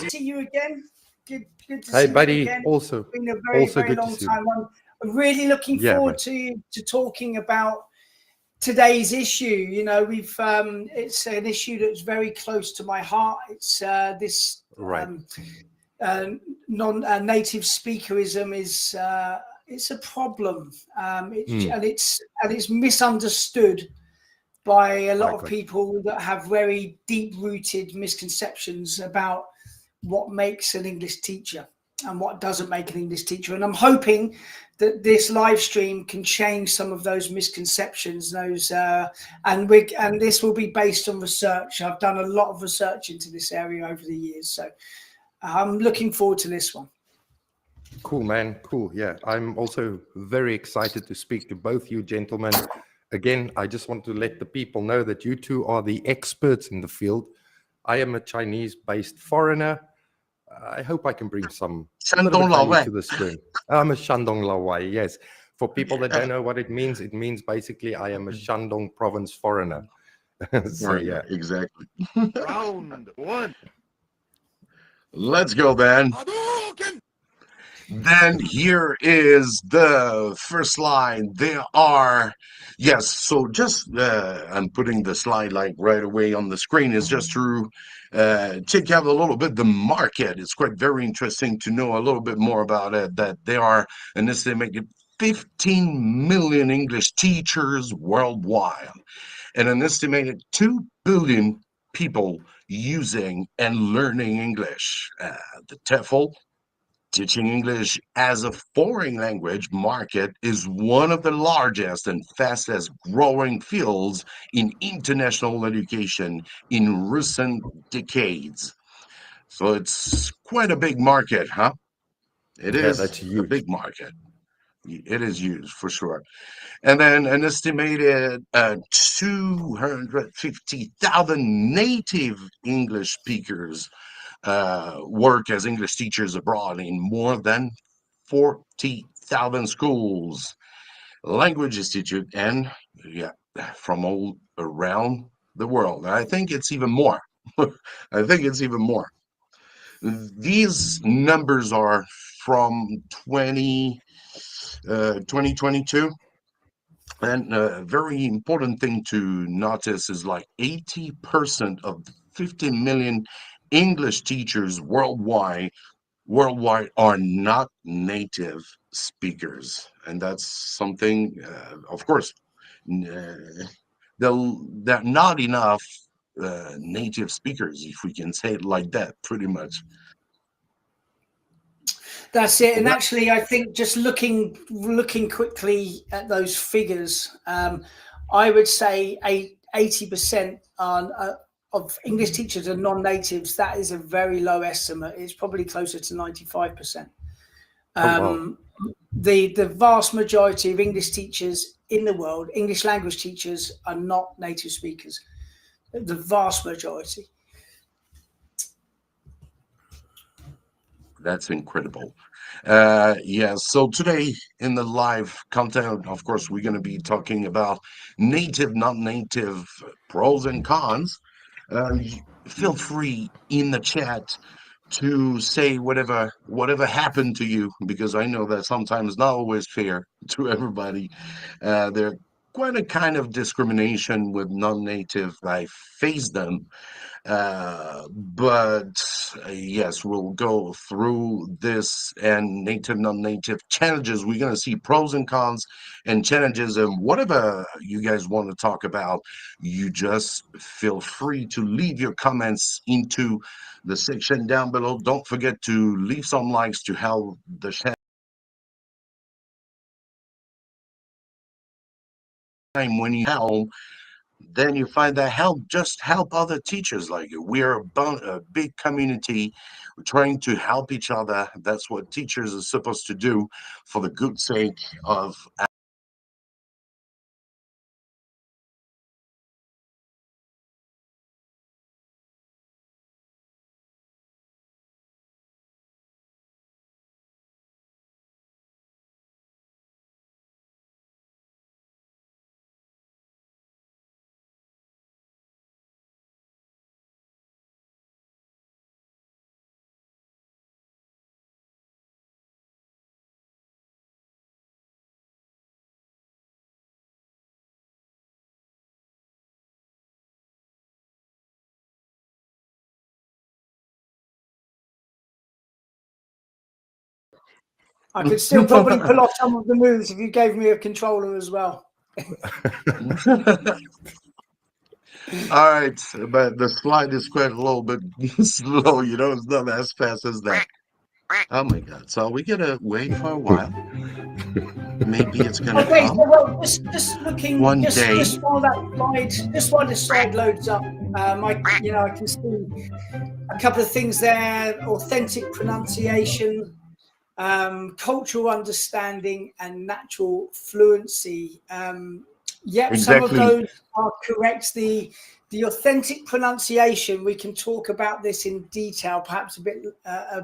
to see you again. Good to Hey, see you buddy. again. Also, It's been a very, also very good to long see you. time. I'm really looking Yeah, forward man. to talking about today's issue. You know, it's an issue that's very close to my heart. It's this Right. non-native speakerism is it's a problem. It's misunderstood by a lot of Likewise. people that have very deep-rooted misconceptions about what makes an English teacher and what doesn't make an English teacher. And I'm hoping that this live stream can change some of those misconceptions. And this will be based on research. I've done a lot of research into this area over the years, so I'm looking forward to this one. Cool, man. Cool. Yeah, I'm also very excited to speak to both you gentlemen. Again, I just want to let the people know that you two are the experts in the field. I am a Chinese-based foreigner. I hope I can bring some little bit value to this room. I'm a Shandong Lawai, yes. For people that don't know what it means basically I am a Shandong province foreigner. So, yeah. Exactly. Round one. Let's go, then. Then here is the first line. There are, yes, so just, I'm putting the slide like right away on the screen, is just to check out a little bit the market. It's quite very interesting to know a little bit more about it, that there are an estimated 15 million English teachers worldwide and an estimated 2 billion people using and learning English. The TEFL, teaching English as a foreign language market, is one of the largest and fastest growing fields in international education in recent decades. So it's quite a big market, huh? It Yeah, is that's a huge. big market. It is huge for sure. And then an estimated 250,000 native English speakers work as English teachers abroad in more than 40,000 schools, language institute, and from all around the world. I think it's even more. I think it's even more. These numbers are from 2022. And a very important thing to notice is like 80% of the 50 million English teachers worldwide are not native speakers, and that's something. Of course, they're not enough native speakers, if we can say it like that, pretty much. That's it. So And actually, I think just looking quickly at those figures, I would say 80% of English teachers are non-natives. That is a very low estimate. It's probably closer to 95%. Oh, wow. The vast majority of English teachers in the world, English language teachers, are not native speakers. The vast majority. That's incredible. Yeah, so today in the live content, of course, we're going to be talking about native, non-native, pros and cons. Feel free in the chat to say whatever happened to you, because I know that sometimes not always fair to everybody. There quite a kind of discrimination with non-native. I face them, but yes, we'll go through this and native, non-native challenges. We're going to see pros and cons and challenges, and whatever you guys want to talk about, you just feel free to leave your comments into the section down below. Don't forget to leave some likes to help the channel. When you help, then you find that help other teachers like you. We are a big community. We're trying to help each other. That's what teachers are supposed to do for the good sake of I could still probably pull off some of the moves if you gave me a controller as well. All right, but the slide is quite a little bit slow. It's not as fast as that. Oh my God! So we gotta wait for a while. Maybe it's gonna Okay, come so well, just looking, one day. just while the slide loads up, I can see a couple of things there: authentic pronunciation, cultural understanding, and natural fluency. Yep, some of Exactly. those are correct. The authentic pronunciation, we can talk about this in detail, perhaps a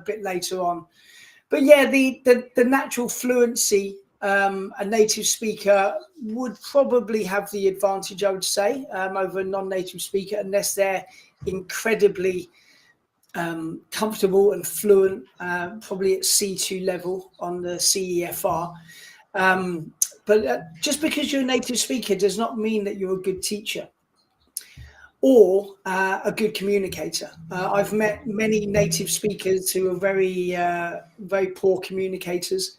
bit later on. But yeah, the natural fluency, a native speaker would probably have the advantage, I would say, over a non-native speaker, unless they're incredibly comfortable and fluent, probably at C2 level on the CEFR. But just because you're a native speaker does not mean that you're a good teacher or a good communicator. I've met many native speakers who are very, very poor communicators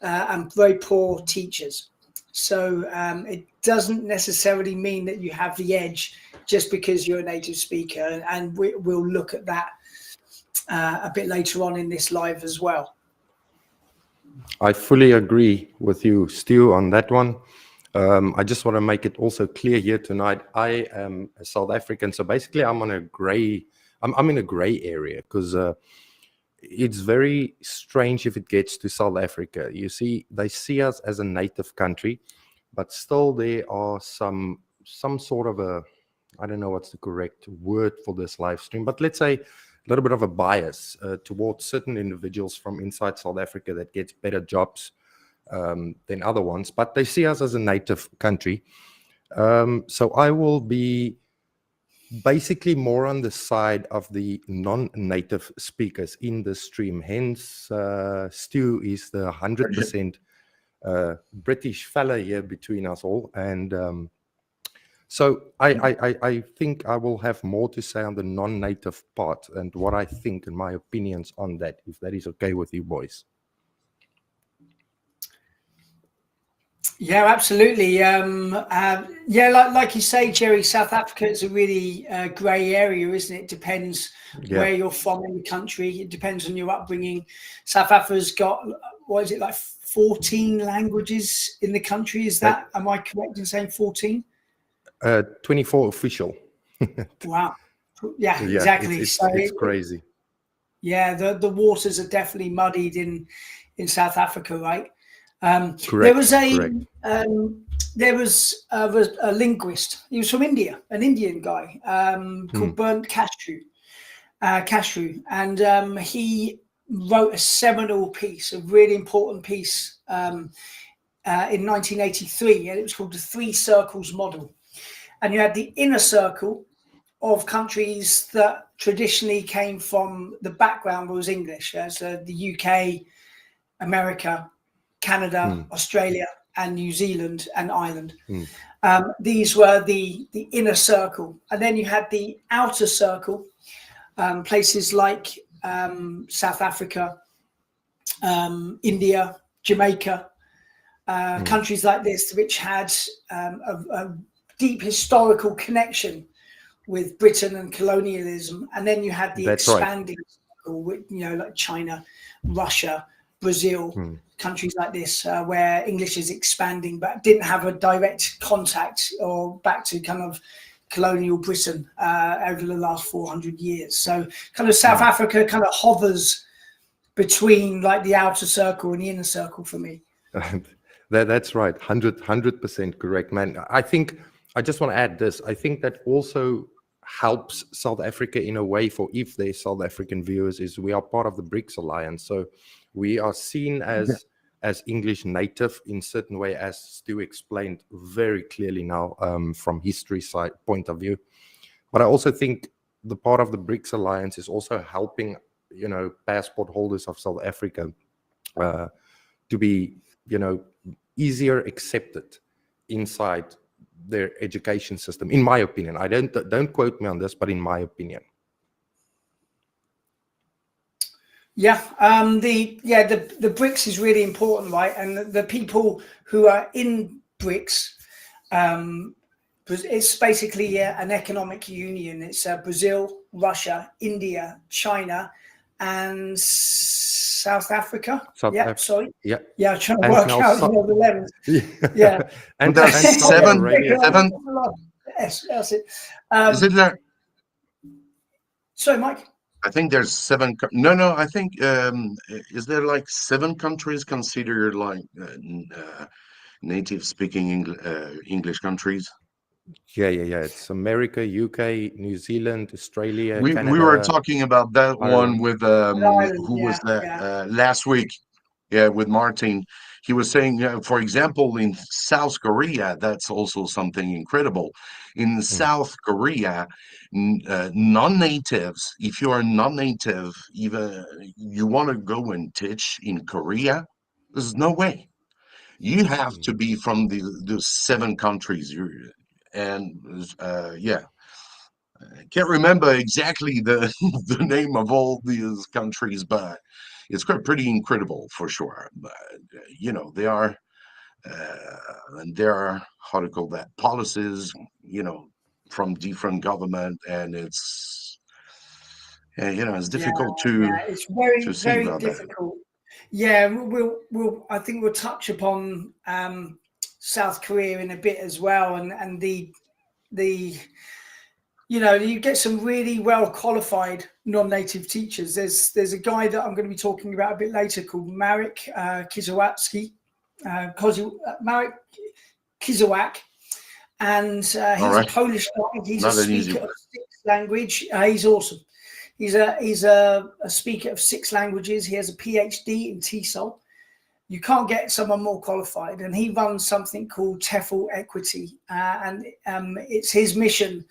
and very poor teachers. So it doesn't necessarily mean that you have the edge just because you're a native speaker. And we'll look at that a bit later on in this live as well. I fully agree with you, Stu, on that one. I just want to make it also clear here tonight. I am a South African, so basically I'm in a gray area because it's very strange if it gets to South Africa. You see, they see us as a native country, but still there are some sort of I don't know what's the correct word for this live stream, but let's say a little bit of a bias towards certain individuals from inside South Africa that gets better jobs than other ones, but they see us as a native country. So I will be basically more on the side of the non-native speakers in the stream. Hence, Stu is the 100% British fella here between us all. And so I think I will have more to say on the non-native part and what I think and my opinions on that, if that is okay with you boys. Yeah, absolutely. Like you say, Jerry, South Africa is a really grey area, isn't it? Depends where you're from in the country. It depends on your upbringing. South Africa's got, what is it, like 14 languages in the country? Is that, am I correct in saying 14? 24 official. Wow. Yeah, exactly. It's crazy. Yeah, the waters are definitely muddied in South Africa, right? Correct. There was a linguist. He was from India, an Indian guy called Bernd Kashru, and he wrote a seminal piece, a really important piece in 1983, and it was called the Three Circles Model. And you had the inner circle of countries that traditionally came from the background was English, as the UK, America, Canada, Australia, and New Zealand and Ireland. These were the inner circle. And then you had the outer circle, places like South Africa, India, Jamaica, countries like this, which had a deep historical connection with Britain and colonialism. And then you had the expanding circle, with, like China, Russia, Brazil, countries like this, where English is expanding, but didn't have a direct contact or back to kind of colonial Britain over the last 400 years. So kind of South Africa kind of hovers between like the outer circle and the inner circle for me. That's right. 100% correct, man. I think I just want to add this. I think that also helps South Africa in a way, for if there's South African viewers, is we are part of the BRICS alliance. So we are seen as English native in certain way, as Stu explained very clearly now from history side point of view. But I also think the part of the BRICS alliance is also helping, passport holders of South Africa to be, easier accepted inside their education system, in my opinion. I don't quote me on this, but in my opinion. Yeah, the BRICS is really important, right? And the people who are in BRICS, it's basically an economic union. It's Brazil, Russia, India, China, and South Africa. South Yeah, Africa. sorry. Yeah. Yeah, I'm trying to And work now out South- the levels. Yeah. Yeah. and There's Saudi seven. Arabia. Yes, that's it. Is it there? Sorry, Mike. I think there's seven. No. I think is there like 7 countries considered like native speaking English countries? Yeah. It's America, UK, New Zealand, Australia, We were Canada, talking about that one Ireland. with Ireland, who was that yeah. last week? Yeah, with Martin. He was saying, for example, in South Korea, that's also something incredible. In South Korea, non-natives, if you are non-native, even you want to go and teach in Korea, there's no way. You have to be from the 7 countries. And yeah, I can't remember exactly the the name of all these countries, but it's quite pretty incredible for sure. But they are and there are how to call that policies, from different government, and it's difficult It's to very, see very about that. difficult. Yeah, I think we'll touch upon South Korea in a bit as well, and the you get some really well qualified non-native teachers. There's a guy that I'm going to be talking about a bit later called Marek Kizawatsky, Marek Kizawak, and he's All a right, Polish guy. He's a not an easy speaker one. of 6 language. He's awesome. He's a speaker of 6 languages. He has a PhD in TESOL. You can't get someone more qualified, and he runs something called TEFL Equity, and it's his mission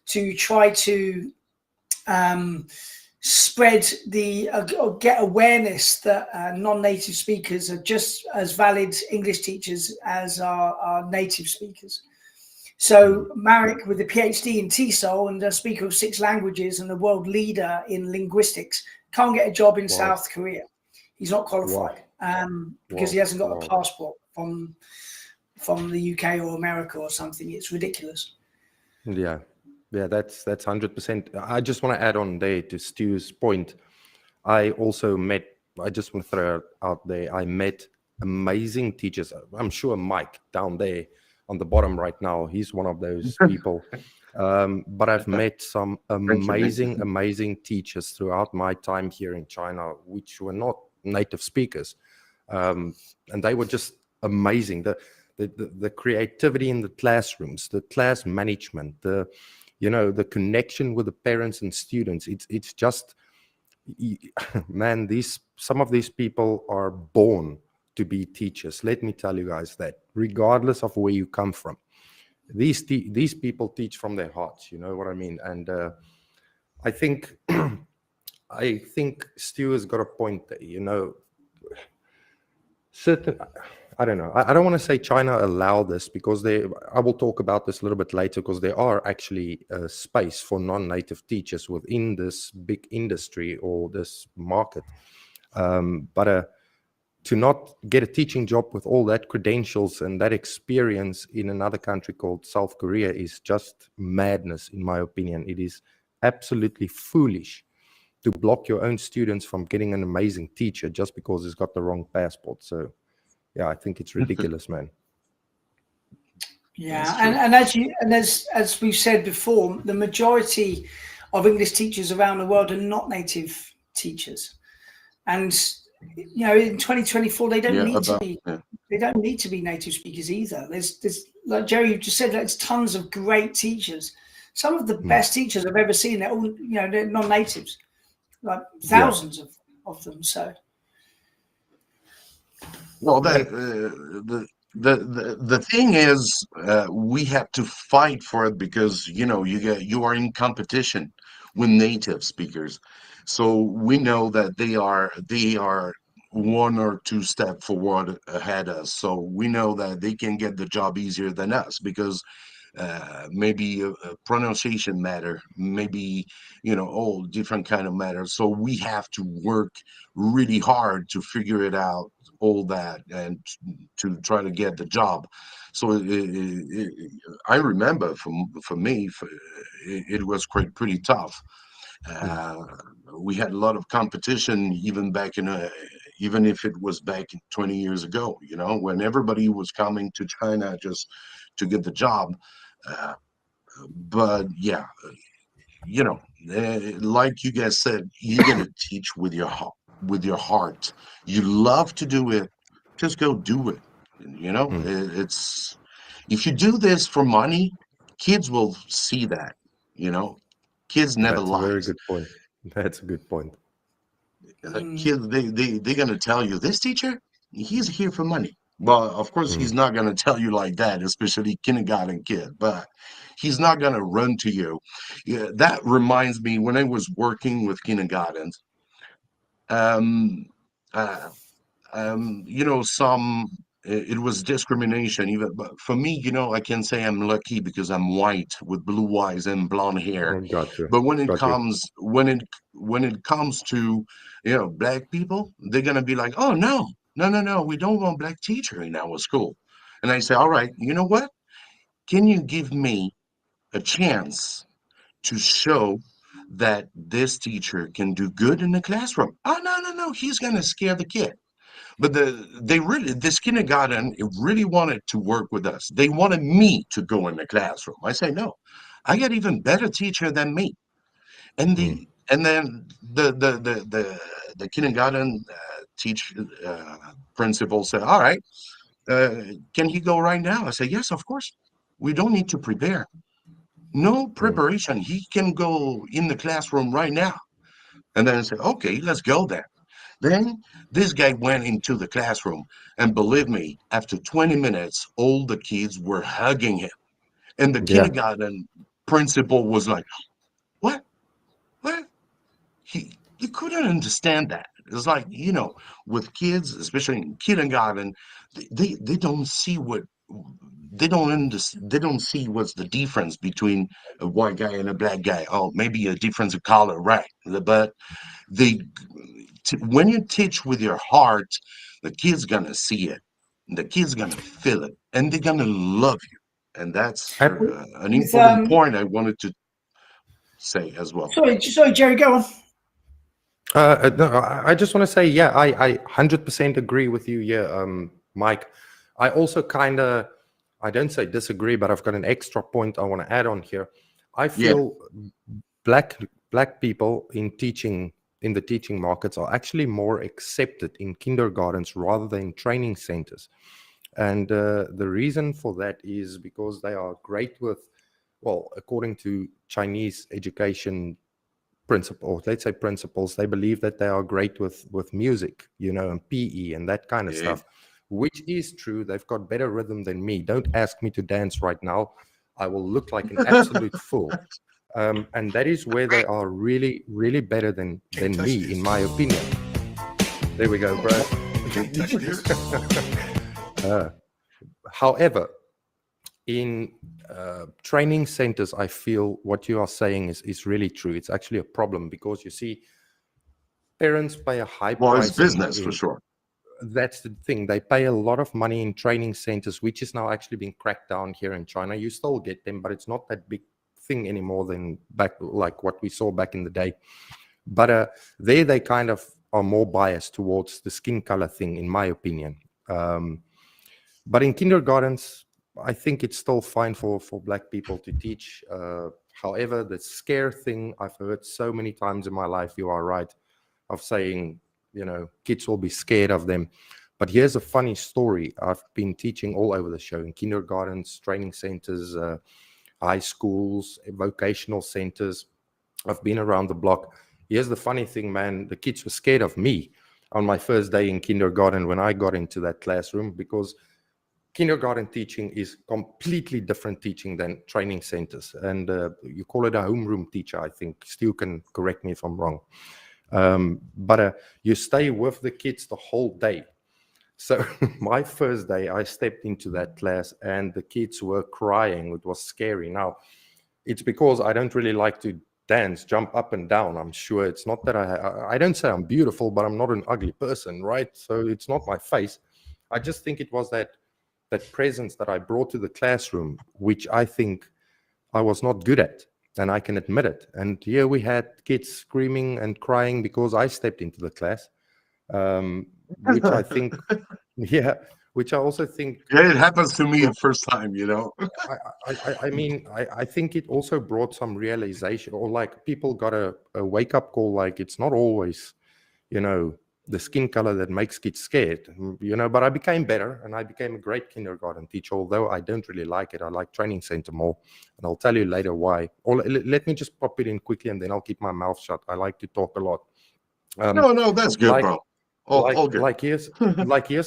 to try to spread or get awareness that non-native speakers are just as valid English teachers as our native speakers. So Marek, with a PhD in TESOL and a speaker of 6 languages and a world leader in linguistics, can't get a job in South Korea. He's not qualified because he hasn't got a passport from the UK or America or something. It's ridiculous. Yeah, that's 100%. I just want to add on there to Stu's point. I just want to throw out there, I met amazing teachers. I'm sure Mike down there on the bottom right now, he's one of those people. But I've met some amazing teachers throughout my time here in China, which were not native speakers. And they were just amazing. The creativity in the classrooms, the class management, the connection with the parents and students. It's just, man, some of these people are born to be teachers. Let me tell you guys that, regardless of where you come from, these people teach from their hearts. You know what I mean? And I think Stu has got a point there. I don't know. I don't want to say China allowed this, because I will talk about this a little bit later, because there are actually space for non-native teachers within this big industry or this market. But to not get a teaching job with all that credentials and that experience in another country called South Korea is just madness, in my opinion. It is absolutely foolish to block your own students from getting an amazing teacher just because he's got the wrong passport. So yeah, I think it's ridiculous, man. Yeah, and as we've said before, the majority of English teachers around the world are not native teachers, and in 2024 they don't need to be native speakers either. There's like Jerry, you just said, there's tons of great teachers. Some of the best teachers I've ever seen, they're all they're non-natives, like thousands of them. So. Well, the thing is, we have to fight for it, because you are in competition with native speakers, so we know that they are 1 or 2 steps forward ahead of us. So we know that they can get the job easier than us, because maybe a pronunciation matter, maybe, all different kind of matters. So we have to work really hard to figure it out, all that, and to try to get the job. So I remember for me, it was quite pretty tough. Mm. Uh, we had a lot of competition even back even if it was back 20 years ago, when everybody was coming to China just to get the job. Uh, but yeah, like you guys said, you're gonna teach with your heart. With your heart, you love to do it. Just go do it. Mm. It's if you do this for money, kids will see that. You know, kids never That's a very lies. good point. That's a good point. Mm. Kids, they're gonna tell you this teacher, he's here for money. Well, of course, he's Mm. not gonna tell you like that, especially kindergarten kid. But he's not gonna run to you. Yeah, that reminds me when I was working with kindergartens. Um, uh, some it was discrimination even, but for me, I can say I'm lucky because I'm white with blue eyes and blonde hair. I got you. But when it Got you. comes when it comes to black people, they're gonna be like, oh no, no, no, no, we don't want black teacher in our school. And I say, all right, you know what, can you give me a chance to show that this teacher can do good in the classroom? Oh no, no, no, he's gonna scare the kid. But this kindergarten, it really wanted to work with us. They wanted me to go in the classroom. I say, no, I got even better teacher than me. Mm. And then the kindergarten teach principal said, all right, can he go right now? I say, yes, of course. We don't need to prepare. No Mm. preparation. He can go in the classroom right now. And then I said, okay, let's go then. Then this guy went into the classroom, and believe me, after 20 minutes, all the kids were hugging him. And the Yeah. kindergarten principal was like, what? What? He couldn't understand that. It's like, with kids, especially in kindergarten, they don't see what they don't see what's the difference between a white guy and a black guy. Oh, maybe a difference of color, right? But they when you teach with your heart, the kid's gonna see it, the kid's gonna feel it, and they're gonna love you. And that's Ab- an With important point I wanted to say as well. sorry, Jerry, go on. no, I just want to say, yeah, I 100% agree with you. Yeah, Mike. I also kind of, I don't say disagree, but I've got an extra point I want to add on here. I Yeah, feel black people in the teaching markets are actually more accepted in kindergartens rather than training centers. And the reason for that is because they are great with, well, according to Chinese education principles, let's say principles, they believe that they are great with music, and PE and that kind of yeah. stuff, which is true. They've got better rhythm than me. Don't ask me to dance right now. I will look like an absolute fool. And that is where they are really, really better Can't than touch me, in this. my opinion. There we go, bro. Can't touch this. However, in training centers, I feel what you are saying is really true. It's actually a problem because you see, parents pay a high Well, it's price business for in sure. that's the thing. They pay a lot of money in training centers, which is now actually being cracked down here in China. You still get them, but it's not that big thing anymore than back, like what we saw back in the day. But there they kind of are more biased towards the skin color thing, in my opinion. But in kindergartens, I think it's still fine for black people to teach. However, the scare thing I've heard so many times in my life, you are right, of saying, kids will be scared of them. But here's a funny story. I've been teaching all over the show in kindergartens, training centers, high schools, vocational centers. I've been around the block. Here's the funny thing, man. The kids were scared of me on my first day in kindergarten when I got into that classroom, because kindergarten teaching is completely different teaching than training centers. And you call it a homeroom teacher, I think. Stu can correct me if I'm wrong. But you stay with the kids the whole day. So my first day, I stepped into that class and the kids were crying. It was scary. Now, it's because I don't really like to dance, jump up and down. I'm sure it's not that I don't say I'm beautiful, but I'm not an ugly person, right? So it's not my face. I just think it was that presence that I brought to the classroom, which I think I was not good at, and I can admit it. And here we had kids screaming and crying because I stepped into the class, which I think, yeah, which I also think, Yeah, it happens to me the first time, you know. I mean, I think it also brought some realization, or like people got a wake up call, like it's not always, you know, the skin color that makes kids scared, you know. But I became better and I became a great kindergarten teacher, although I don't really like it. I like training center more, and I'll tell you later why. Or let me just pop it in quickly and then I'll keep my mouth shut. I like to talk a lot. No, that's good, like, bro. All good. here's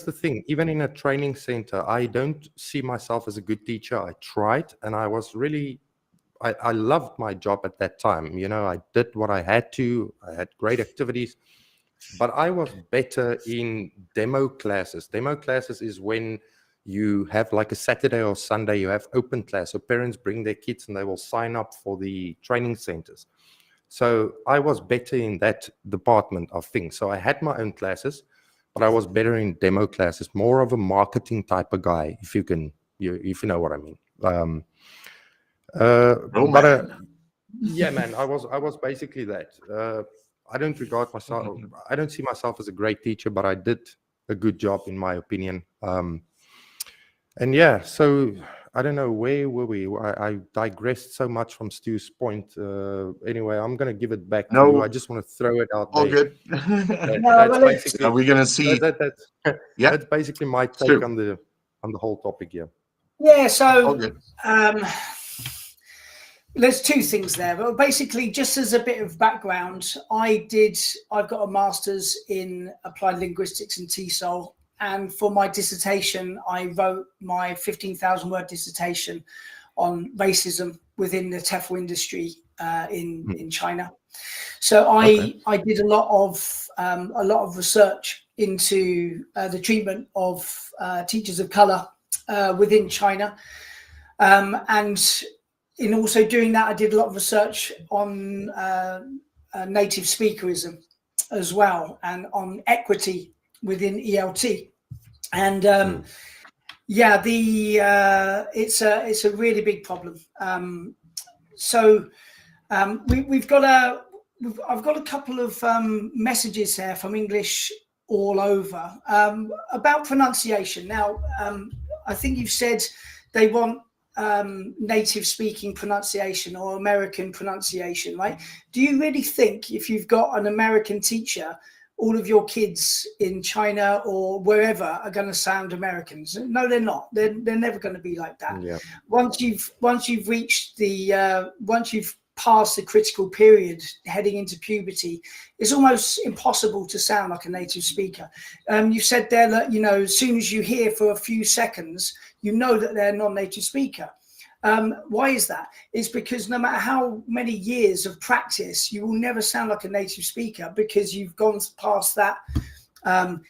the thing. Even in a training center, I don't see myself as a good teacher. I tried, and I was really, I loved my job at that time. You know, I did what I had to. I had great activities, but I was better in demo classes. Demo classes is when you have like a Saturday or Sunday, you have open class. So parents bring their kids and they will sign up for the training centers. So I was better in that department of things. So I had my own classes, but I was better in demo classes, more of a marketing type of guy, if you know what I mean. Yeah, man, I was basically that. I don't regard myself, I don't see myself as a great teacher, but I did a good job in my opinion. And yeah, so I don't know, where were we? I digressed so much from Stu's point. Anyway, I'm going to give it back to you. I just want to throw it out all there. good. That's basically, Are we gonna see? Yeah, that's basically my take on the whole topic here. Yeah, all so good. there's two things there. But basically, just as a bit of background, I've got a master's in applied linguistics and TESOL. And for my dissertation, I wrote my 15,000 word dissertation on racism within the TEFL industry in China. So I did a lot of research into the treatment of teachers of color within China, and in also doing that, I did a lot of research on native speakerism as well, and on equity within ELT. And yeah, it's a really big problem. I've got a couple of messages here from English all over about pronunciation. Now, I think you've said they want native speaking pronunciation or American pronunciation, right? Do you really think if you've got an American teacher, all of your kids in China or wherever are going to sound Americans? No, they're not. They're never going to be like that. Yeah. Once you've reached once you've passed the critical period heading into puberty, it's almost impossible to sound like a native speaker. You said there that, you know, as soon as you hear for a few seconds, you know that they're a non-native speaker. Why is that? It's because no matter how many years of practice, you will never sound like a native speaker because you've gone past that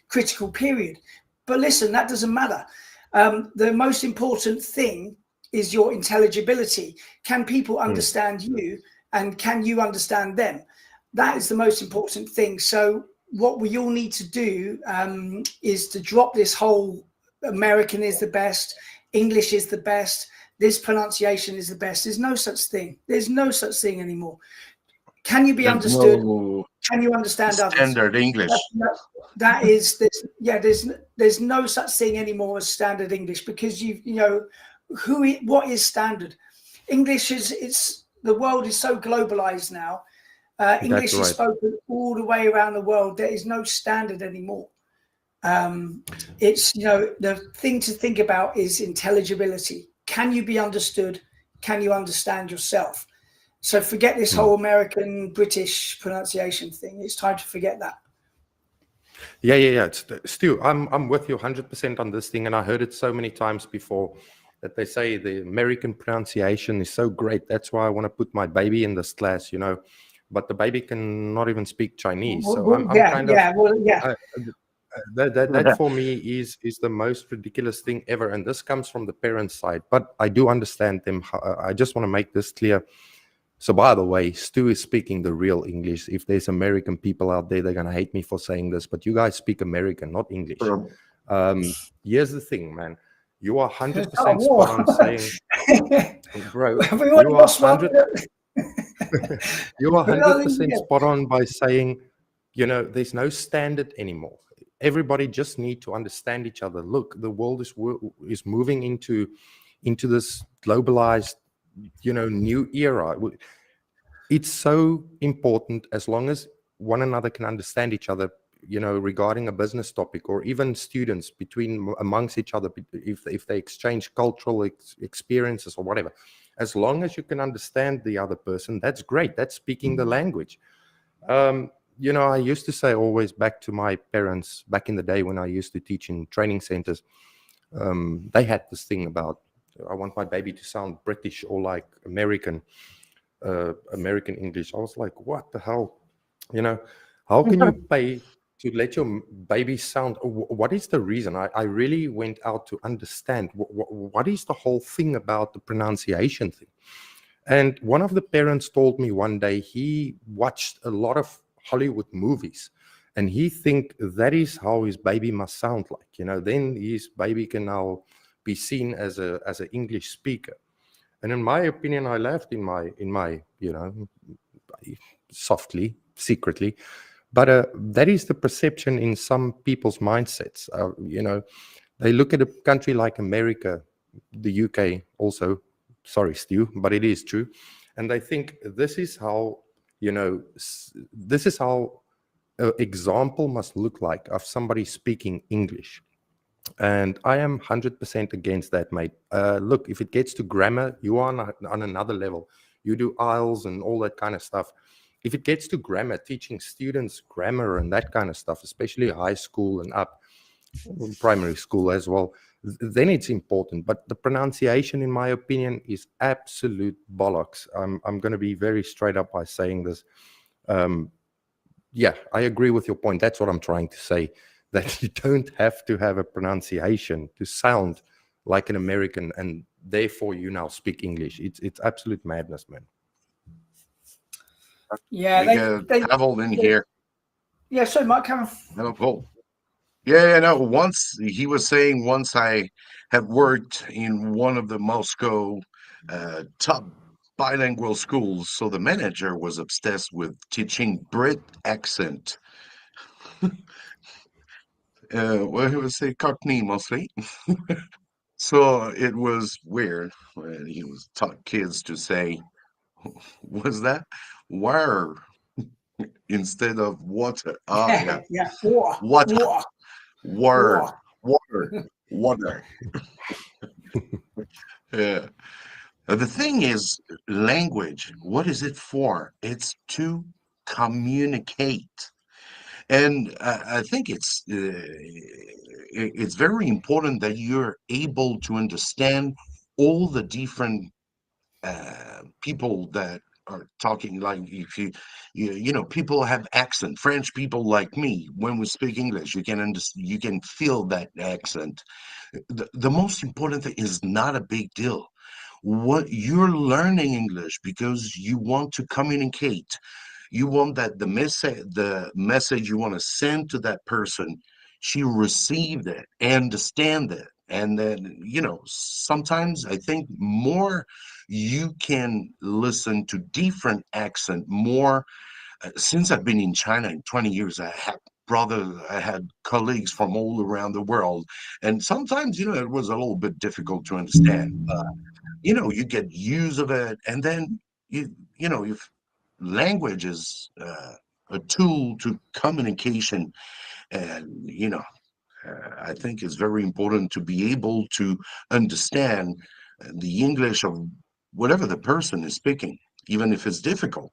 critical period. But listen, that doesn't matter. The most important thing is your intelligibility. Can people understand you, and can you understand them? That is the most important thing. So what we all need to do is to drop this whole American is the best, English is the best, this pronunciation is the best. There's no such thing. There's no such thing anymore. Can you be understood? Can you understand others? Standard English. There's no such thing anymore as standard English, because what is standard? English is, the world is so globalized now. English is spoken all the way around the world. There is no standard anymore. It's, the thing to think about is intelligibility. Can you be understood? Can you understand yourself? So forget this whole American British pronunciation thing. It's time to forget that. Yeah. Stu, I'm with you 100% on this thing, and I heard it so many times before that they say the American pronunciation is so great. That's why I want to put my baby in this class, But the baby can not even speak Chinese. So that for me is the most ridiculous thing ever, and this comes from the parents' side. But I do understand them. I just want to make this clear. So, by the way, Stu is speaking the real English. If there's American people out there, they're gonna hate me for saying this, but you guys speak American, not English. Here's the thing, man. You are 100% spot on saying, bro. You are 100% spot on by saying, you know, there's no standard anymore. Everybody just need to understand each other. Look, the world is moving into this globalized, you know, new era. It's so important, as long as one another can understand each other, you know, regarding a business topic, or even students amongst each other, if they exchange cultural experiences or whatever. As long as you can understand the other person, that's great. That's speaking the language. You know, I used to say always back to my parents back in the day when I used to teach in training centers, they had this thing about, I want my baby to sound British or like American English. I was like, what the hell? You know, how can you pay to let your baby sound? What is the reason? I really went out to understand what is the whole thing about the pronunciation thing. And one of the parents told me one day he watched a lot of Hollywood movies, and he think that is how his baby must sound like. You know, then his baby can now be seen as an English speaker. And in my opinion, I laughed in my you know, softly, secretly, but that is the perception in some people's mindsets. You know, they look at a country like America, the UK also. Sorry, Stu, but it is true. And they think this is how, you know, this is how an example must look like of somebody speaking English. And I am 100% against that, mate. Look, if it gets to grammar, you are on another level. You do IELTS and all that kind of stuff. If it gets to grammar, teaching students grammar and that kind of stuff, especially high school and up, primary school as well, then it's important. But the pronunciation, in my opinion, is absolute bollocks. I'm going to be very straight up by saying this. Yeah, I agree with your point. That's what I'm trying to say, that you don't have to have a pronunciation to sound like an American, and therefore you now speak English. It's absolute madness, man. Yeah, they Havel in here. Yeah, so Mike, come on. Oh, yeah, no. Once he was saying, once I have worked in one of the Moscow top bilingual schools, so the manager was obsessed with teaching Brit accent. Well, he would say Cockney mostly. So it was weird when he was taught kids to say, was that where instead of water? Yeah. Yeah. Water, War. water. Yeah. The thing is, language, what is it for? It's to communicate. And I think it's very important that you're able to understand all the different people that are talking. Like if you know, people have accent. French people like me, when we speak English, you can understand, you can feel that accent. The most important thing is not a big deal. What you're learning English because you want to communicate. You want that the message you want to send to that person, she received it, understand it. And then, you know, sometimes I think more you can listen to different accent more. Since I've been in China in 20 years, I had colleagues from all around the world. And sometimes, you know, it was a little bit difficult to understand. You know, you get use of it, and then you know, if language is a tool to communication, and you know, I think it's very important to be able to understand the English of whatever the person is speaking, even if it's difficult.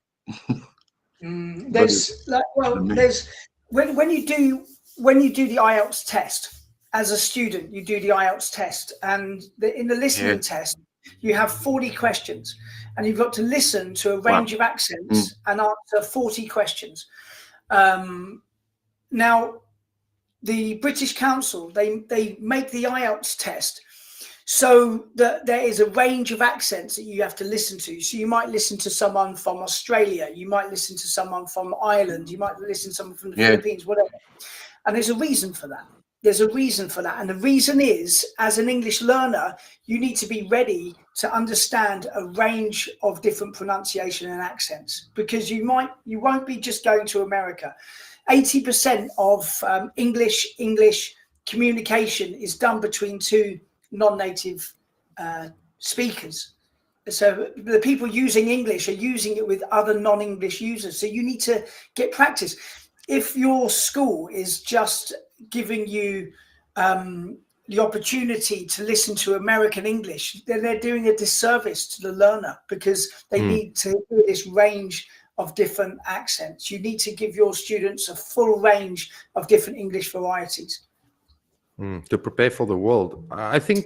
There's like, well, there's when you do the IELTS test as a student, you do the IELTS test, and in the listening test, you have 40 questions, and you've got to listen to a range of accents and answer 40 questions. Now, the British Council, they make the IELTS test so that there is a range of accents that you have to listen to. So you might listen to someone from Australia, you might listen to someone from Ireland, you might listen to someone from the Philippines, whatever. And there's a reason for that. There's a reason for that. And the reason is, as an English learner, you need to be ready to understand a range of different pronunciation and accents, because you won't be just going to America. 80% of English communication is done between two non-native speakers. So the people using English are using it with other non-English users. So you need to get practice. If your school is just giving you the opportunity to listen to American English, then they're doing a disservice to the learner, because they need to hear this range of different accents. You need to give your students a full range of different English varieties. To prepare for the world. I think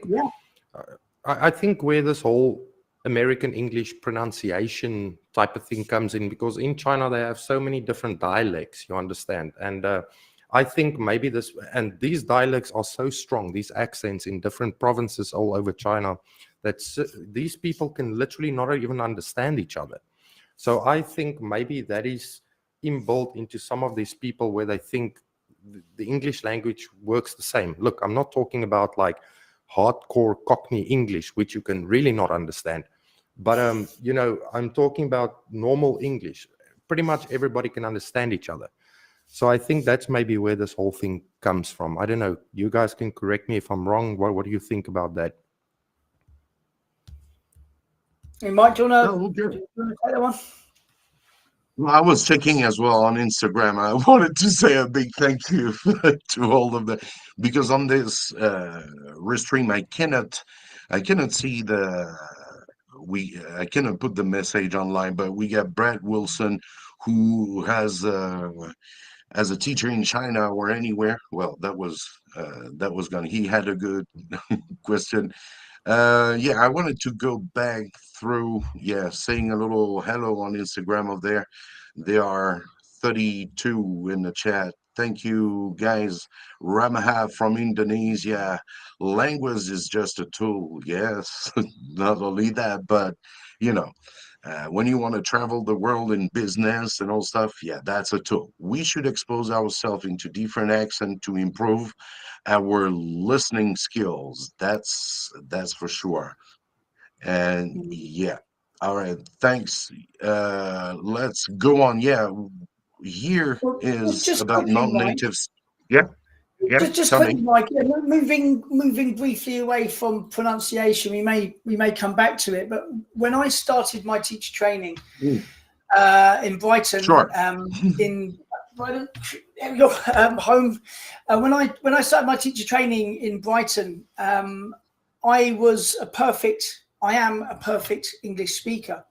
where this whole American English pronunciation type of thing comes in, because in China they have so many different dialects, you understand, and I think maybe these dialects are so strong, these accents in different provinces all over China, that these people can literally not even understand each other. So I think maybe that is inbuilt into some of these people, where they think the English language works the same. Look, I'm not talking about like hardcore Cockney English, which you can really not understand. But, I'm talking about normal English. Pretty much everybody can understand each other. So I think that's maybe where this whole thing comes from. I don't know. You guys can correct me if I'm wrong. What do you think about that? Hey, Mike, do you want to take that one? Well, I was checking as well on Instagram. I wanted to say a big thank you to all of them, because on this restream I cannot see I cannot put the message online, but we got Brad Wilson, who has as a teacher in China or anywhere. Well, that was gone. He had a good question. I wanted to go back through, saying a little hello on Instagram of there. There are 32 in the chat. Thank you, guys. Ramaha from Indonesia. Language is just a tool. Yes, not only that, but when you want to travel the world in business and all stuff, that's a tool. We should expose ourselves into different accents to improve our listening skills. That's for sure. And all right, thanks. Let's go on. Here is just about quickly, Mike. non-natives. Just quickly, Mike. Moving briefly away from pronunciation, we may come back to it. But when I started my teacher training in Brighton, in Brighton, your home, when I started my teacher training in Brighton, I am a perfect English speaker,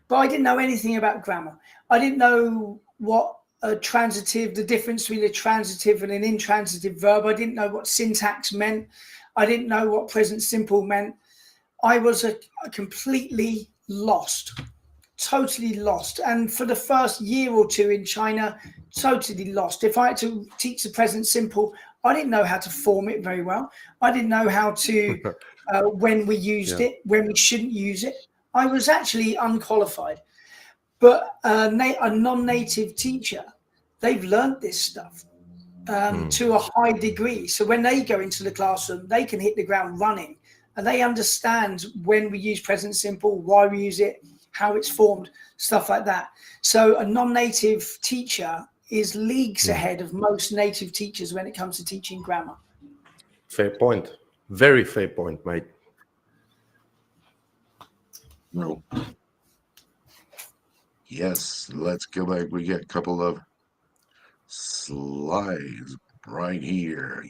but I didn't know anything about grammar. I didn't know what a transitive, the difference between a transitive and an intransitive verb. I didn't know what syntax meant. I didn't know what present simple meant. I was a completely lost, totally lost. And for the first year or two in China, totally lost. If I had to teach the present simple, I didn't know how to form it very well. I didn't know how to, when we used it, when we shouldn't use it. I was actually unqualified. But a non-native teacher, they've learned this stuff to a high degree. So when they go into the classroom, they can hit the ground running, and they understand when we use present simple, why we use it, how it's formed, stuff like that. So a non-native teacher is leagues ahead of most native teachers when it comes to teaching grammar. Fair point. Very fair point, mate. No. Yes, let's go back. We get a couple of slides right here.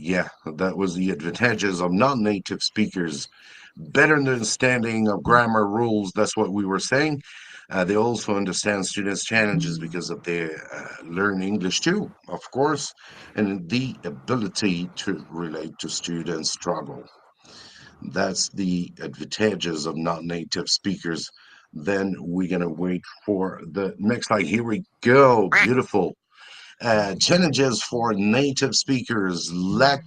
That was the advantages of non-native speakers. Better understanding of grammar rules. That's what we were saying. They also understand students' challenges because of their learn English too, of course, and the ability to relate to students' struggle. That's the advantages of non-native speakers. Then we're going to wait for the next slide. Here we go. Beautiful. Challenges for native speakers, lack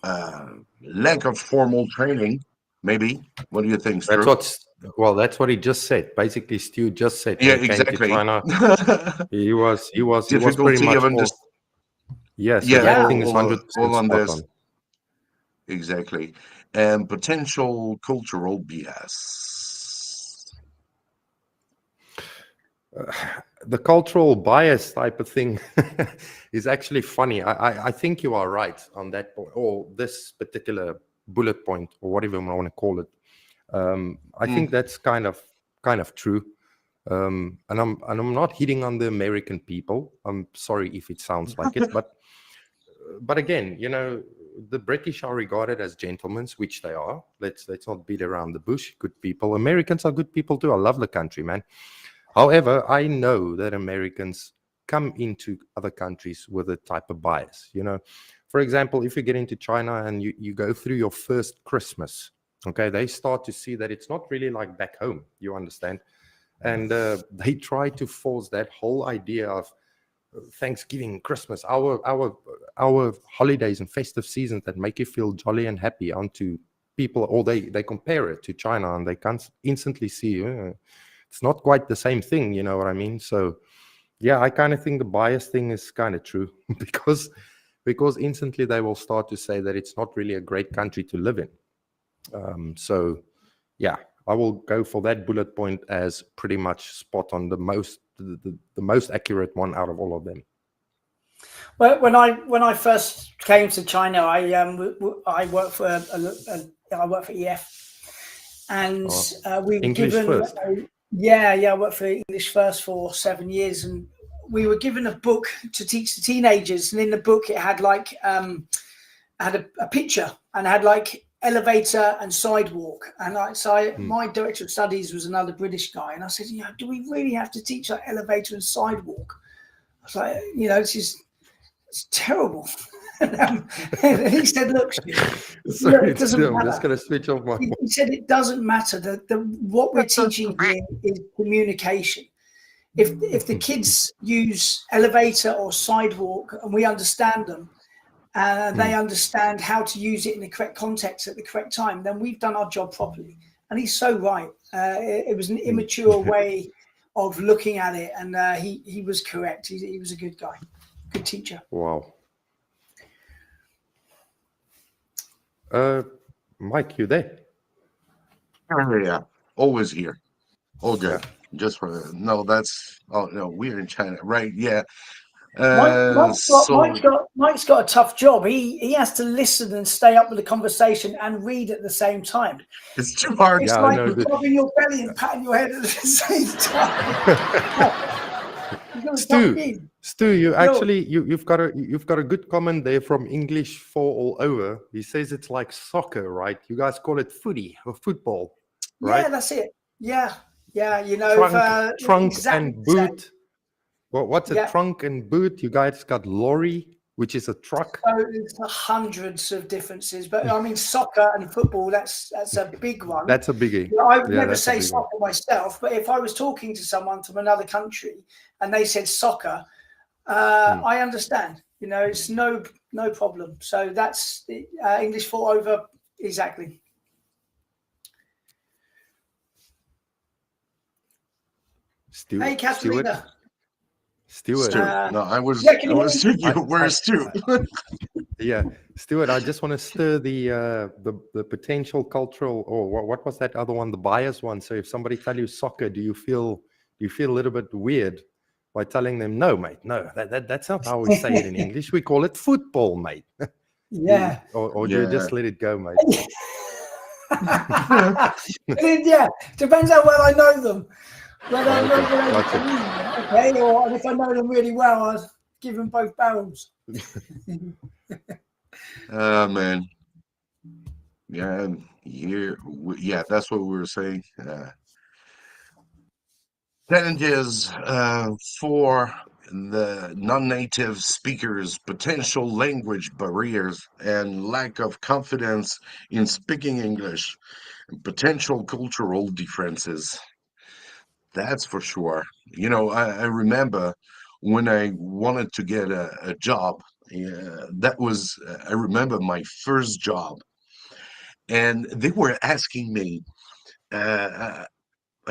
of formal training, maybe. What do you think, That's Stu? that's what he just said. Basically, Stu just said Yeah, when he came to exactly. China, he was pretty Difficulty much of for. understanding. Yeah, so Yeah, that Yeah. thing is all 100% on spot this. on. Exactly. And potential cultural BS. The cultural bias type of thing is actually funny. I think you are right on that point, or this particular bullet point, or whatever I want to call it. I think that's kind of true. And I'm not hitting on the American people. I'm sorry if it sounds like it, but again, the British are regarded as gentlemen, which they are. Let's not beat around the bush. Good people. Americans are good people too. I love the country, man. However, I know that Americans come into other countries with a type of bias. For example, if you get into China and you go through your first Christmas, okay, they start to see that it's not really like back home. You understand? And they try to force that whole idea of Thanksgiving, Christmas, our holidays and festive seasons that make you feel jolly and happy onto people, or they compare it to China and they can't instantly see it's not quite the same thing, you know what I mean? So yeah, I kind of think the bias thing is kind of true because instantly they will start to say that it's not really a great country to live in. So yeah, I will go for that bullet point as pretty much spot on, the most accurate one out of all of them. Well, when I first came to China, I worked for I worked for EF, and we were English given first. I worked for English First for 7 years, and we were given a book to teach the teenagers, and in the book it had like had a picture and had like elevator and sidewalk, and my director of studies was another British guy, and I said, do we really have to teach like elevator and sidewalk? I was like, it's terrible. And he said, look, Sorry, it doesn't matter. I'm just going to switch off my. He said it doesn't matter. What we're teaching here is communication. If the kids use elevator or sidewalk and we understand them, and they understand how to use it in the correct context at the correct time, then we've done our job properly. And he's so right. It was an immature way of looking at it, and he was correct. He was a good guy, good teacher. Wow. Mike, you there? Yeah, always here. All good. Yeah. Just for we're in China, right? Yeah. Mike's got a tough job. He has to listen and stay up with the conversation and read at the same time. It's too hard. It's like rubbing your belly and patting your head at the same time. Stu, you've got a good comment there from English for all over. He says it's like soccer, right? You guys call it footy or football, right? Yeah, that's it. Yeah. Trunk exactly and boot. Well, what's a trunk and boot? You guys got lorry, which is a truck. So there's hundreds of differences, but I mean soccer and football. That's a big one. That's a biggie. I would never say soccer myself, but if I was talking to someone from another country and they said soccer, I understand. It's no problem. So that's English for over exactly. Hey, Katerina. Stuart. No, I was thinking, where's Stu? Yeah, Stuart, I just want to stir the potential cultural, or what was that other one, the bias one? So if somebody tell you soccer, do you feel a little bit weird by telling them, no, mate, no, that's not how we say it in English. We call it football, mate. Yeah. Or do you just let it go, mate? Yeah, depends how well I know them. But okay, or if I know them really well, I'll give them both barrels. Man. Yeah, that's what we were saying. Challenges for the non-native speakers, potential language barriers, and lack of confidence in speaking English, and potential cultural differences. That's for sure. I remember when I wanted to get a job. That was, I remember my first job, and they were asking me, uh,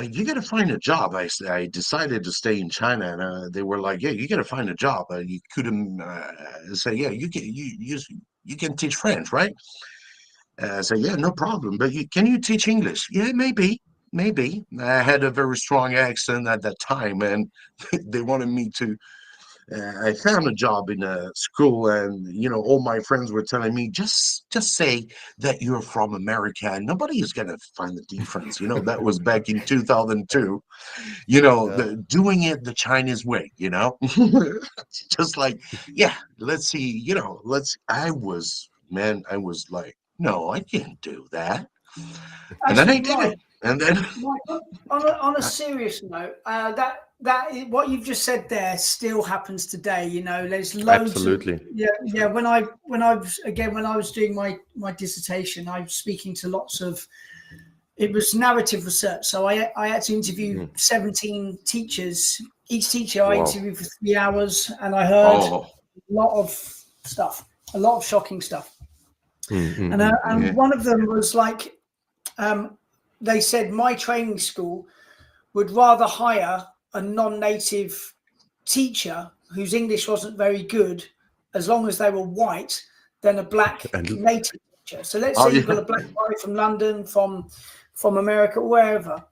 you got to find a job. I decided to stay in China, and they were like, yeah, you got to find a job. You couldn't say, yeah, you can teach French, right? I said, yeah, no problem. But can you teach English? Yeah, maybe, maybe. I had a very strong accent at that time, and they wanted me to. I found a job in a school, and all my friends were telling me, just say that you're from America, and nobody is gonna find the difference. That was back in 2002. Yeah. Doing it the Chinese way. Just like, yeah, let's see. I was, man, I was like, no, I can't do that, and then I Actually, did it, Mike, and then on a serious note, what you've just said there still happens today. There's loads of Absolutely. yeah. When I was doing my dissertation, I was speaking to lots of. It was narrative research, so I had to interview 17 teachers. Each teacher I Wow. interviewed for 3 hours, and I heard oh, a lot of stuff, a lot of shocking stuff. And yeah. one of them was like, they said my training school would rather hire a non-native teacher whose English wasn't very good, as long as they were white, than a black And native teacher. So let's Oh, say you've got yeah. a black guy from London, from America, wherever.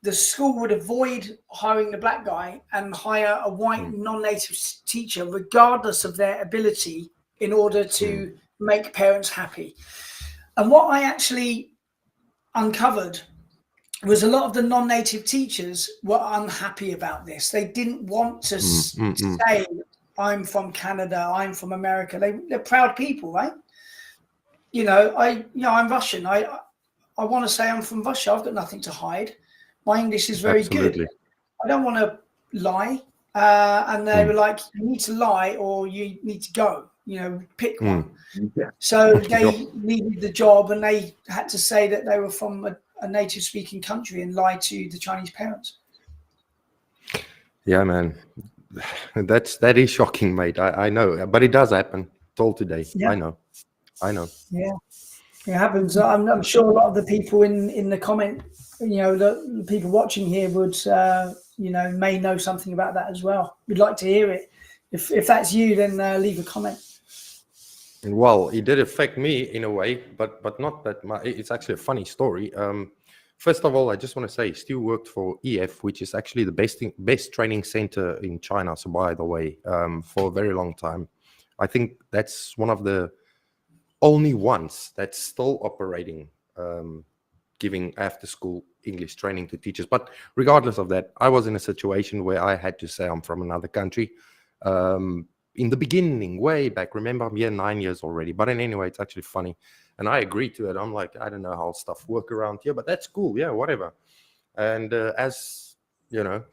The school would avoid hiring the black guy and hire a white non-native teacher, regardless of their ability, in order to make parents happy. And what I actually uncovered was a lot of the non-native teachers were unhappy about this. They didn't want to say, I'm from Canada, I'm from America. They're proud people, right? I'm Russian. I want to say I'm from Russia. I've got nothing to hide. My English is very absolutely. good. I don't want to lie. And they were like, you need to lie or you need to go, pick one. Yeah. So they needed the job, and they had to say that they were from a native speaking country and lie to the Chinese parents. Yeah, man. That is shocking, mate. I know, but it does happen. Told today. Yeah. I know. Yeah, it happens. I'm sure a lot of the people in the comment, the people watching here would, may know something about that as well. We'd like to hear it. If that's you, then leave a comment. Well, it did affect me in a way, but not that much. It's actually a funny story. First of all, I just want to say, Stu worked for EF, which is actually the best training center in China. So, by the way, for a very long time, I think that's one of the only ones that's still operating, giving after-school English training to teachers. But regardless of that, I was in a situation where I had to say I'm from another country. In the beginning, way back, remember, I'm here 9 years already. But anyway, it's actually funny. And I agreed to it. I'm like, I don't know how stuff work around here, but that's cool. Yeah, whatever. And as,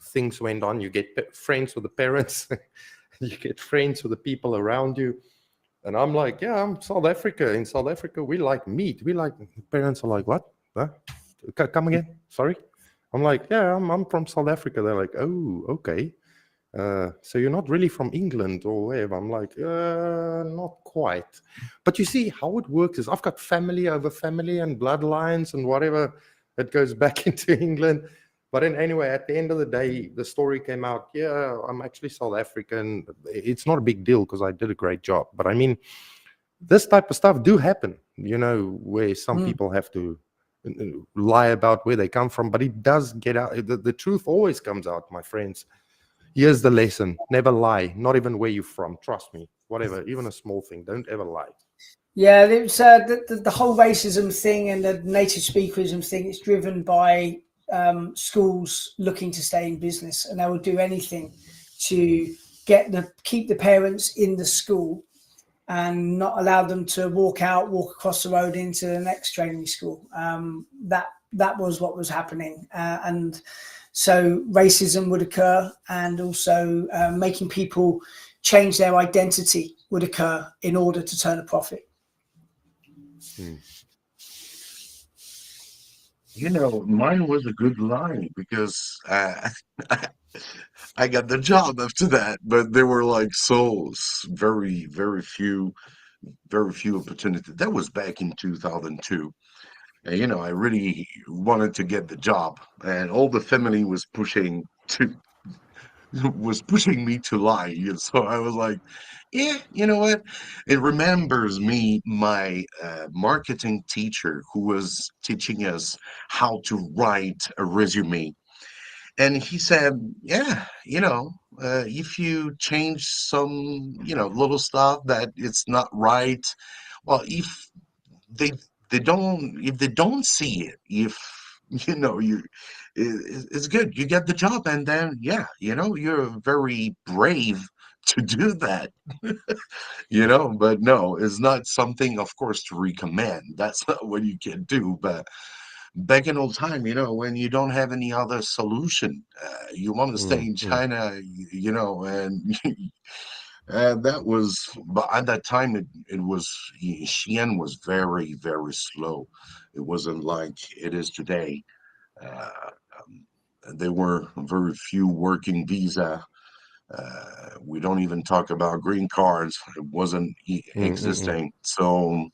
things went on, you get friends with the parents. You get friends with the people around you. And I'm like, yeah, I'm South Africa. In South Africa, we like meat. Parents are like, what? Huh? Come again? Sorry? I'm like, yeah, I'm from South Africa. They're like, oh, okay. So you're not really from England or wherever. I'm like, not quite. But you see how it works is I've got family over family and bloodlines and whatever that goes back into England. But then anyway, at the end of the day, the story came out, yeah, I'm actually South African. It's not a big deal because I did a great job. But I mean, this type of stuff do happen, where some people have to lie about where they come from. But it does get out. The truth always comes out, my friends. Here's the lesson. Never lie, not even where you're from. Trust me, whatever, even a small thing. Don't ever lie. Yeah, it's the whole racism thing and the native speakerism thing. It's driven by schools looking to stay in business, and they will do anything to keep the parents in the school and not allow them to walk across the road into the next training school. That was what was happening, and so racism would occur, and also making people change their identity would occur in order to turn a profit. Mine was a good line because I got the job after that, but there were like very, very few opportunities. That was back in 2002. And, I really wanted to get the job, and all the family was pushing me to lie. So I was like, yeah, you know what? It remembers me, my marketing teacher who was teaching us how to write a resume. And he said, yeah, if you change some, little stuff that it's not right, well, they if they don't see it, if it's good, you get the job, and then yeah, you're very brave to do that. But no, it's not something, of course, to recommend. That's not what you can do. But back in old time, when you don't have any other solution, you want to stay in China, and and that was, but at that time, it was, Xi'an was very, very slow. It wasn't like it is today. Uh, there were very few working visa. We don't even talk about green cards. It wasn't existing. So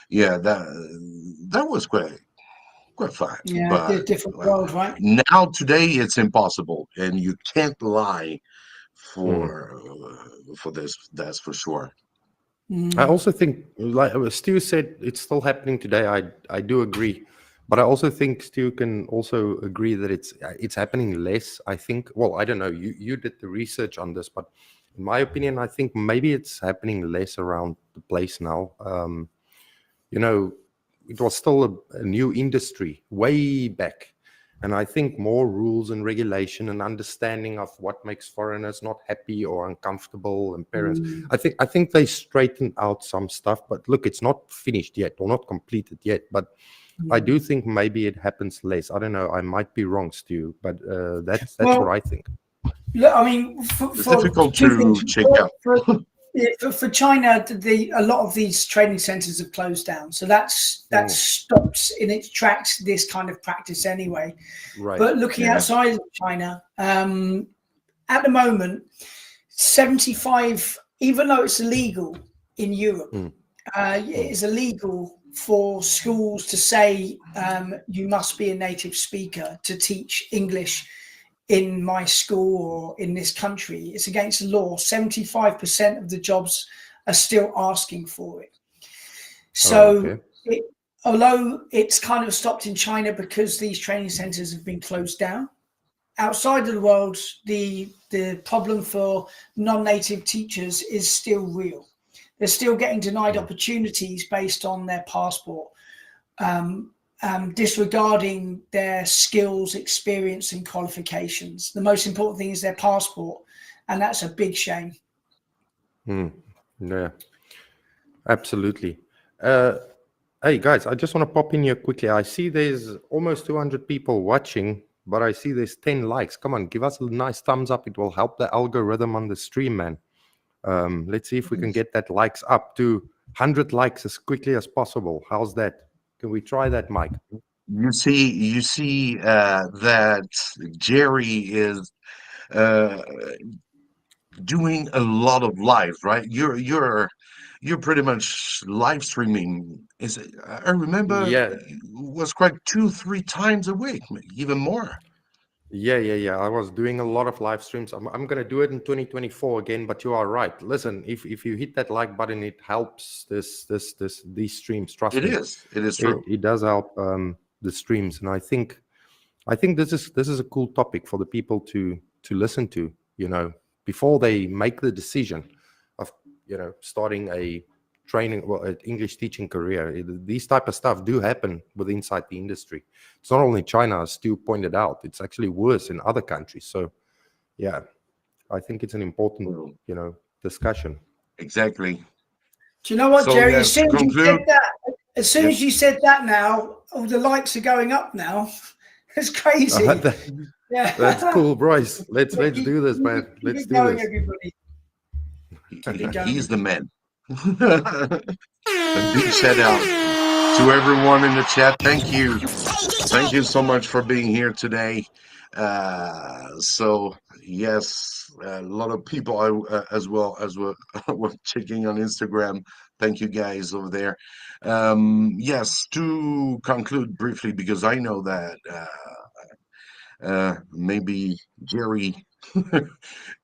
yeah, that was quite fun. Yeah, But different world, right? now today it's impossible, and you can't lie Mm. for this. That's for sure. I also think, like Stu said, it's still happening today. I do agree, but I also think Stu can also agree that it's happening less. I think. Well, I don't know. You did the research on this, but in my opinion, I think maybe it's happening less around the place now. It was still a new industry way back. And I think more rules and regulation and understanding of what makes foreigners not happy or uncomfortable, and parents. I think they straightened out some stuff, but look, it's not finished yet or not completed yet. But I do think maybe it happens less. I don't know. I might be wrong, Stu, but that's what I think. Look, I mean, It's difficult to check out. For China, a lot of these training centers have closed down, so that stops in its tracks this kind of practice anyway. Right. But looking outside of China, at the moment, 75, even though it's illegal in Europe, it is illegal for schools to say you must be a native speaker to teach English in my school or in this country. It's against the law. 75% of the jobs are still asking for it. So although it's kind of stopped in China because these training centers have been closed down, outside of the world, the problem for non-native teachers is still real. They're still getting denied opportunities based on their passport, disregarding their skills, experience, and qualifications. The most important thing is their passport, and that's a big shame. Yeah, absolutely. Hey guys, I just want to pop in here quickly. I see there's almost 200 people watching, but I see there's 10 likes. Come on, give us a nice thumbs up. It will help the algorithm on the stream, man. Let's see if we can get that likes up to 100 likes as quickly as possible. How's that? Can we try that, Mike? You see that Jerry is doing a lot of lives, right? You're pretty much live streaming. Is it? I remember it was quite 2-3 times a week, even more. Yeah. I was doing a lot of live streams. I'm going to do it in 2024 again, but you are right. Listen, if you hit that like button, it helps these streams. Trust me. It is true. It does help the streams. And I think this is a cool topic for the people to listen to, before they make the decision of, starting a training or an English teaching career. These type of stuff do happen inside the industry. It's not only China, as Stu pointed out, it's actually worse in other countries. So yeah, I think it's an important, discussion. Exactly. Do you know what, Jerry? As soon as you said that, now all the likes are going up now. It's crazy. That's cool, Bryce. Let's do this, man. Let's do this. Everybody. He's the man. A big shout out to everyone in the chat. Thank you so much for being here today. So yes, a lot of people as well as were checking on Instagram. Thank you guys over there. Yes, to conclude briefly, because I know that maybe Jerry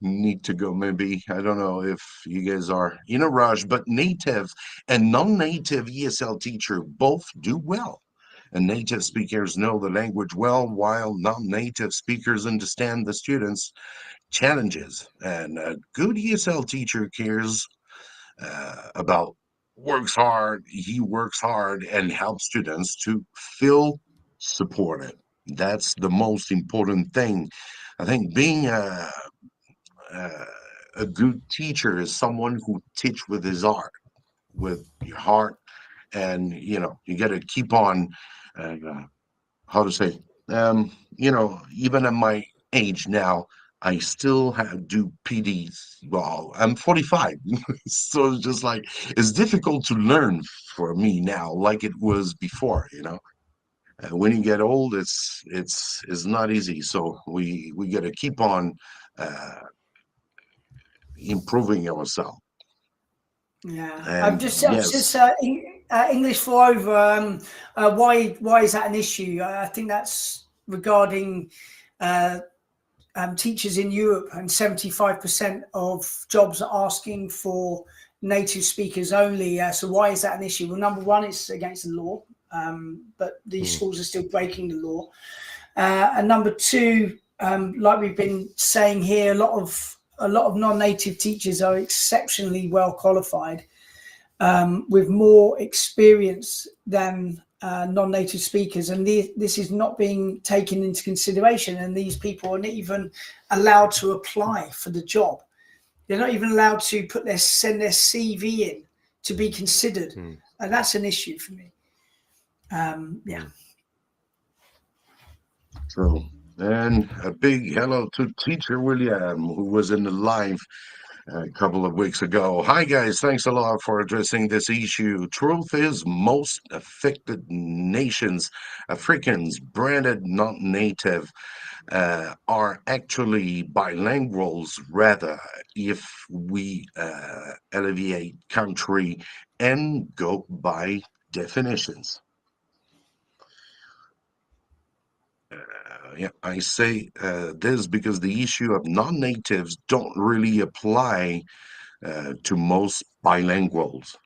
need to go. Maybe I don't know if you guys are in a rush, but native and non-native ESL teacher both do well. And native speakers know the language well, while non-native speakers understand the students' challenges. And a good ESL teacher cares about he works hard and helps students to feel supported. That's the most important thing. I think being uh, a good teacher is someone who teach with his heart, with your heart, and you got to keep on. Uh, how to say? Even at my age now, I still do PDs. Well, I'm 45, so it's just like it's difficult to learn for me now, like it was before. When you get old, it's not easy. So we got to keep on uh, improving ourselves. Yeah, I've And just yes, English for over. Why is that an issue? I think that's regarding uh, teachers in Europe, and 75% of jobs are asking for native speakers only. So why is that an issue? Well, number one, it's against the law, but these schools are still breaking the law. And number two, like we've been saying here, a lot of non-native teachers are exceptionally well qualified, with more experience than non-native speakers, and this is not being taken into consideration, and these people are not even allowed to apply for the job. They're not even allowed to send their CV in to be considered, and that's an issue for me. Yeah. so and a big hello to Teacher William, who was in the live a couple of weeks ago. Hi, guys. Thanks a lot for addressing this issue. Truth is, most affected nations, Africans, branded not native, are actually bilinguals, rather, if we alleviate country and go by definitions. Yeah, I say this because the issue of non-natives don't really apply to most bilinguals.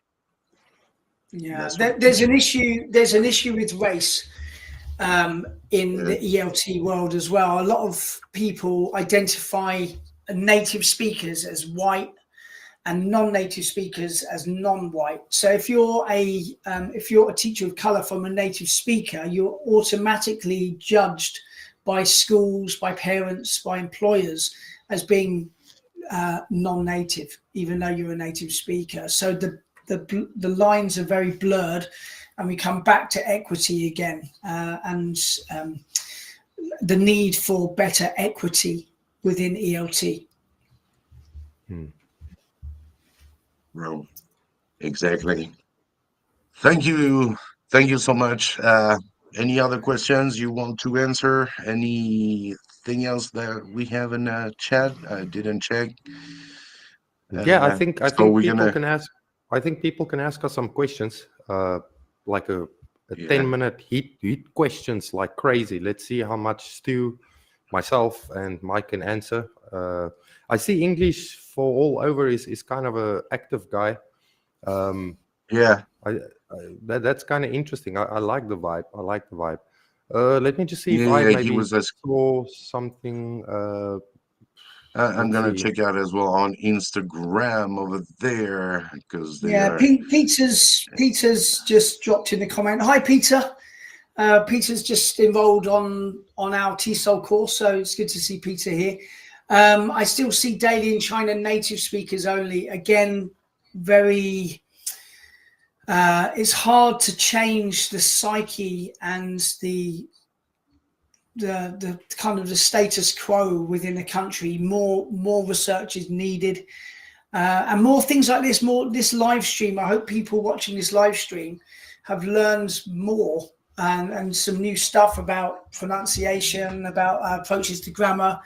Yeah, That's what there's an issue. There's an issue with race in uh, the ELT world as well. A lot of people identify native speakers as white and non-native speakers as non-white. So if you're a teacher of color from a native speaker, you're automatically judged by schools, by parents, by employers as being non-native, even though you're a native speaker. So the lines are very blurred, and we come back to equity again, and the need for better equity within ELT. well, exactly. Thank you. Thank you so much. Any other questions you want to answer? Anything else that we have in the chat? I didn't check. Yeah, I So think we're people gonna, can ask. I think people can ask us some questions, like a yeah, 10-minute heat questions like crazy. Let's see how much Stu, myself, and Mike can answer. I see English for all over is kind of a active guy. yeah, That's kind of interesting. I like the vibe. I like the vibe. Let me just see if yeah, I yeah. He maybe was as saw something. I'm Let's gonna see. check out as well on Instagram over there because they Yeah, are. Peter's just dropped in the comment. Hi, Peter. Peter's just enrolled on our TESOL course, so it's good to see Peter here. I still see daily in China native speakers only. Again, very. It's hard to change the psyche and the kind of the status quo within the country. More research is needed. And more things like this, more this live stream. I hope people watching this live stream have learned more and some new stuff about pronunciation, about approaches to grammar,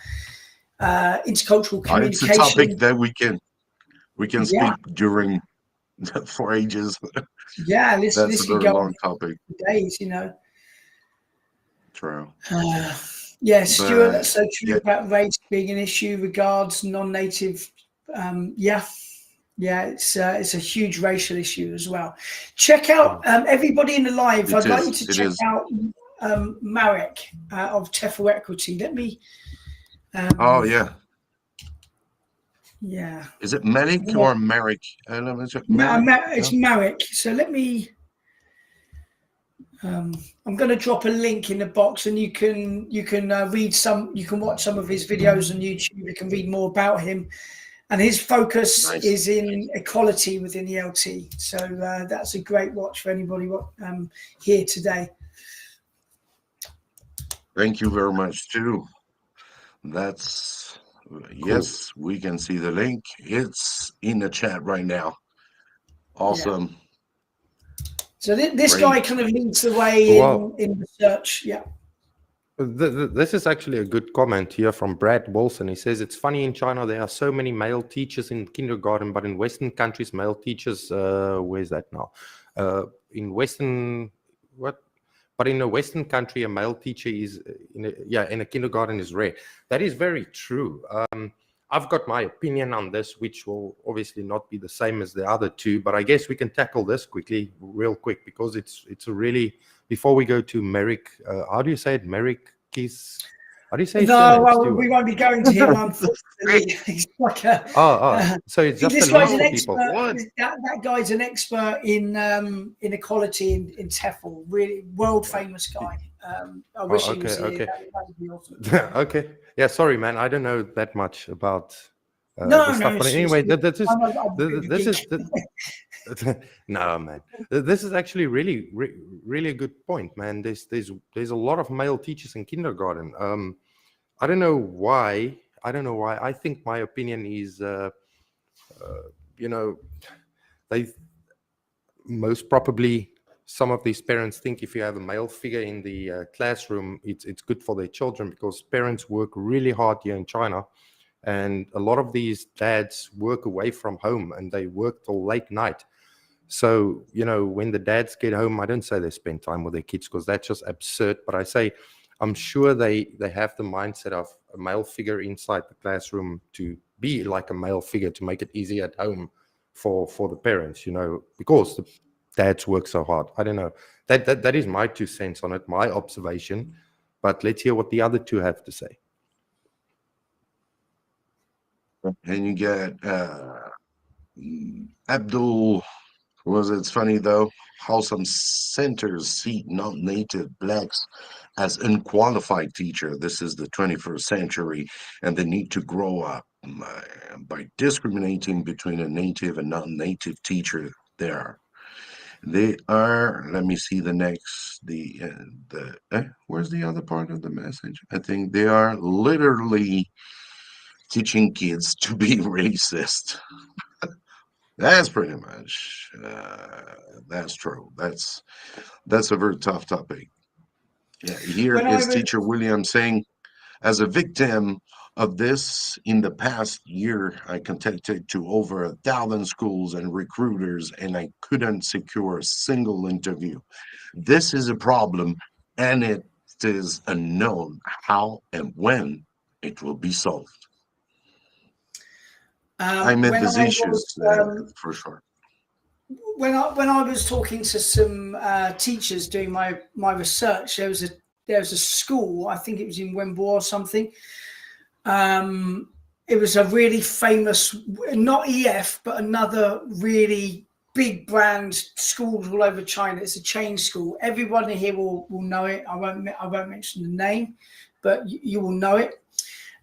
intercultural It's a communication. topic that we can Yeah. speak during for ages. Yeah, That's a this could very go long on topic. for days, you know. True. Yeah, Stuart, But that's so true yeah, about race being an issue regards non-native. Yeah, it's a huge racial issue as well. Check out everybody in the live. I'd like you to it check is. out Marek of TEFL Equity. Let me. Oh yeah. Yeah. Is it Malik Yeah. or Merrick? Let me check. No, Merrick? it's No? Marek. So let me. I'm going to drop a link in the box, and you can read some. You can watch some of his videos on YouTube. You can read more about him, and his focus Nice. is in equality within the LT. So that's a great watch for anybody here today. Thank you very much too. That's yes, we can see the link. It's in the chat right now. Awesome. Yeah. So this Great. guy kind of leads the way in research. Yeah. This is actually a good comment here from Brad Wilson. He says, it's funny in China, there are so many male teachers in kindergarten, but in Western countries, male teachers, where's that now? In Western, what? But in a Western country, a male teacher is, in a kindergarten is rare. That is very true. I've got my opinion on this, which will obviously not be the same as the other two, but I guess we can tackle this real quick, because it's a really, before we go to Merrick, how do you say it? Merrick Kiss? How do you say it? No, well, we won't be going to him, unfortunately. He's like so it's just this a guy's link an for people. expert. That guy's an expert in equality in TEFL. Really world famous guy. I wish he was here. That would be awesome. Okay. Yeah. Sorry, man. I don't know that much about no, stuff. But anyway, this is. No, man. This is actually really a good point, man. There's a lot of male teachers in kindergarten. I don't know why. I think my opinion is, they most probably, some of these parents think if you have a male figure in the classroom, it's good for their children, because parents work really hard here in China. And a lot of these dads work away from home and they work till late night. So, when the dads get home, I don't say they spend time with their kids, because that's just absurd. But I say, I'm sure they have the mindset of a male figure inside the classroom to be like a male figure, to make it easy at home for the parents, because the dads work so hard. I don't know. That is my 2 cents on it, my observation. But let's hear what the other two have to say. And you get Abdul. It's funny though how some centers see non-native blacks as unqualified teacher. This is the 21st century, and they need to grow up by discriminating between a native and non-native teacher. They are. Let me see the next. Where's the other part of the message? I think they are literally teaching kids to be racist. That's pretty much, that's true. That's a very tough topic. Yeah, here is Teacher William saying, as a victim of this, in the past year, I contacted to over 1,000 schools and recruiters, and I couldn't secure a single interview. This is a problem, and it is unknown how and when it will be solved. I met these issues for sure. When I was talking to some teachers doing my research, there was a school, I think it was in Wenbo or something. It was a really famous, not EF, but another really big brand schools all over China. It's a chain school. Everyone here will know it. I won't mention the name, but you will know it.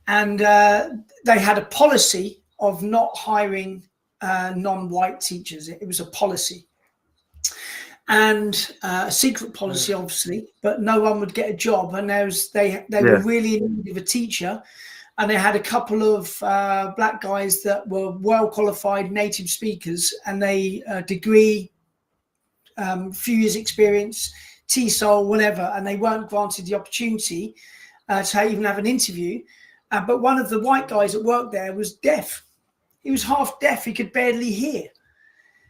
And they had a policy of not hiring non-white teachers. It was a policy, and a secret policy, obviously, but no one would get a job. And they were really in need of a teacher, and they had a couple of black guys that were well qualified native speakers, and they degree, few years experience. TESOL, whatever, and they weren't granted the opportunity to even have an interview. But one of the white guys that worked there was deaf. He was half deaf. He could barely hear.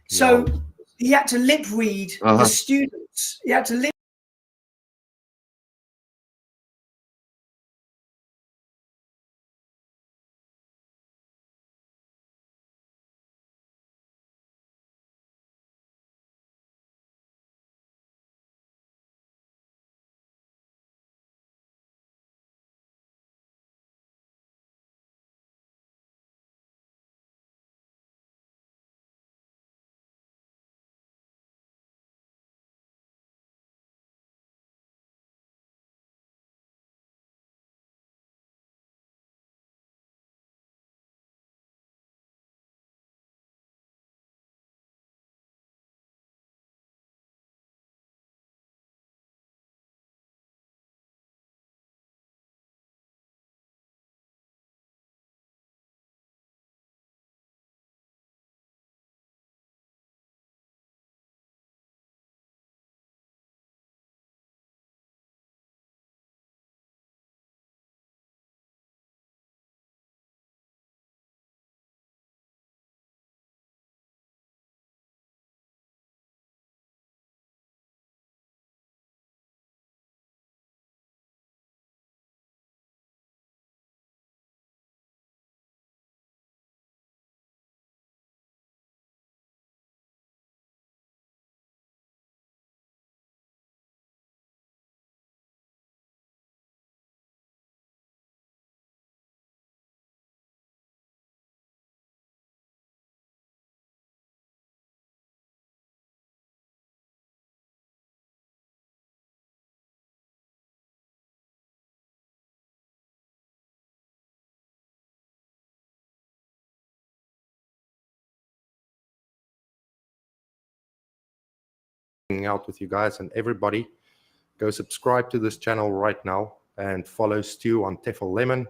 So Wow. he had to lip read the students. He had to lip out with you guys, and everybody go subscribe to this channel right now and follow Stu on Tefl Lemon.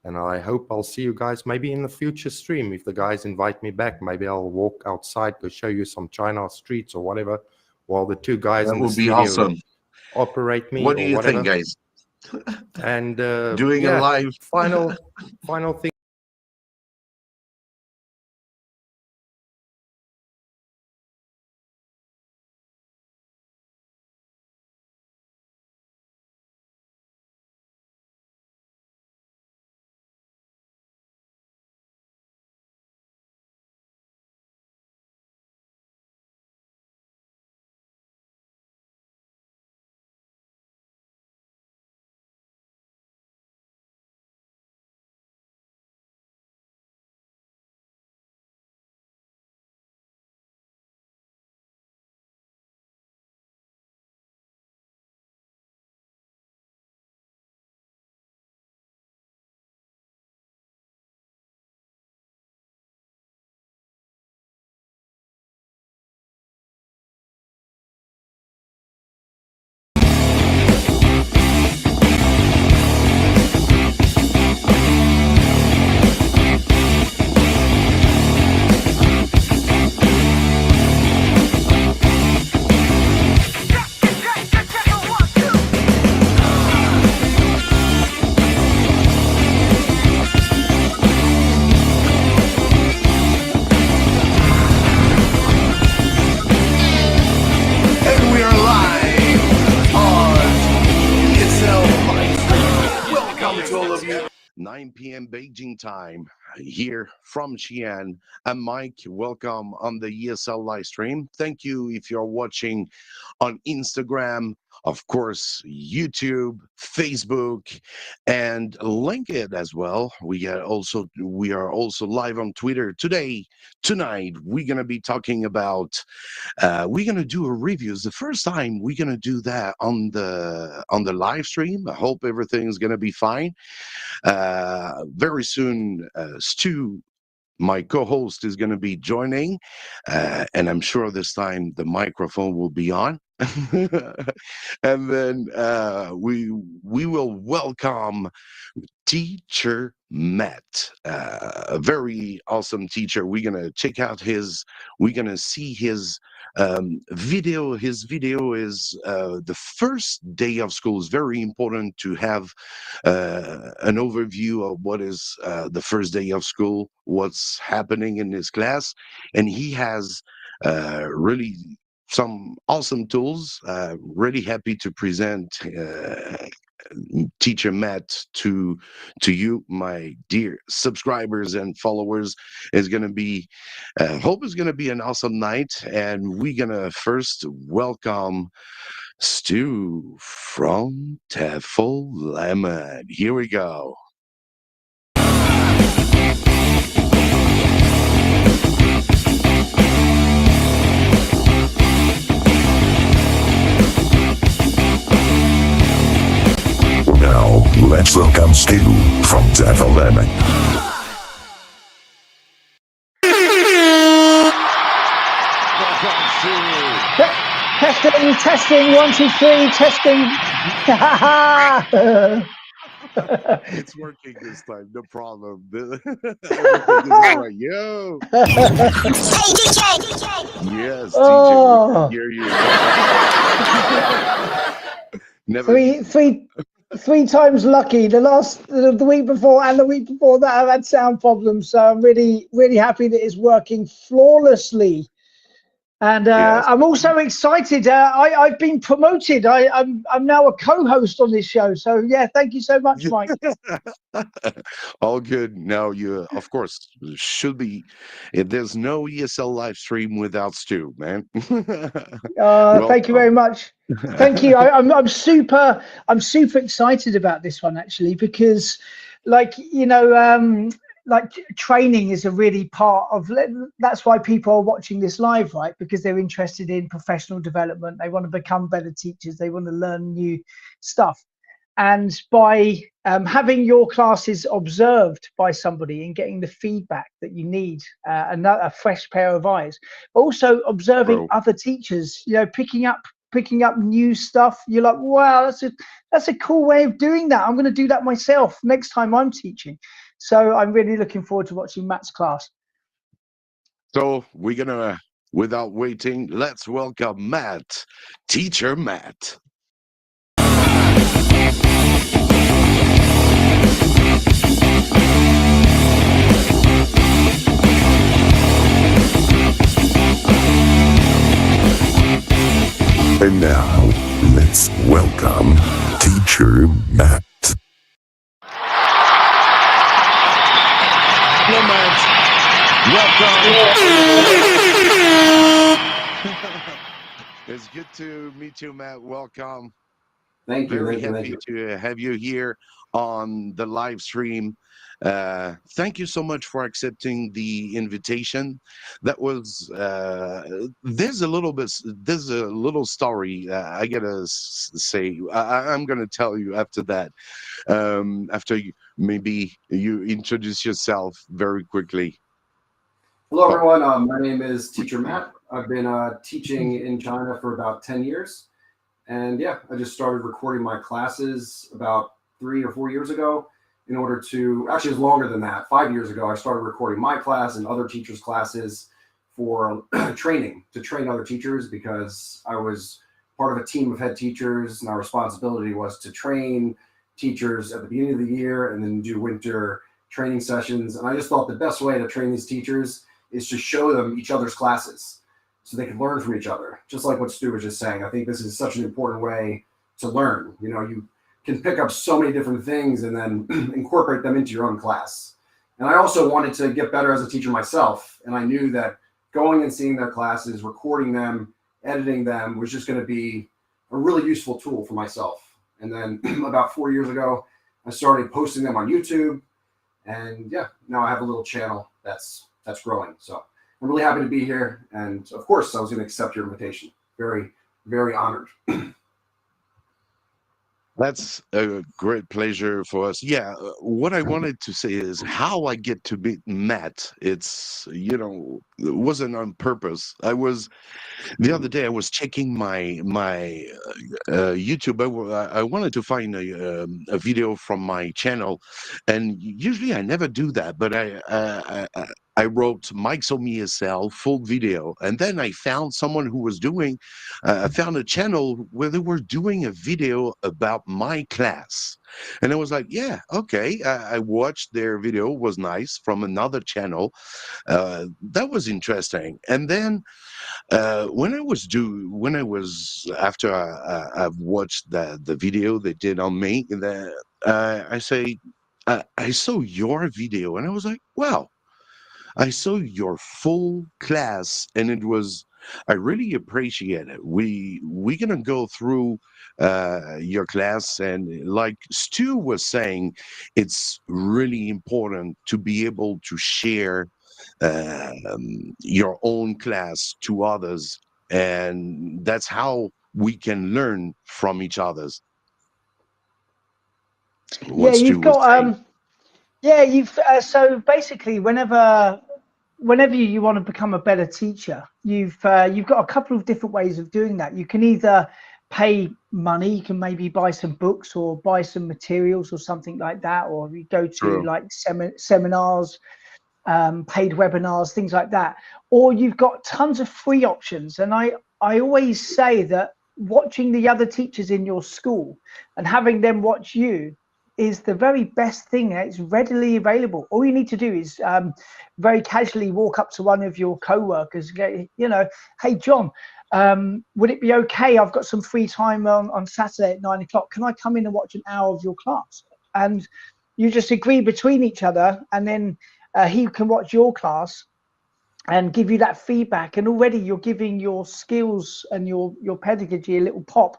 And I hope I'll see you guys maybe in the future stream. If the guys invite me back, maybe I'll walk outside, go show you some China streets or whatever, while the two guys That in the would be studio awesome. operate me What do or you whatever. think, guys? And Doing it yeah, live. final thing. And we are live on ESL Live Stream. Welcome to all of you. 9 p.m. Beijing time here from Xi'an. I'm Mike. Welcome on the ESL live stream. Thank you if you're watching on Instagram, of course, YouTube, Facebook, and LinkedIn as well. We are also live on Twitter today. Tonight, we're gonna be talking about. We're gonna do a review. It's the first time we're gonna do that on the live stream. I hope everything's gonna be fine. Very soon, Stu, my co-host, is going to be joining, and I'm sure this time the microphone will be on. And then we will welcome teacher Matt, a very awesome teacher. We're gonna check out we're gonna see his video. His video is the first day of school. Is very important to have an overview of what is the first day of school, what's happening in his class, and he has really some awesome tools. Really happy to present Teacher Matt to you, my dear subscribers and followers. Is going to be hope is going to be an awesome night, and we're going to first welcome Stu from Tefl Lemon. Here we go. Now, let's welcome Stu from Tefl Lemon. Testing, 1, 2, 3, testing. It's working this time, no problem. Everything is all right. Yo! Hey, DJ! Yes, Oh. DJ, we can hear you. Never. Three times lucky. The week before and the week before that, I've had sound problems. So I'm really happy that it's working flawlessly. And Yes. I'm also excited. I've been promoted. I'm now a co-host on this show. So yeah, thank you so much, Mike. All good. Now you, of course, should be. There's no ESL live stream without Stu, man. Thank you very much. Thank you. I'm super excited about this one actually, because like training is a really part of, that's why people are watching this live, right? Because they're interested in professional development. They want to become better teachers. They want to learn new stuff. And by having your classes observed by somebody and getting the feedback that you need, a fresh pair of eyes, also observing other teachers, picking up new stuff. You're like, wow, that's a cool way of doing that. I'm going to do that myself next time I'm teaching. So I'm really looking forward to watching Matt's class. So we're gonna, without waiting, let's welcome Matt, Teacher Matt. And now, let's welcome Teacher Matt. Hello, Matt. Welcome. It's good to meet you, Matt. Welcome. Thank you. Very happy to have you here on the live stream. Thank you so much for accepting the invitation. That was there's a little story I gotta say. I'm gonna tell you after that. After maybe you introduce yourself very quickly. Hello, everyone. My name is Teacher Matt. I've been teaching in China for about 10 years. And yeah, I just started recording my classes about 3 or 4 years ago in order to, actually it was longer than that. 5 years ago, I started recording my class and other teachers' classes for training, to train other teachers, because I was part of a team of head teachers and our responsibility was to train teachers at the beginning of the year and then do winter training sessions. And I just thought the best way to train these teachers is to show them each other's classes so they can learn from each other. Just like what Stu was just saying, I think this is such an important way to learn. You can pick up so many different things and then incorporate them into your own class. And I also wanted to get better as a teacher myself. And I knew that going and seeing their classes, recording them, editing them was just going to be a really useful tool for myself. And then about 4 years ago, I started posting them on YouTube. And yeah, now I have a little channel that's growing. So I'm really happy to be here. And of course, I was going to accept your invitation. Very, very honored. That's a great pleasure for us. Yeah, what I wanted to say is how I get to meet Matt. It's, it wasn't on purpose. The other day I was checking my YouTube. I wanted to find a video from my channel, and usually I never do that. But I wrote Mike's Home ESL full video, and then I found someone who was doing, I found a channel where they were doing a video about my class. And I was like, yeah, okay. I watched their video, it was nice, from another channel. That was interesting. And then when I was after I've watched the video they did on me, I saw your video, and I was like, wow, I saw your full class, and I really appreciate it. We're gonna go through your class, and like Stu was saying, it's really important to be able to share your own class to others, and that's how we can learn from each other's. Yeah, What Stu you've was got saying. yeah, you've so basically whenever you want to become a better teacher, you've got a couple of different ways of doing that. You can either pay money, you can maybe buy some books or buy some materials or something like that, or you go to True. like seminars, paid webinars, things like that, or you've got tons of free options. And I always say that watching the other teachers in your school and having them watch you is the very best thing. It's readily available. All you need to do is very casually walk up to one of your co-workers, you know, hey John, would it be okay, I've got some free time on Saturday at 9 o'clock, can I come in and watch an hour of your class? And you just agree between each other, and then he can watch your class and give you that feedback, and already you're giving your skills and your pedagogy a little pop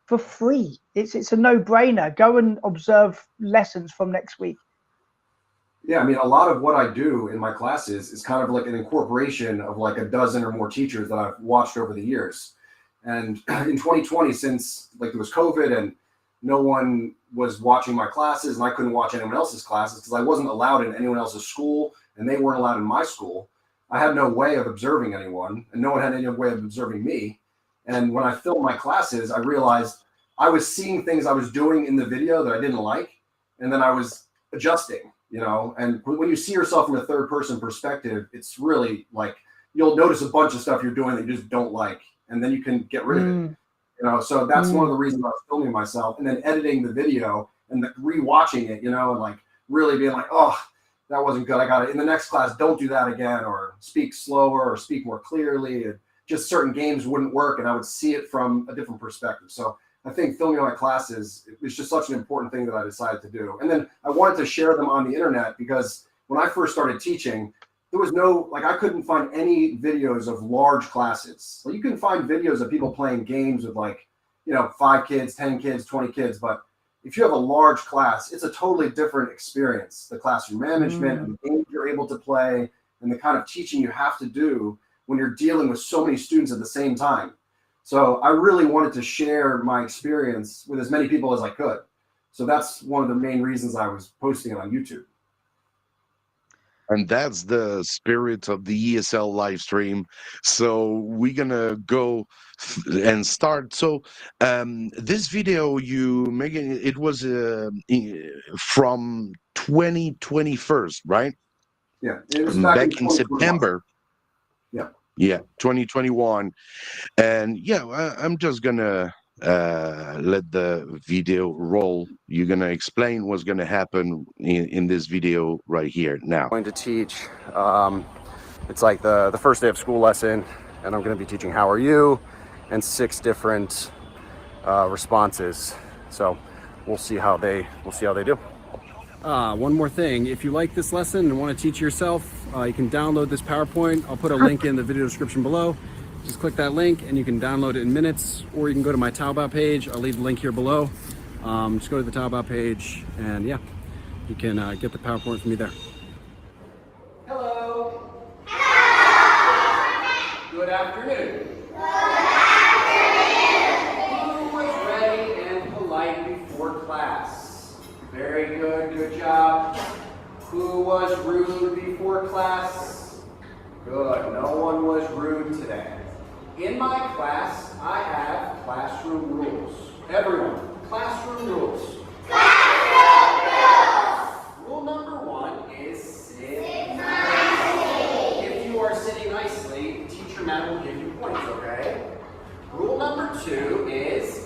for free. It's a no-brainer. Go and observe lessons from next week. Yeah, I mean, a lot of what I do in my classes is kind of like an incorporation of like a dozen or more teachers that I've watched over the years. And in 2020, since like there was COVID and no one was watching my classes and I couldn't watch anyone else's classes because I wasn't allowed in anyone else's school and they weren't allowed in my school, I had no way of observing anyone, and no one had any way of observing me. And when I filmed my classes, I realized I was seeing things I was doing in the video that I didn't like, and then I was adjusting, you know. And when you see yourself from a third person perspective, it's really like you'll notice a bunch of stuff you're doing that you just don't like, and then you can get rid of it, you know. So that's one of the reasons I was filming myself and then editing the video and rewatching it, you know, and like really being like, oh, that wasn't good, I got it. In the next class, don't do that again, or speak slower or speak more clearly. And just certain games wouldn't work, and I would see it from a different perspective. So I think filming my classes is just such an important thing that I decided to do. And then I wanted to share them on the internet because when I first started teaching, there was no, like, I couldn't find any videos of large classes. Like, you can find videos of people playing games with, like, you know, 5 kids, 10 kids, 20 kids, but if you have a large class, it's a totally different experience. The classroom management and the games you're able to play and the kind of teaching you have to do when you're dealing with so many students at the same time. So I really wanted to share my experience with as many people as I could. So that's one of the main reasons I was posting it on YouTube. And that's the spirit of the ESL live stream. So we're gonna go and start. So this video you making, it was from 2021, right? Yeah, it was back in September. Yeah, 2021. And yeah, I'm just gonna let the video roll. You're gonna explain what's gonna happen in this video right here now. I'm going to teach, it's like the first day of school lesson, and I'm going to be teaching how are you and 6 different responses. So we'll see how they do. One more thing, if you like this lesson and want to teach yourself, you can download this PowerPoint. I'll put a link in the video description below. Just click that link and you can download it in minutes, or you can go to my Taobao page. I'll leave the link here below. Just go to the Taobao page and yeah, you can get the PowerPoint from me there. Hello. Good afternoon. Who was ready and polite before class? Very good, good job. Who was rude before class? Good, no one was rude today. In my class, I have classroom rules. Everyone, classroom rules. Classroom rules! Rule number 1 is sit nice. 2 is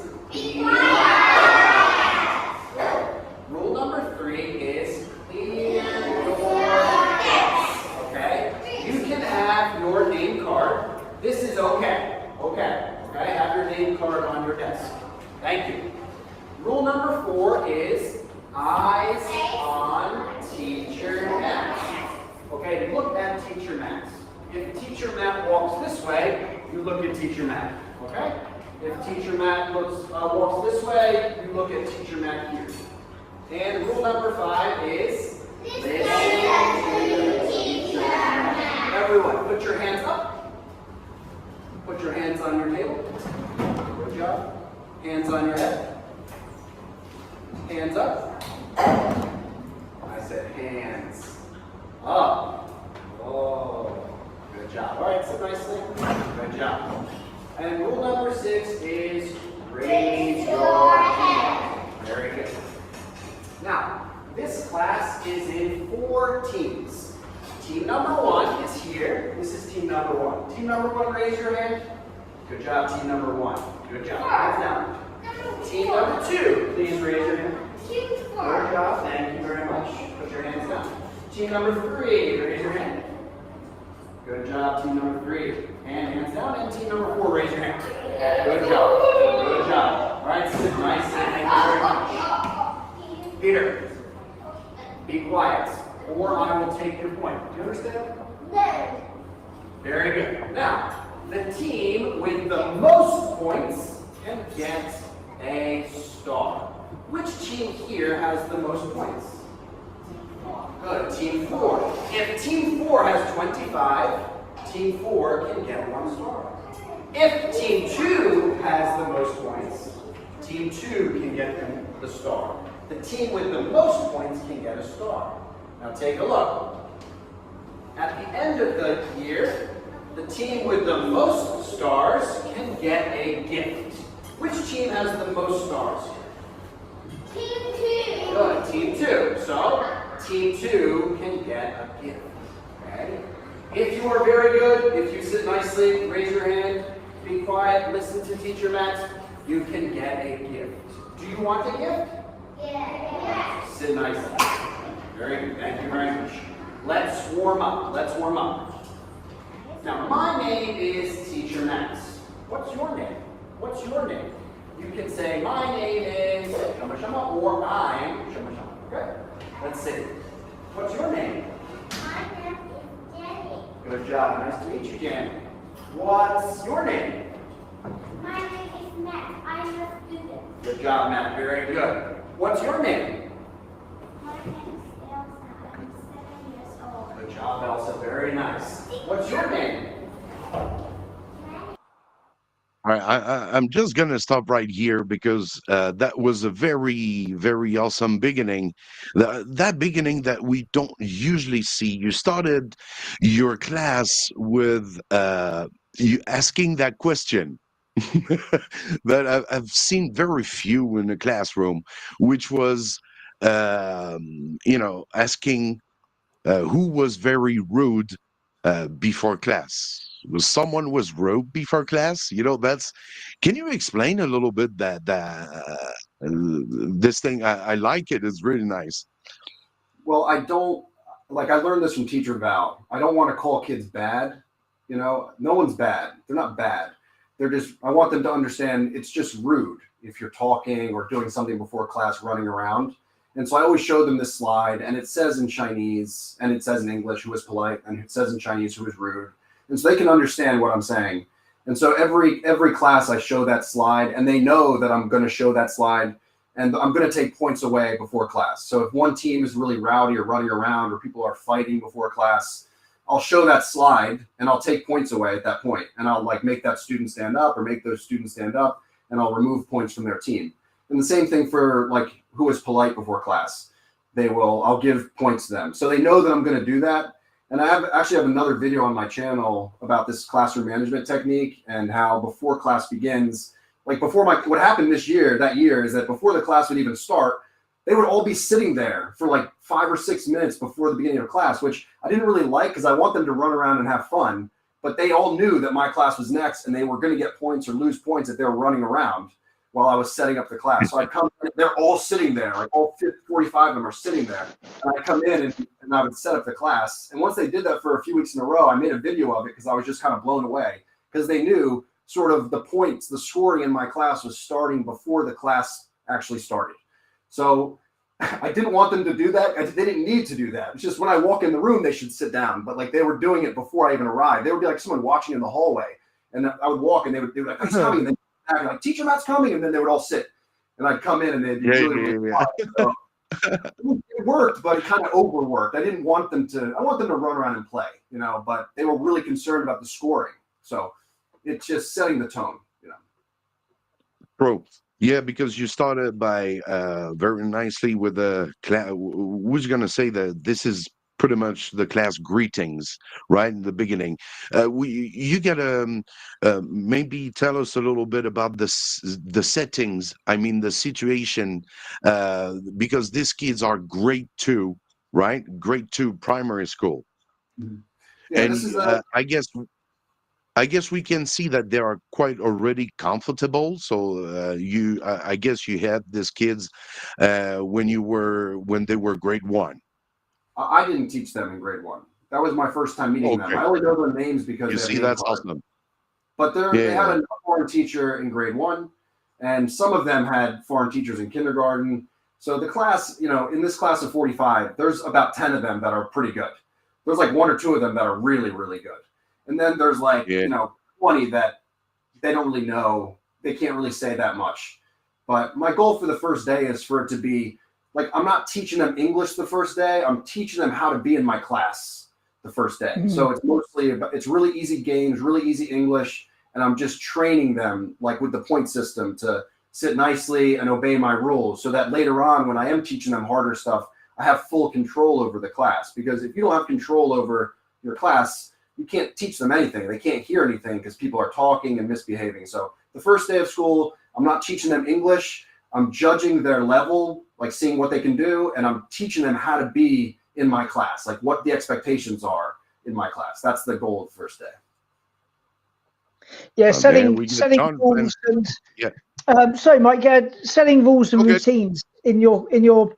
rule number 3 is clear your desk. Okay? You can have your name card. This is okay. Okay. Okay? Have your name card on your desk. Thank you. Rule number 4 is eyes on teacher Matt. Okay, look at teacher Matt. If teacher Matt walks this way, you look at teacher Matt. Okay? If teacher Matt walks this way, you look at teacher Matt here. And rule number 5 is listen to teacher Matt. Everyone, put your hands up. Put your hands on your table. Good job. Hands on your head. Hands up. I said hands up. Oh, good job. All right, sit nicely. Good job. And rule number 6 is raise your hand. Very good. Now, this class is in 4 teams. Team number 1 is here. This is team number 1. Team number 1, raise your hand. Good job, team number 1. Good job. Hands down. Team number 2, please raise your hand. Good job. Thank you very much. Put your hands down. Team number 3, raise your hand. Good job, team number 3. And hands down. And team number 4, raise your hand. Good job. Good job. All right, sit nice. Thank you very much. Peter, be quiet, or I will take your point. Do you understand? No. Very good. Now, the team with the most points can get a star. Which team here has the most points? Good, team 4. If team 4 has 25, team 4 can get 1 star. If team 2 has the most points, team 2 can get the star. The team with the most points can get a star. Now take a look. At the end of the year, the team with the most stars can get a gift. Which team has the most stars? Team 2. Good, team 2. So, team 2 can get a gift. Okay? If you are very good, if you sit nicely, raise your hand, be quiet, listen to teacher Matt, you can get a gift. Do you want a gift? Yes. Sit nicely. Very good. Thank you very much. Let's warm up. Let's warm up. Now, my name is Teacher Max. What's your name? What's your name? You can say, my name is Shama Shama, or I'm Shama Shama. Okay? Let's see. What's your name? My name is Jenny. Good job. Nice to meet you, Jen. What's your name? My name is Matt. I'm a student. Good job, Matt. Very good. What's your name? My name is Elsa. I'm 7 years old. Good job, Elsa. Very nice. What's your name? All right, I'm just gonna stop right here because that was a very, very awesome beginning. That beginning that we don't usually see. You started your class with you asking that question that I've seen very few in the classroom, which was, asking who was very rude before class. Someone was rude before class. That's. Can you explain a little bit that this thing? I like it. It's really nice. Well, I don't like. I learned this from Teacher Val. I don't want to call kids bad. No one's bad. They're not bad. They're just. I want them to understand it's just rude if you're talking or doing something before class, running around. And so I always show them this slide, and it says in Chinese, and it says in English who is polite, and it says in Chinese who is rude. And so they can understand what I'm saying. And so every class I show that slide, and they know that I'm going to show that slide, and I'm going to take points away before class. So if one team is really rowdy or running around or people are fighting before class, I'll show that slide and I'll take points away at that point. And I'll make that student stand up or make those students stand up, and I'll remove points from their team. And the same thing for who is polite before class. I'll give points to them. So they know that I'm going to do that. And I actually have another video on my channel about this classroom management technique and how before class begins, what happened that year is that before the class would even start, they would all be sitting there for 5 or 6 minutes before the beginning of class, which I didn't really like because I want them to run around and have fun. but they all knew that my class was next and they were going to get points or lose points if they were running around while I was setting up the class. So I'd come in, they're all sitting there, like all 45 of them are sitting there. And I'd come in and I would set up the class. And once they did that for a few weeks in a row, I made a video of it because I was just kind of blown away because they knew sort of the points, the scoring in my class was starting before the class actually started. So I didn't want them to do that. They didn't need to do that. It's just when I walk in the room, they should sit down. But like they were doing it before I even arrived. They would be like someone watching in the hallway. And I would walk and they would be like, he's coming. And then I'd be like, Teacher Matt's coming. And then they would all sit. And I'd come in and they'd be really quiet. So it worked, but it kind of overworked. I want them to run around and play, you know, but they were really concerned about the scoring. So it's just setting the tone, you know. True. Yeah, because you started by very nicely with the class. Who's going to say that this is pretty much the class greetings, right in the beginning? You got to maybe tell us a little bit about the settings. I mean, the situation, because these kids are grade 2, right? Grade 2 primary school, Yeah, and this is I guess we can see that they are quite already comfortable. So I guess you had these kids when they were grade 1. I didn't teach them in grade 1. That was my first time meeting them. I only know their names because you see, that's awesome. But they had a foreign teacher in grade 1, and some of them had foreign teachers in kindergarten. So the class, you know, in this class of 45, there's about 10 of them that are pretty good. There's like 1 or 2 of them that are really, really good. And then there's like, you know, 20 that they don't really know. They can't really say that much. But my goal for the first day is for it to be like, I'm not teaching them English the first day. I'm teaching them how to be in my class the first day. Mm-hmm. So it's really easy games, really easy English. And I'm just training them like with the point system to sit nicely and obey my rules so that later on when I am teaching them harder stuff, I have full control over the class. Because if you don't have control over your class, you can't teach them anything. They can't hear anything because people are talking and misbehaving. So the first day of school, I'm not teaching them English. I'm judging their level, like seeing what they can do. And I'm teaching them how to be in my class, like what the expectations are in my class. That's the goal of the first day. Yeah, setting rules and sorry, Mike. Setting rules and routines in your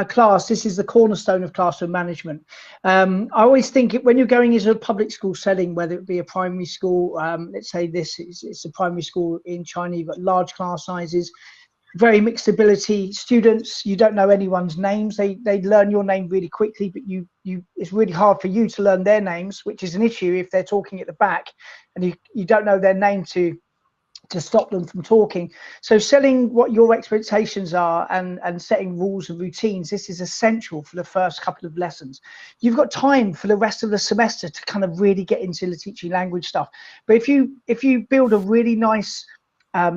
class. This is the cornerstone of classroom management. I always think when you're going into a public school setting, whether it be a primary school, let's say it's a primary school in China, you've got large class sizes, very mixed ability students. You don't know anyone's names. They learn your name really quickly, but it's really hard for you to learn their names, which is an issue if they're talking at the back and you don't know their name to stop them from talking. So setting what your expectations are and setting rules and routines, this is essential for the first couple of lessons. You've got time for the rest of the semester to kind of really get into the teaching language stuff. But if you build a really nice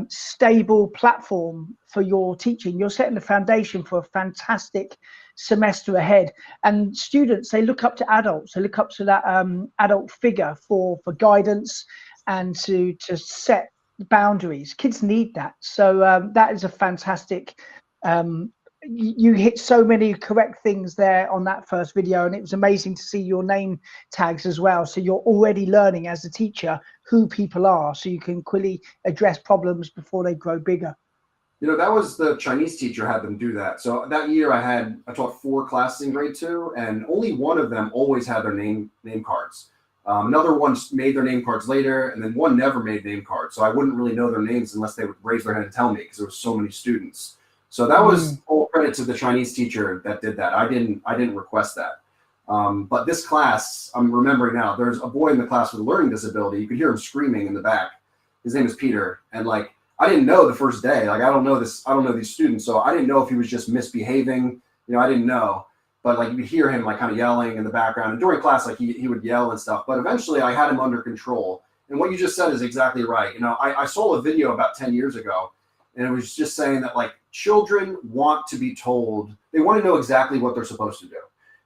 stable platform for your teaching, you're setting the foundation for a fantastic semester ahead. And students, they look up to adults, they look up to that adult figure for guidance and to set boundaries. Kids need that. So that is a fantastic you hit so many correct things there on that first video, and it was amazing to see your name tags as well. So you're already learning as a teacher who people are, so you can quickly address problems before they grow bigger. You know, that was the Chinese teacher had them do that. So that year I taught 4 classes in grade 2, and only one of them always had their name cards. Another one made their name cards later, and then one never made name cards. So I wouldn't really know their names unless they would raise their hand and tell me, because there were so many students. So that was all credit to the Chinese teacher that did that. I didn't request that. But this class, I'm remembering now, there's a boy in the class with a learning disability. You could hear him screaming in the back. His name is Peter. And like, I didn't know the first day. Like, I don't know these students. So I didn't know if he was just misbehaving. You know, I didn't know. But like, you could hear him like kind of yelling in the background. And during class, like he would yell and stuff. But eventually I had him under control. And what you just said is exactly right. You know, I saw a video about 10 years ago, and it was just saying that like children want to be told, they want to know exactly what they're supposed to do.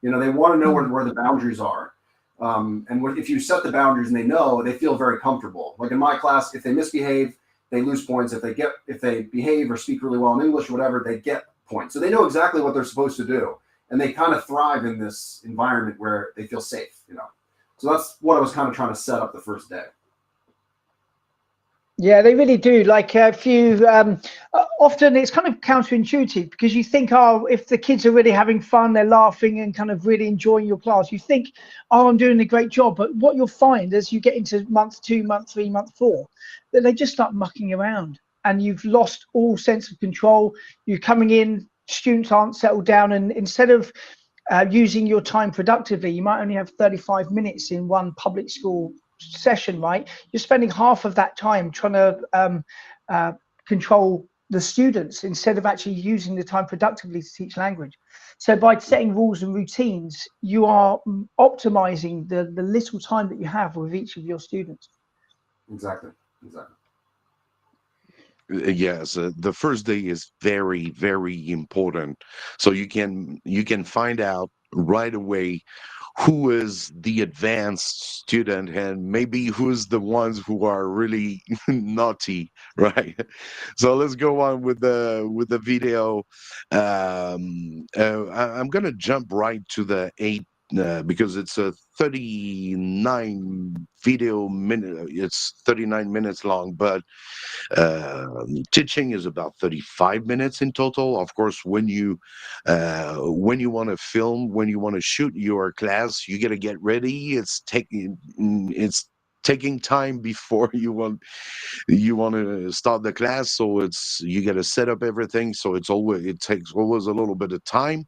You know, they want to know where the boundaries are. And if you set the boundaries and they know, they feel very comfortable. Like in my class, if they misbehave, they lose points. If they behave or speak really well in English or whatever, they get points. So they know exactly what they're supposed to do. And they kind of thrive in this environment where they feel safe, you know. So that's what I was kind of trying to set up the first day. Yeah, they really do. Like if you often it's kind of counterintuitive because you think, oh, if the kids are really having fun, they're laughing and kind of really enjoying your class, you think, oh, I'm doing a great job. But what you'll find as you get into month 2, month 3, month 4, that they just start mucking around and you've lost all sense of control. You're coming in, students aren't settled down, and instead of using your time productively, you might only have 35 minutes in one public school session, right? You're spending half of that time trying to control the students instead of actually using the time productively to teach language. So by setting rules and routines, you are optimizing the little time that you have with each of your students. Exactly. Yes, the first day is very, very important. So you can find out right away who is the advanced student and maybe who's the ones who are really naughty, right? So let's go on with the video. I'm gonna jump right to the 8 because it's a 39 video minute. It's 39 minutes long, but teaching is about 35 minutes in total. Of course, when you want to film, when you want to shoot your class, you got to get ready. It's taking time before you want to start the class, so you got to set up everything, so it takes always a little bit of time.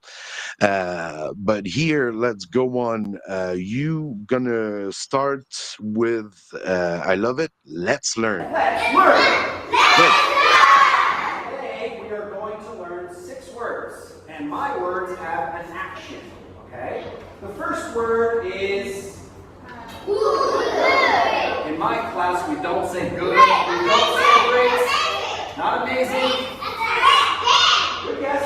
But here, let's go on. You gonna start with I love it. Let's learn. Let's learn. Good. Today we are going to learn 6 words, and my words have an action. Okay. The first word is good. In my class, we don't say good. We don't say great. Not amazing. Good guess.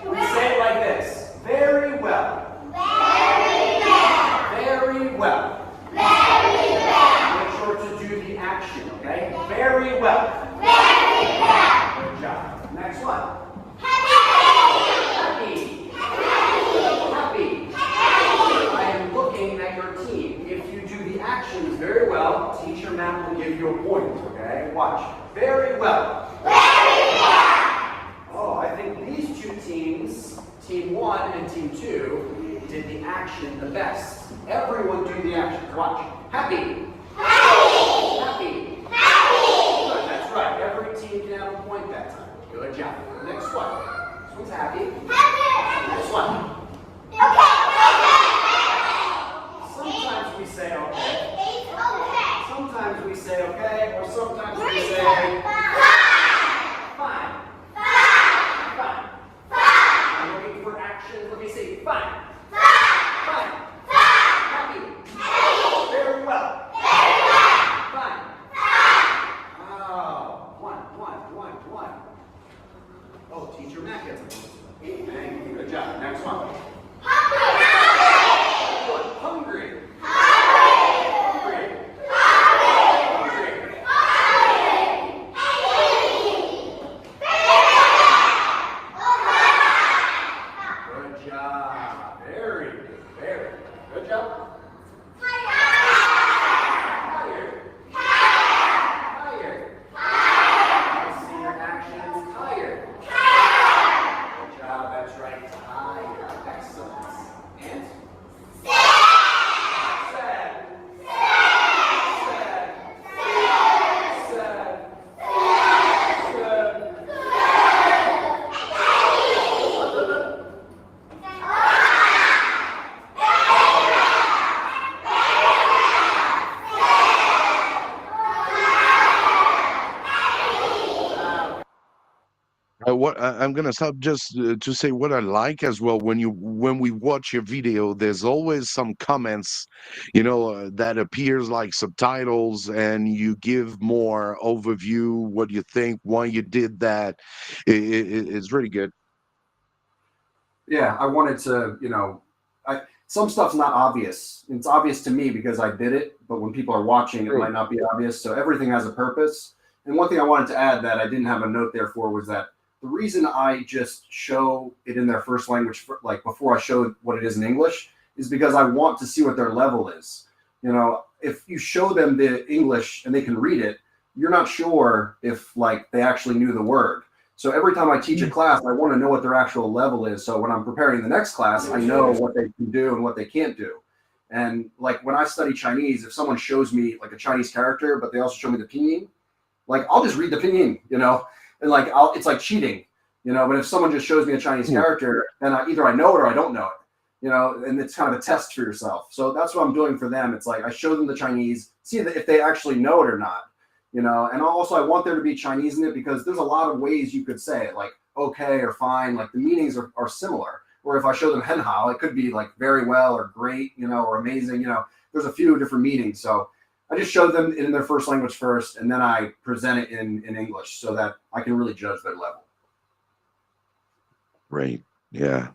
We say it like this. Very well. Very well. Make sure to do the action, okay? Very well. Good job. Next one. Happy. Happy. I am looking at your team. If you do the actions very well, teacher Matt will give you a point, okay? Watch. Very well. Oh, I think these 2 teams, Team 1 and Team 2, did the action the best. Everyone do the action. Watch. Happy. Happy. Good, that's right. Every team can have a point that time. Good job. Next one. This one's happy. Next one. Sometimes we say okay. Sometimes we say okay, or sometimes we say fine. Fine. I'm looking for action. Let me see. Fine. Fine. Happy. Very well. Fine. Oh, one. Oh, teacher Matt gets a point. Thank you. Good job. Next one. Hungry. Good job. Very good. Good job. Tired. I see your actions. Tired. Good job. That's right. Tired. Excellent. And sad. I'm gonna stop just to say what I like as well. When we watch your video, there's always some comments, that appears like subtitles, and you give more overview, what you think, why you did that. It's really good. Yeah, I wanted to, some stuff's not obvious. It's obvious to me because I did it, but when people are watching, it might not be obvious. So everything has a purpose. And one thing I wanted to add that I didn't have a note there for was that the reason I just show it in their first language, like before I show what it is in English, is because I want to see what their level is. You know, if you show them the English and they can read it, you're not sure if like they actually knew the word. So every time I teach a class, I want to know what their actual level is. So when I'm preparing the next class, I know what they can do and what they can't do. And like when I study Chinese, if someone shows me like a Chinese character, but they also show me the pinyin, like I'll just read the pinyin, you know, and like it's like cheating, you know. But if someone just shows me a Chinese character, then either I know it or I don't know it, you know, and it's kind of a test for yourself. So that's what I'm doing for them. It's like I show them the Chinese, see if they actually know it or not. You know, and also I want there to be Chinese in it because there's a lot of ways you could say it, like okay or fine, like the meanings are similar. Or if I show them henhao, it could be like very well or great, you know, or amazing, you know, there's a few different meanings. So I just show them in their first language first, and then I present it in English so that I can really judge their level. Right. Yeah.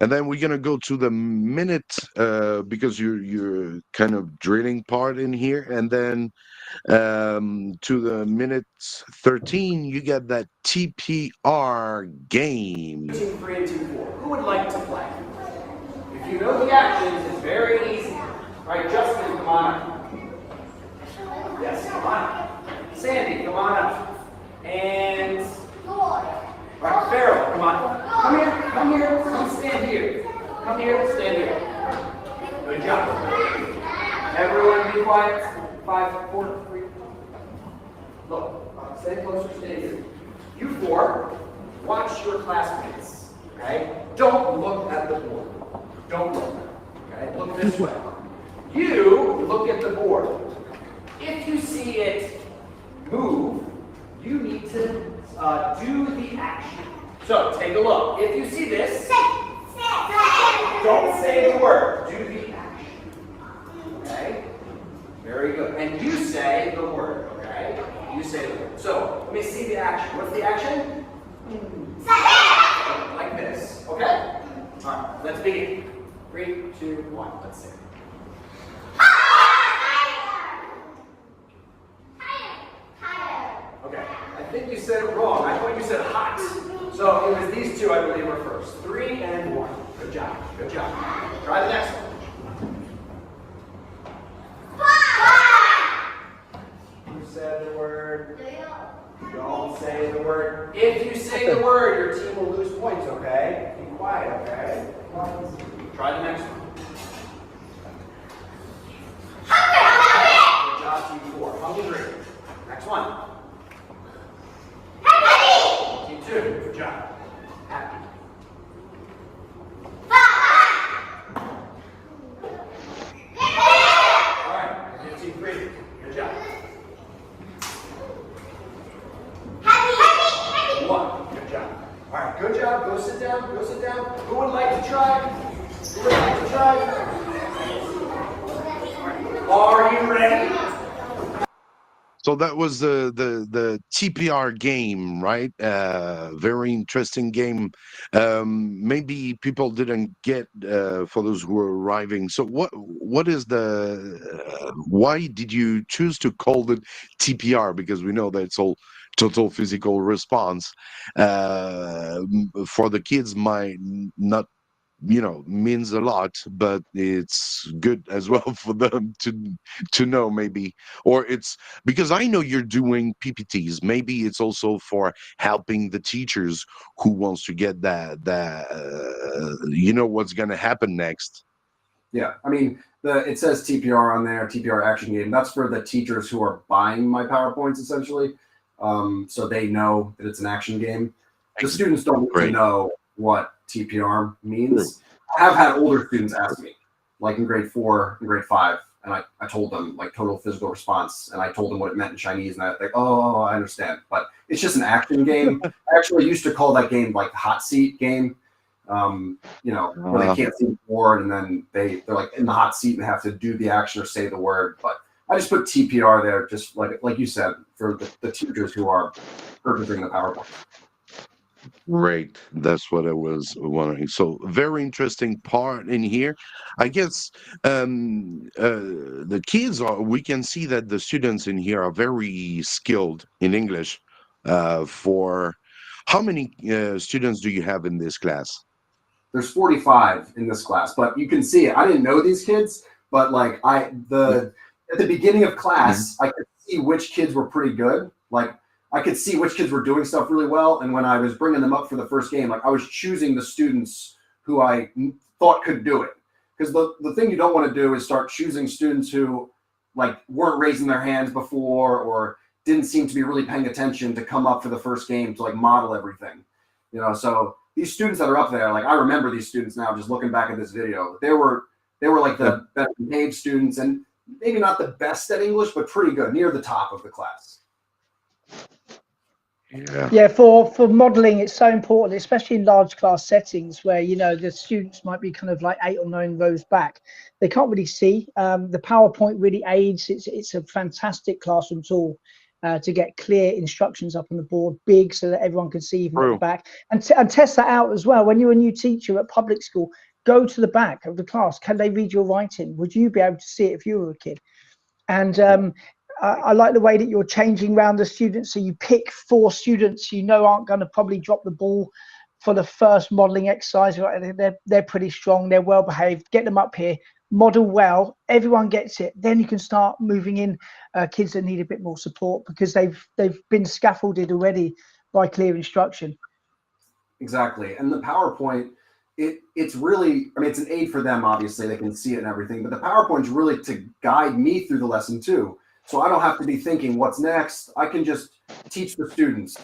And then we're gonna go to the minute because you're kind of drilling part in here, and then to the minute 13, you get that TPR game. Team 3 and Team 4. Who would like to play? If you know the actions, it's very easy. All right, Justin, come on up. Yes, come on up. Sandy, come on up. And all right, Farrell, come on. Come here, come stand here. Come here, stand here. Good job. Everyone be quiet. 5, 4, 3. Look, stay closer, stay here. You 4, watch your classmates, okay? Don't look at the board. Don't look, okay? Look this way. You look at the board. If you see it move, you need to do the action. So, take a look. If you see this, don't say the word. Do the action. Okay? Very good. And you say the word, okay? You say the word. So, let me see the action. What's the action? Like this, okay? All right, let's begin. 3, 2, 1, let's see. Okay, I think you said it wrong. I thought you said hot. So it was these two, I believe, were first. 3 and 1. Good job. Good job. Try the next one. You said the word. Don't say the word. If you say the word, your team will lose points, okay? Be quiet, okay? Try the next one. Good job, team 4. Hungry. Next one. Team 2. Good job. Happy. All right. Team 3. Good job. One. Good job. All right. Good job. Go sit down. Go sit down. Who would like to try? Who would like to try? Are you ready? So that was the TPR game, right? Very interesting game. Maybe people didn't get for those who are arriving. So what is the why did you choose to call it TPR? Because we know that it's all total physical response. For the kids might not, you know, means a lot, but it's good as well for them to know, maybe. Or it's because I know you're doing PPTs, maybe it's also for helping the teachers who wants to get that you know what's going to happen next. Yeah, I mean, it says TPR on there, TPR action game. That's for the teachers who are buying my PowerPoints, essentially. So they know that it's an action game. The students don't really know what TPR means. I have had older students ask me, like in grade 4 and grade 5, and I told them like total physical response, and I told them what it meant in Chinese, and I was like, oh, I understand. But it's just an action game. I actually used to call that game like the hot seat game. You know, where they can't see the board, and then they're like in the hot seat and have to do the action or say the word. But I just put TPR there, just like you said, for the teachers who are purchasing the PowerPoint. Right, that's what I was wondering. So very interesting part in here. I guess the kids we can see that the students in here are very skilled in English. For how many students do you have in this class? There's 45 in this class, but you can see it. I didn't know these kids, but like at the beginning of class, I could see which kids were pretty good. Like I could see which kids were doing stuff really well. And when I was bringing them up for the first game, like I was choosing the students who I thought could do it. Because the thing you don't want to do is start choosing students who like weren't raising their hands before or didn't seem to be really paying attention to come up for the first game to like model everything. You know, so these students that are up there, like I remember these students now just looking back at this video. They were like the best behaved students and maybe not the best at English, but pretty good, near the top of the class. Yeah, for modeling, it's so important, especially in large class settings where, you know, the students might be kind of like 8 or 9 rows back. They can't really see. The PowerPoint really aids. It's a fantastic classroom tool to get clear instructions up on the board, big, so that everyone can see even at the back. And test that out as well. When you're a new teacher at public school, go to the back of the class. Can they read your writing? Would you be able to see it if you were a kid? And I like the way that you're changing around the students. So you pick 4 students you know aren't going to probably drop the ball for the first modeling exercise. They're pretty strong. They're well behaved. Get them up here, model well. Everyone gets it. Then you can start moving in kids that need a bit more support because they've been scaffolded already by clear instruction. Exactly. And the PowerPoint, it's really, I mean, it's an aid for them, obviously. They can see it and everything. But the PowerPoint's really to guide me through the lesson too. So I don't have to be thinking what's next. I can just teach the students,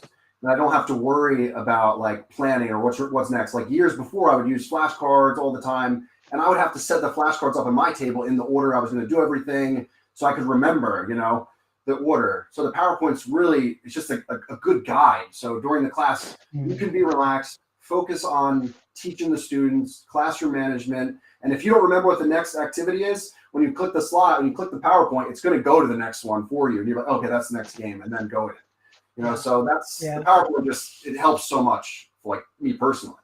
and I don't have to worry about like planning or what's next. Like years before, I would use flashcards all the time, and I would have to set the flashcards up on my table in the order I was going to do everything, so I could remember, you know, the order. So the PowerPoint's really, it's just a good guide. So during the class, you can be relaxed, focus on teaching the students, classroom management, and if you don't remember what the next activity is, when you click the slide, when you click the PowerPoint, it's going to go to the next one for you. And you're like, okay, that's the next game, and then go with it. You know, so that's the PowerPoint. Just it helps so much for like me personally.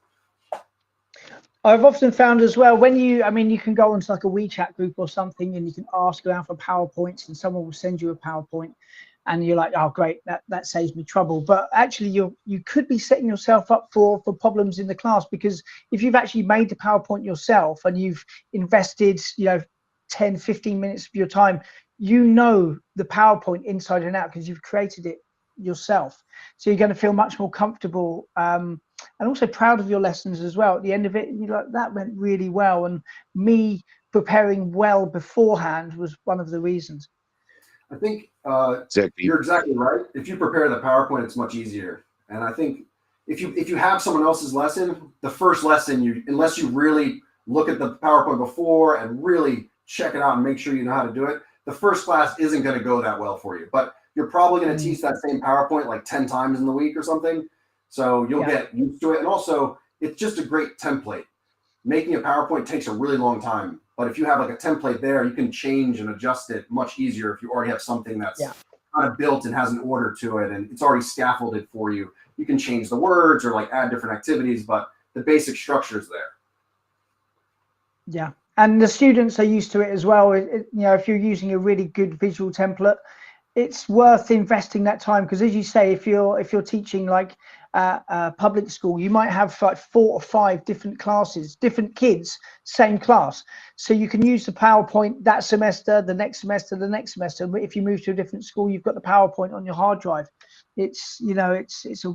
I've often found as well when you can go onto like a WeChat group or something, and you can ask around for PowerPoints, and someone will send you a PowerPoint, and you're like, oh great, that saves me trouble. But actually, you could be setting yourself up for problems in the class, because if you've actually made the PowerPoint yourself and you've invested, you know, 10-15 minutes of your time, you know the PowerPoint inside and out because you've created it yourself. So you're going to feel much more comfortable and also proud of your lessons as well. At the end of it, you're like, that went really well. And me preparing well beforehand was one of the reasons. I think you're exactly right. If you prepare the PowerPoint, it's much easier. And I think if you have someone else's lesson, the first lesson, unless you really look at the PowerPoint before and really check it out and make sure you know how to do it, the first class isn't going to go that well for you. But you're probably going to teach that same PowerPoint like 10 times in the week or something. So you'll get used to it. And also, it's just a great template. Making a PowerPoint takes a really long time. But if you have like a template there, you can change and adjust it much easier if you already have something that's kind of built and has an order to it and it's already scaffolded for you. You can change the words or like add different activities, but the basic structure is there. Yeah. And the students are used to it as well. You know, if you're using a really good visual template, it's worth investing that time, because as you say, if you're teaching like public school, you might have like 4 or 5 different classes, different kids, same class. So you can use the PowerPoint that semester, the next semester, the next semester. But if you move to a different school, you've got the PowerPoint on your hard drive. It's, you know, it's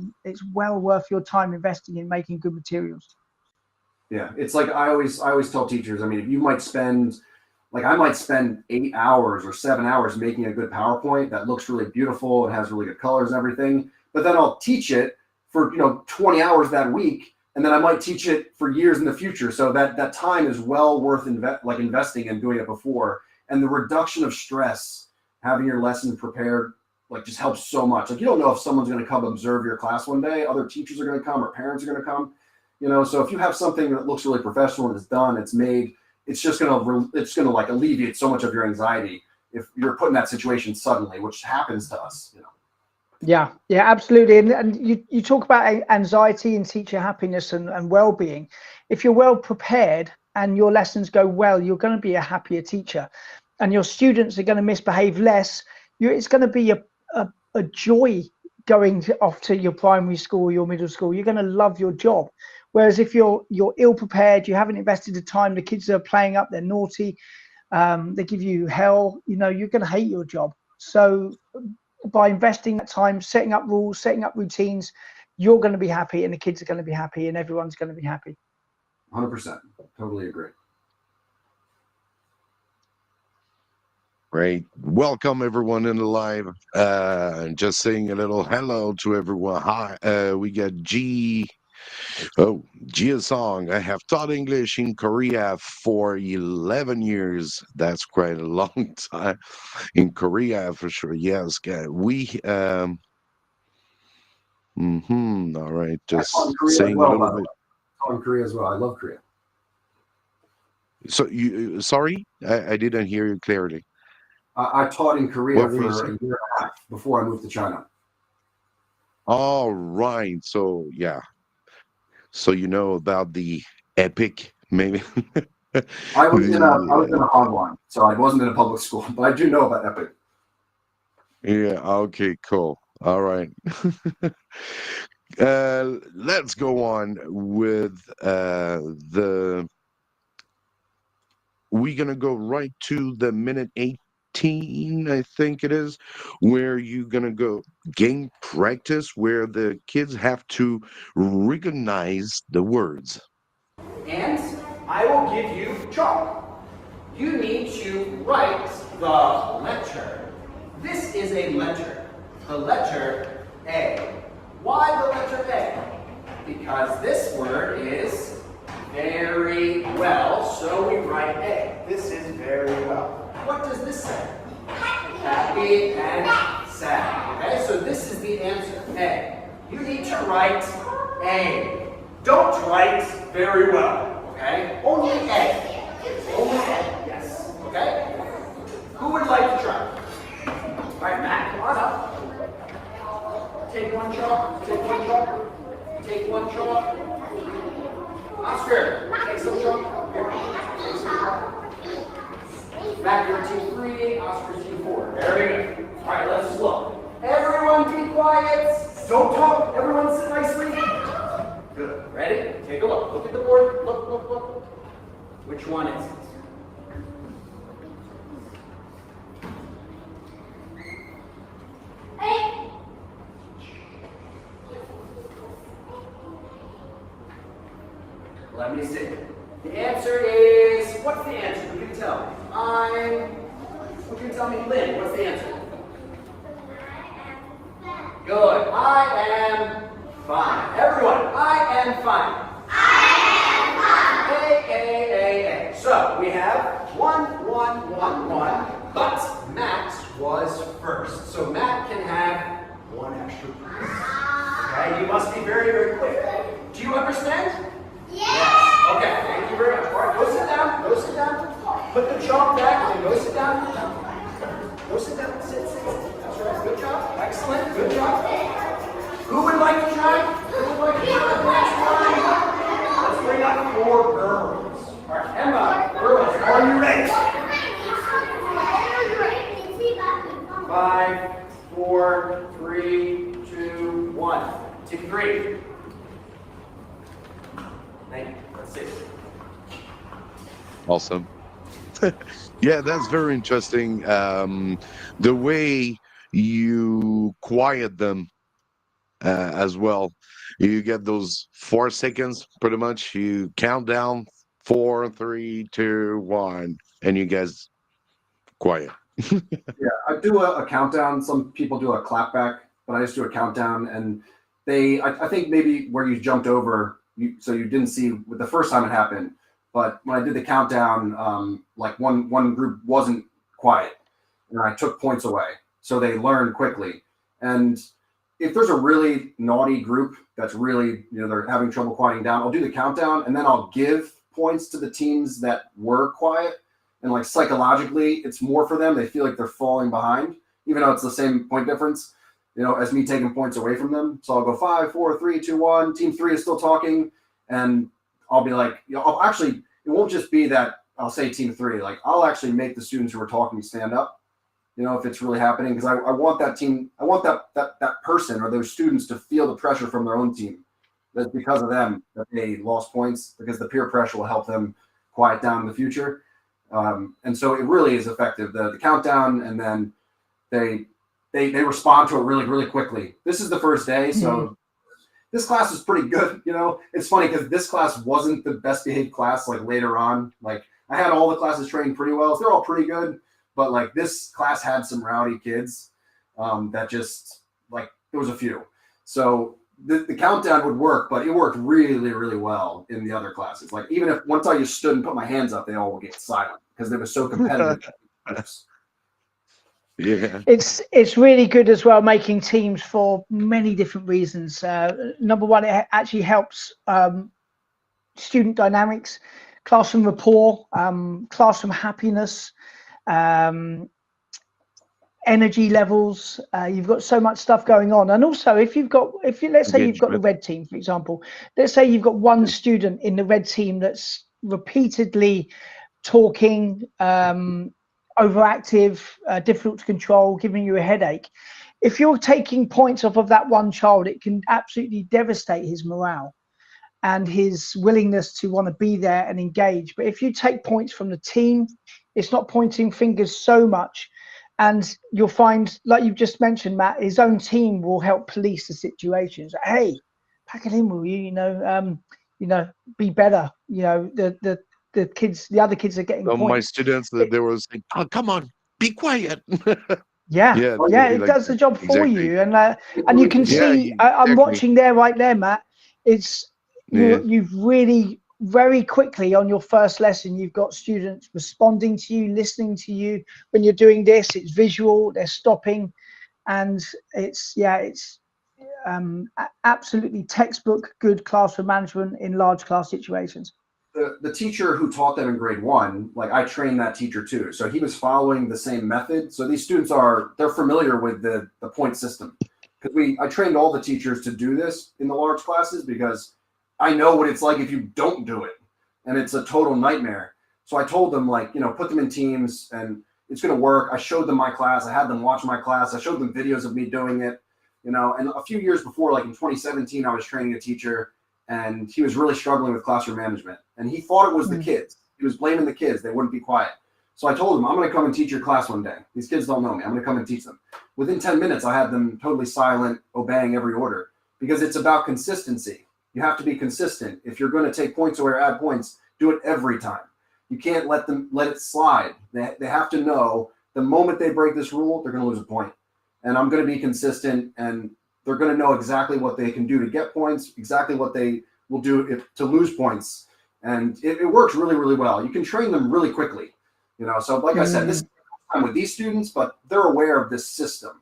well worth your time investing in making good materials. Yeah, it's like I always tell teachers, I mean, if you might spend, like I might spend 8 hours or 7 hours making a good PowerPoint that looks really beautiful and has really good colors and everything, but then I'll teach it for, you know, 20 hours that week, and then I might teach it for years in the future. So that time is well worth investing in doing it before. And the reduction of stress, having your lesson prepared, like just helps so much. Like you don't know if someone's going to come observe your class one day, other teachers are going to come or parents are going to come. You know, so if you have something that looks really professional and it's done, it's made, it's gonna like alleviate so much of your anxiety if you're put in that situation suddenly, which happens to us, you know. Yeah, absolutely. And you talk about anxiety and teacher happiness and well-being. If you're well prepared and your lessons go well, you're going to be a happier teacher, and your students are going to misbehave less. It's going to be a joy going off to your primary school, your middle school. You're going to love your job. Whereas if you're ill prepared, you haven't invested the time, the kids are playing up, they're naughty, they give you hell, you're going to hate your job. So by investing that time, setting up rules, setting up routines, you're going to be happy and the kids are going to be happy and everyone's going to be happy. 100%. Totally agree. Great. Welcome everyone in the live. Just saying a little hello to everyone. Hi. We got Gia Song. I have taught English in Korea for 11 years. That's quite a long time in Korea for sure. Yes. All right. Just saying a little bit. I'm Korea as well. I love Korea. So sorry, I didn't hear you clearly. I taught in Korea What were you for a saying? year and a half before I moved to China. All right. So yeah. So you know about the epic, maybe. I was in a hard line, so I wasn't in a public school, but I do know about Epic. Yeah. Okay. Cool. All right. Let's go on with we're gonna go right to the minute 18, I think it is, where you're gonna go game practice, where the kids have to recognize the words. And I will give you chalk. You need to write the letter. This is a letter. The letter A. Why the letter A? Because this word is very well, so we write A. This is very well. What does this say? Happy and sad. Okay, so this is the answer, A. You need to write A. Don't write very well, okay? Only A. Only A, yes. Okay? Who would like to try? All right, Matt, come on up. Take one chalk. Take one chalk. Take one chalk. Oscar, take some chalk. Here, take some chalk. Matt, you're team 3, Oscar team 4. Very good. All right, let's look. Everyone be quiet. Don't talk. Everyone sit nicely. Good. Ready? Take a look. Look at the board. Look. Which one is it? Let me see. The answer is, what's the answer? Who can tell me? Who can tell me? Lynn, what's the answer? Good. I am fine. Everyone, I am fine. A. So we have 1, 1, 1, 1, but Matt was first. So Matt can have 1 extra point. Okay, you must be very, very quick. Do you understand? Yes. Okay, thank you very much. All right, go sit down. Go sit down. Put the chalk back and go sit down. Go sit down. Sit. That's right. Good job. Excellent. Good job. Who would like to try? Who would like to try? Let's bring up 4 girls. All right, Emma, girls, are you ready? 5, 4, 3, 2, 1. Team 3. Thank you. Let's see. Awesome. Yeah, that's very interesting. The way you quiet them as well. You get those 4 seconds, pretty much. You count down 4, 3, 2, 1, and you guys quiet. Yeah, I do a countdown. Some people do a clap back, but I just do a countdown. And I think maybe where you jumped over, so you didn't see the first time it happened. But when I did the countdown, like one group wasn't quiet, and I took points away, so they learned quickly. And if there's a really naughty group that's really, they're having trouble quieting down, I'll do the countdown, and then I'll give points to the teams that were quiet. And like psychologically, it's more for them. They feel like they're falling behind, even though it's the same point difference, as me taking points away from them. So I'll go 5, 4, 3, 2, 1. Team 3 is still talking, and I'll be like, I'll actually, it won't just be that I'll say team 3. Like I'll actually make the students who are talking stand up, if it's really happening, because I want that team, I want that person or those students to feel the pressure from their own team. That's because of them that they lost points, because the peer pressure will help them quiet down in the future. And so it really is effective. The countdown, and then they respond to it really, really quickly. This is the first day, so this class is pretty good. You know, it's funny because this class wasn't the best behaved class. Like later on, like I had all the classes trained pretty well. So they're all pretty good, but like this class had some rowdy kids that just like there was a few. So the countdown would work, but it worked really, really well in the other classes. Like even if once I just stood and put my hands up, they all would get silent because they were so competitive. Yeah. It's really good as well, making teams for many different reasons. Number one, it actually helps student dynamics, classroom rapport, classroom happiness, energy levels. You've got so much stuff going on. And also if let's say you've got the red team, for example, let's say you've got one student in the red team that's repeatedly talking, overactive, difficult to control, giving you a headache. If you're taking points off of that one child, it can absolutely devastate his morale and his willingness to want to be there and engage. But if you take points from the team, it's not pointing fingers so much. And you'll find, like you've just mentioned, Matt, his own team will help police the situations. Hey, pack it in, will you? You know, be better. You know, the kids, the other kids are getting points. My students, they were saying, "Oh, come on, be quiet." Yeah, it does the job for you, and you can see. I'm watching there, right there, Matt. You've really very quickly on your first lesson, you've got students responding to you, listening to you. When you're doing this, it's visual. They're stopping, and it's absolutely textbook good classroom management in large class situations. The teacher who taught them in grade 1, like I trained that teacher too. So he was following the same method. So these students they're familiar with the point system, because I trained all the teachers to do this in the large classes because I know what it's like if you don't do it, and it's a total nightmare. So I told them, like, put them in teams and it's going to work. I showed them my class. I had them watch my class. I showed them videos of me doing it, and a few years before, like in 2017, I was training a teacher and he was really struggling with classroom management, and he thought it was the kids. He was blaming the kids. They wouldn't be quiet. So I told him, I'm going to come and teach your class one day. These kids don't know me. I'm going to come and teach them. Within 10 minutes, I had them totally silent, obeying every order, because it's about consistency. You have to be consistent. If you're going to take points away or add points, do it every time. You can't let it slide. They have to know the moment they break this rule, they're going to lose a point. And I'm going to be consistent, and they're going to know exactly what they can do to get points, exactly what they will do to lose points. And it works really, really well. You can train them really quickly. So like I said, this is time with these students, but they're aware of this system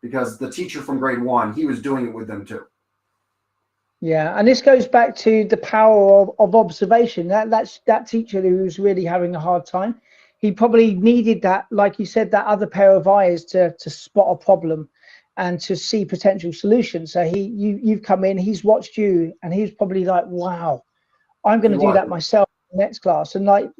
because the teacher from grade 1, he was doing it with them too. Yeah, and this goes back to the power of observation. That teacher who was really having a hard time, he probably needed that, like you said, that other pair of eyes to spot a problem and to see potential solutions. So you've come in, he's watched you, and he's probably like, wow, I'm going to do that myself in the next class. And like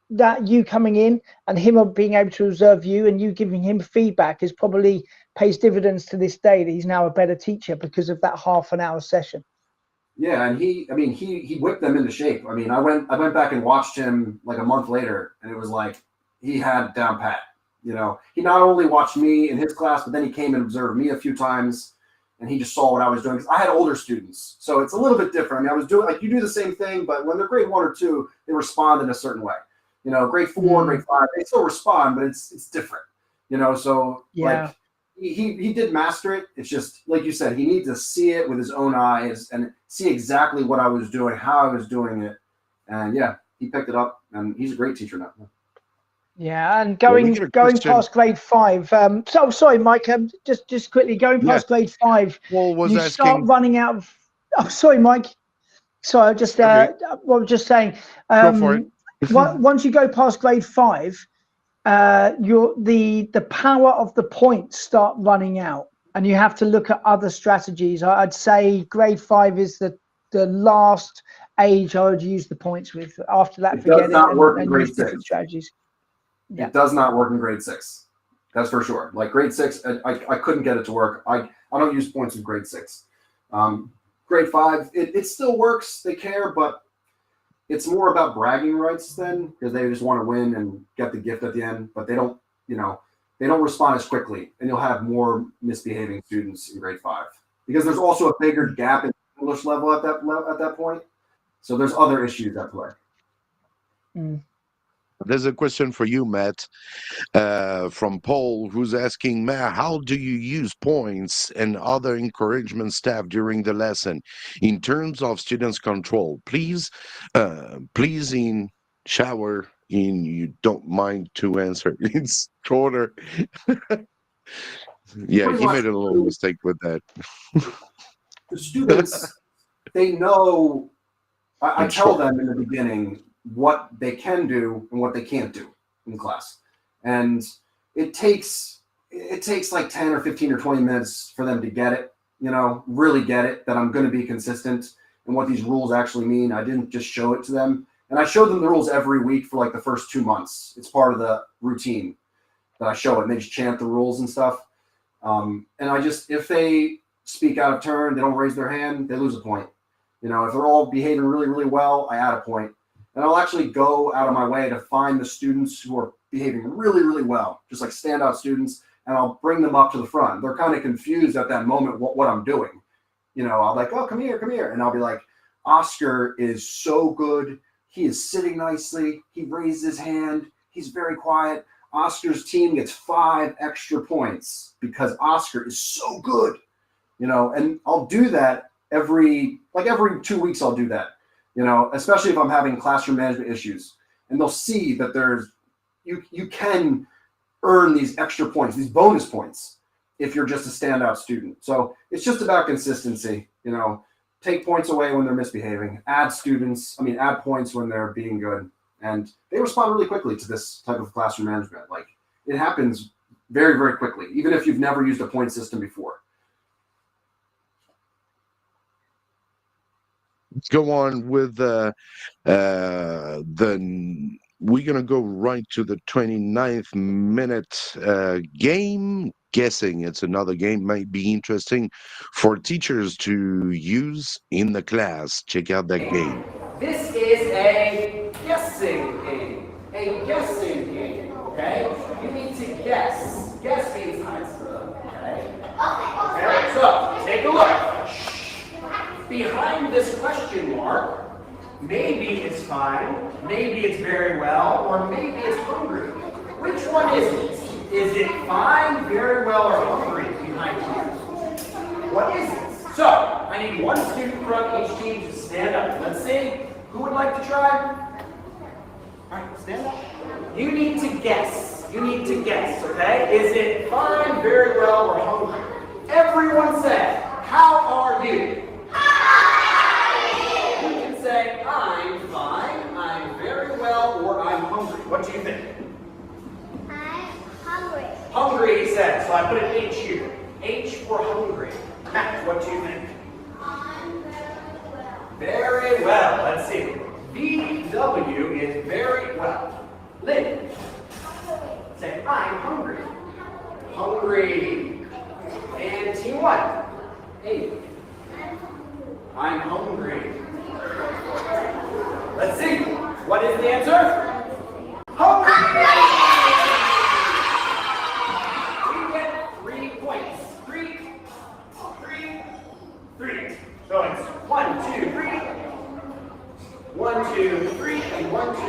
that you coming in and him being able to observe you and you giving him feedback is probably pays dividends to this day, that he's now a better teacher because of that half an hour session. Yeah, and he whipped them into shape. I went back and watched him like a month later, and it was like he had down pat. He not only watched me in his class, but then he came and observed me a few times, and he just saw what I was doing. 'Cause I had older students, so it's a little bit different. I was doing, like, you do the same thing, but when they're grade 1 or 2, they respond in a certain way. Grade 4, grade 5, they still respond, but it's different. So yeah. Like he did master it. It's just like you said, he needs to see it with his own eyes and see exactly what I was doing, how I was doing it, and yeah, he picked it up, and he's a great teacher now. Yeah, and going past grade 5. So sorry, Mike. Just quickly going past grade 5. You start running out of. Oh, sorry, Mike. Sorry, I just just saying. Go for it. Once you go past grade 5, the power of the points start running out, and you have to look at other strategies. I'd say grade 5 is the last age I would use the points with. After that, forget it. Does not work in grade 6. Different strategies. Yeah. It does not work in grade 6. That's for sure. Like grade 6, I couldn't get it to work. I don't use points in grade 6. Grade 5, it still works. They care, but it's more about bragging rights then, because they just want to win and get the gift at the end, but they don't, they don't respond as quickly, and you'll have more misbehaving students in grade 5 because there's also a bigger gap in English level at that point. So there's other issues at play. There's a question for you, Matt, from Paul, who's asking, Matt, how do you use points and other encouragement staff during the lesson in terms of students' control? Please in shower in you don't mind to answer. It's shorter. Yeah, Pretty he much made a little mistake with that. the students, they know, I tell them in the beginning what they can do and what they can't do in class. And it takes like 10 or 15 or 20 minutes for them to get it, really get it, that I'm going to be consistent and what these rules actually mean. I didn't just show it to them. And I showed them the rules every week for like the first 2 months. It's part of the routine that I show it. And they just chant the rules and stuff. And if they speak out of turn, they don't raise their hand, they lose a point. If they're all behaving really, really well, I add a point. And I'll actually go out of my way to find the students who are behaving really, really well, just like standout students, and I'll bring them up to the front. They're kind of confused at that moment what I'm doing. I'll be like, oh, come here. And I'll be like, Oscar is so good. He is sitting nicely. He raised his hand. He's very quiet. Oscar's team gets 5 extra points because Oscar is so good. And I'll do that every 2 weeks. I'll do that. Especially if I'm having classroom management issues, and they'll see that you can earn these extra points, these bonus points, if you're just a standout student. So it's just about consistency. Take points away when they're misbehaving, add points when they're being good, and they respond really quickly to this type of classroom management. Like, it happens very, very quickly, even if you've never used a point system before. Let's go on with we're going to go right to the 29th minute game. Guessing it's another game might be interesting for teachers to use in the class. Check out that game. This is a guessing game. A guessing game, okay? You need to guess. Guess means answer, okay? Okay, so take a look. Behind this question mark, maybe it's fine, maybe it's very well, or maybe it's hungry. Which one is it? Is it fine, very well, or hungry behind here? What is it? So, I need one student from each team to stand up. Let's see. Who would like to try? All right, stand up. You need to guess. You need to guess, okay? Is it fine, very well, or hungry? Everyone say, how are you? You can say, I'm fine, I'm very well, or I'm hungry. What do you think? Hungry, he said. So I put an H here. H for hungry. Matt, what do you think? I'm very well. Very well. Let's see. VW is very well. Lynn, say, I'm hungry. Hungry. And team what? Amy. I'm hungry. Let's see. What is the answer? Hungry. So it's 1, 2, 3. 1, 2, 3, and 1, 2,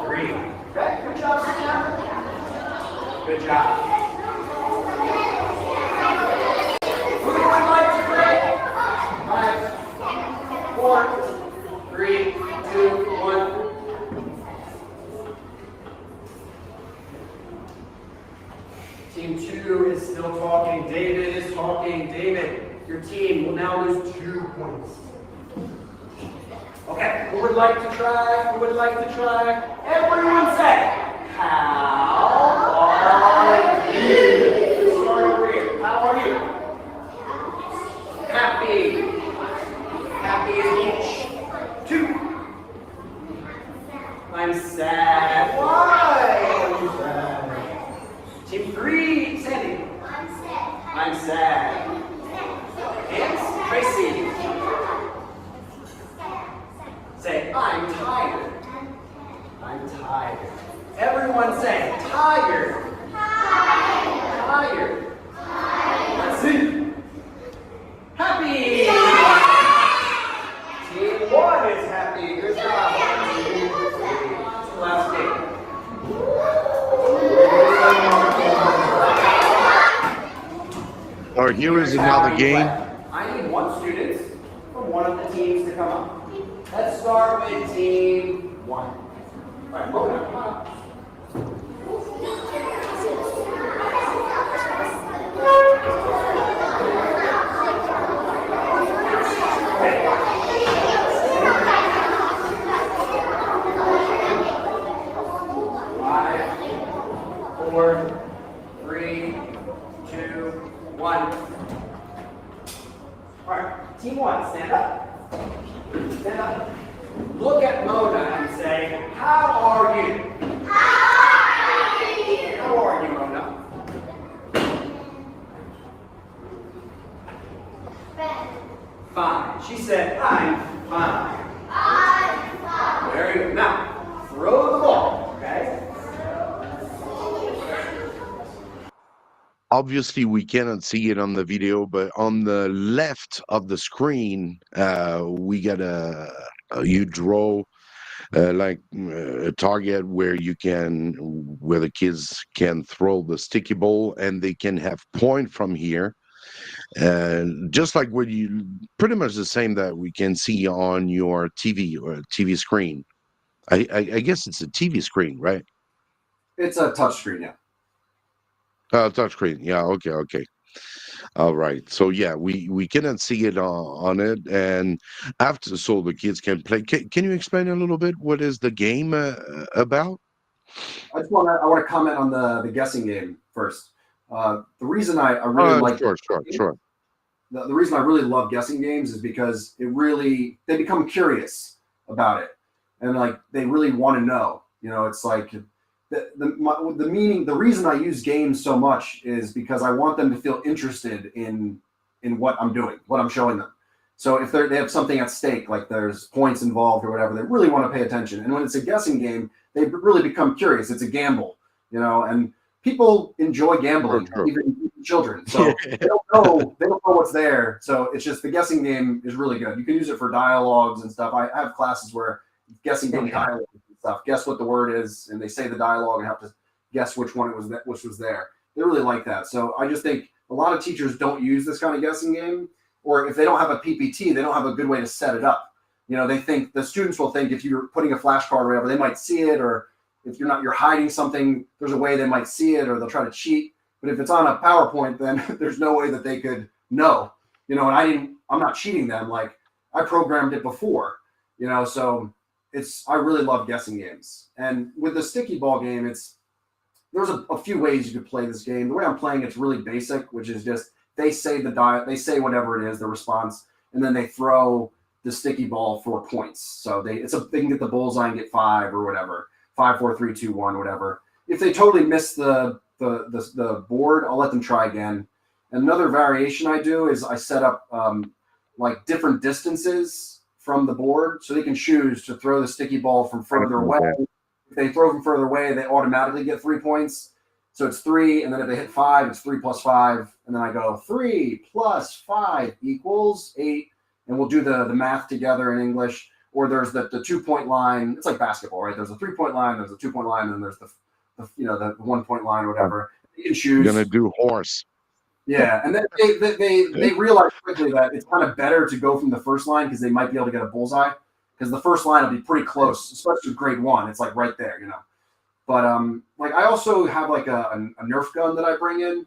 3. Okay, good job, Sam. Good job. Who would like to break? 5, 4, 3, 2, 1. Team 2 is still talking. David is talking. David. Your team will now lose 2 points. Okay, who would like to try? Who would like to try? Everyone say, how are you? Start over here. How are you? Happy. Happy is each. 2. I'm sad. Why are you sad? Team 3, Sandy. I'm sad. And Tracy. Say, I'm tired. So here is another game. I need one student from one of the teams to come up. Let's start with team 1. All right, Mona, come on up. Five, 4, 3, 2, 1. All right, team 1, stand up. Stand up. Look at Mona and say, how are you? How are you, Mona? Fine. She said, I'm fine. Very good. Now, throw the ball, okay? Obviously, we cannot see it on the video, but on the left of the screen, we got you draw like a target where where the kids can throw the sticky ball and they can have point from here. And just like what you, pretty much the same that we can see on your TV or TV screen. I guess it's a TV screen, right? It's a touch screen, yeah. Touchscreen. Yeah. Okay. All right. So yeah, we cannot see it on it, and after so the kids can play. Can you explain a little bit what is the game about? I want to comment on the guessing game first. The reason I really like Sure. the reason I really love guessing games is because they become curious about it, and like they really want to know. You know, it's like the reason I use games so much is because I want them to feel interested in what I'm doing, what I'm showing them. So if they have something at stake, like there's points involved or whatever, they really want to pay attention. And when it's a guessing game, they really become curious. It's a gamble, you know, and people enjoy gambling, even children. So they don't know what's there. So it's just the guessing game is really good. You can use it for dialogues and stuff. I have classes where guessing game dialogue and stuff. Guess what the word is, and they say the dialogue and have to guess which one which was there. They really like that. So I just think a lot of teachers don't use this kind of guessing game, or if they don't have a PPT, they don't have a good way to set it up. You know, they think the students will think if you're putting a flashcard or whatever, they might see it, or if you're hiding something, there's a way they might see it, or they'll try to cheat. But if it's on a PowerPoint, then there's no way that they could know. You know, and I'm not cheating them. Like I programmed it before. You know, so I really love guessing games. And with the sticky ball game, there's a few ways you could play this game. The way I'm playing it's really basic, which is just they say whatever it is, the response, and then they throw the sticky ball for points. So they can get the bullseye and get 5 or whatever. 5, 4, 3, 2, 1, whatever. If they totally miss the board, I'll let them try again. Another variation I do is I set up like different distances from the board, so they can choose to throw the sticky ball from further away. If they throw from further away, they automatically get 3 points. So it's 3, and then if they hit 5, it's 3 plus 5, and then I go 3 plus 5 equals 8, and we'll do the math together in English. Or there's the 2-point line. It's like basketball, right? There's a 3-point line, there's a 2-point line, and then there's the 1-point line or whatever. You can choose. You're gonna do horse. Yeah, and then they realize quickly that it's kind of better to go from the first line because they might be able to get a bullseye, because the first line will be pretty close, especially with grade 1. It's like right there, you know. But like I also have like a Nerf gun that I bring in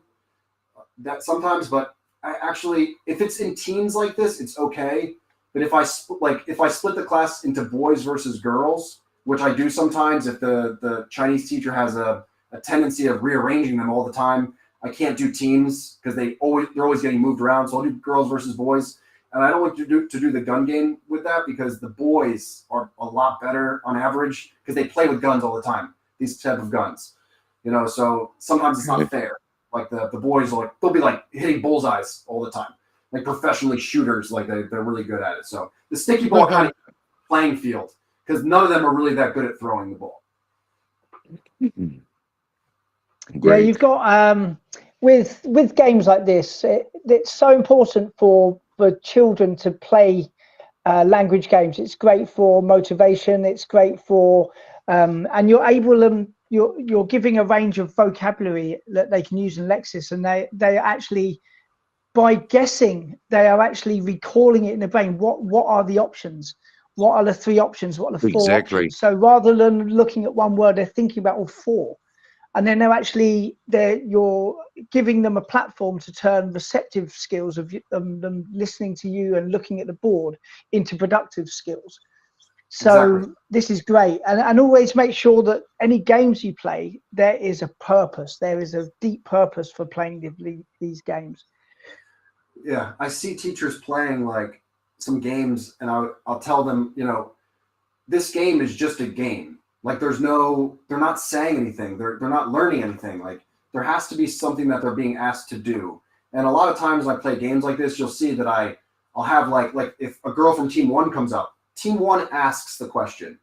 that sometimes, but I actually, if it's in teams like this, it's okay. But if I split the class into boys versus girls, which I do sometimes, if the Chinese teacher has a tendency of rearranging them all the time, I can't do teams because they're always getting moved around. So I'll do girls versus boys, and I don't like to do the gun game with that because the boys are a lot better on average because they play with guns all the time. These type of guns, you know. So sometimes it's not fair. Like the boys they'll be like hitting bullseyes all the time, like professionally shooters. Like they're really good at it. So the sticky ball kind of playing field because none of them are really that good at throwing the ball. Yeah, you've got with games like this, it's so important for children to play language games. It's great for motivation. It's great for and you're giving a range of vocabulary that they can use in Lexis, and they actually by guessing, they are actually recalling it in the brain. What are the options? What are the 3 options? What are the 4 Exactly. options? So rather than looking at one word, they're thinking about all 4. And then you're giving them a platform to turn receptive skills of them listening to you and looking at the board into productive skills. So Exactly. this is great. And always make sure that any games you play, there is a purpose. There is a deep purpose for playing these games. Yeah, I see teachers playing like some games, and I'll tell them, you know, this game is just a game. Like they're not saying anything. They're not learning anything. Like there has to be something that they're being asked to do. And a lot of times when I play games like this, you'll see that I'll have like if a girl from team 1 comes up, team 1 asks the question,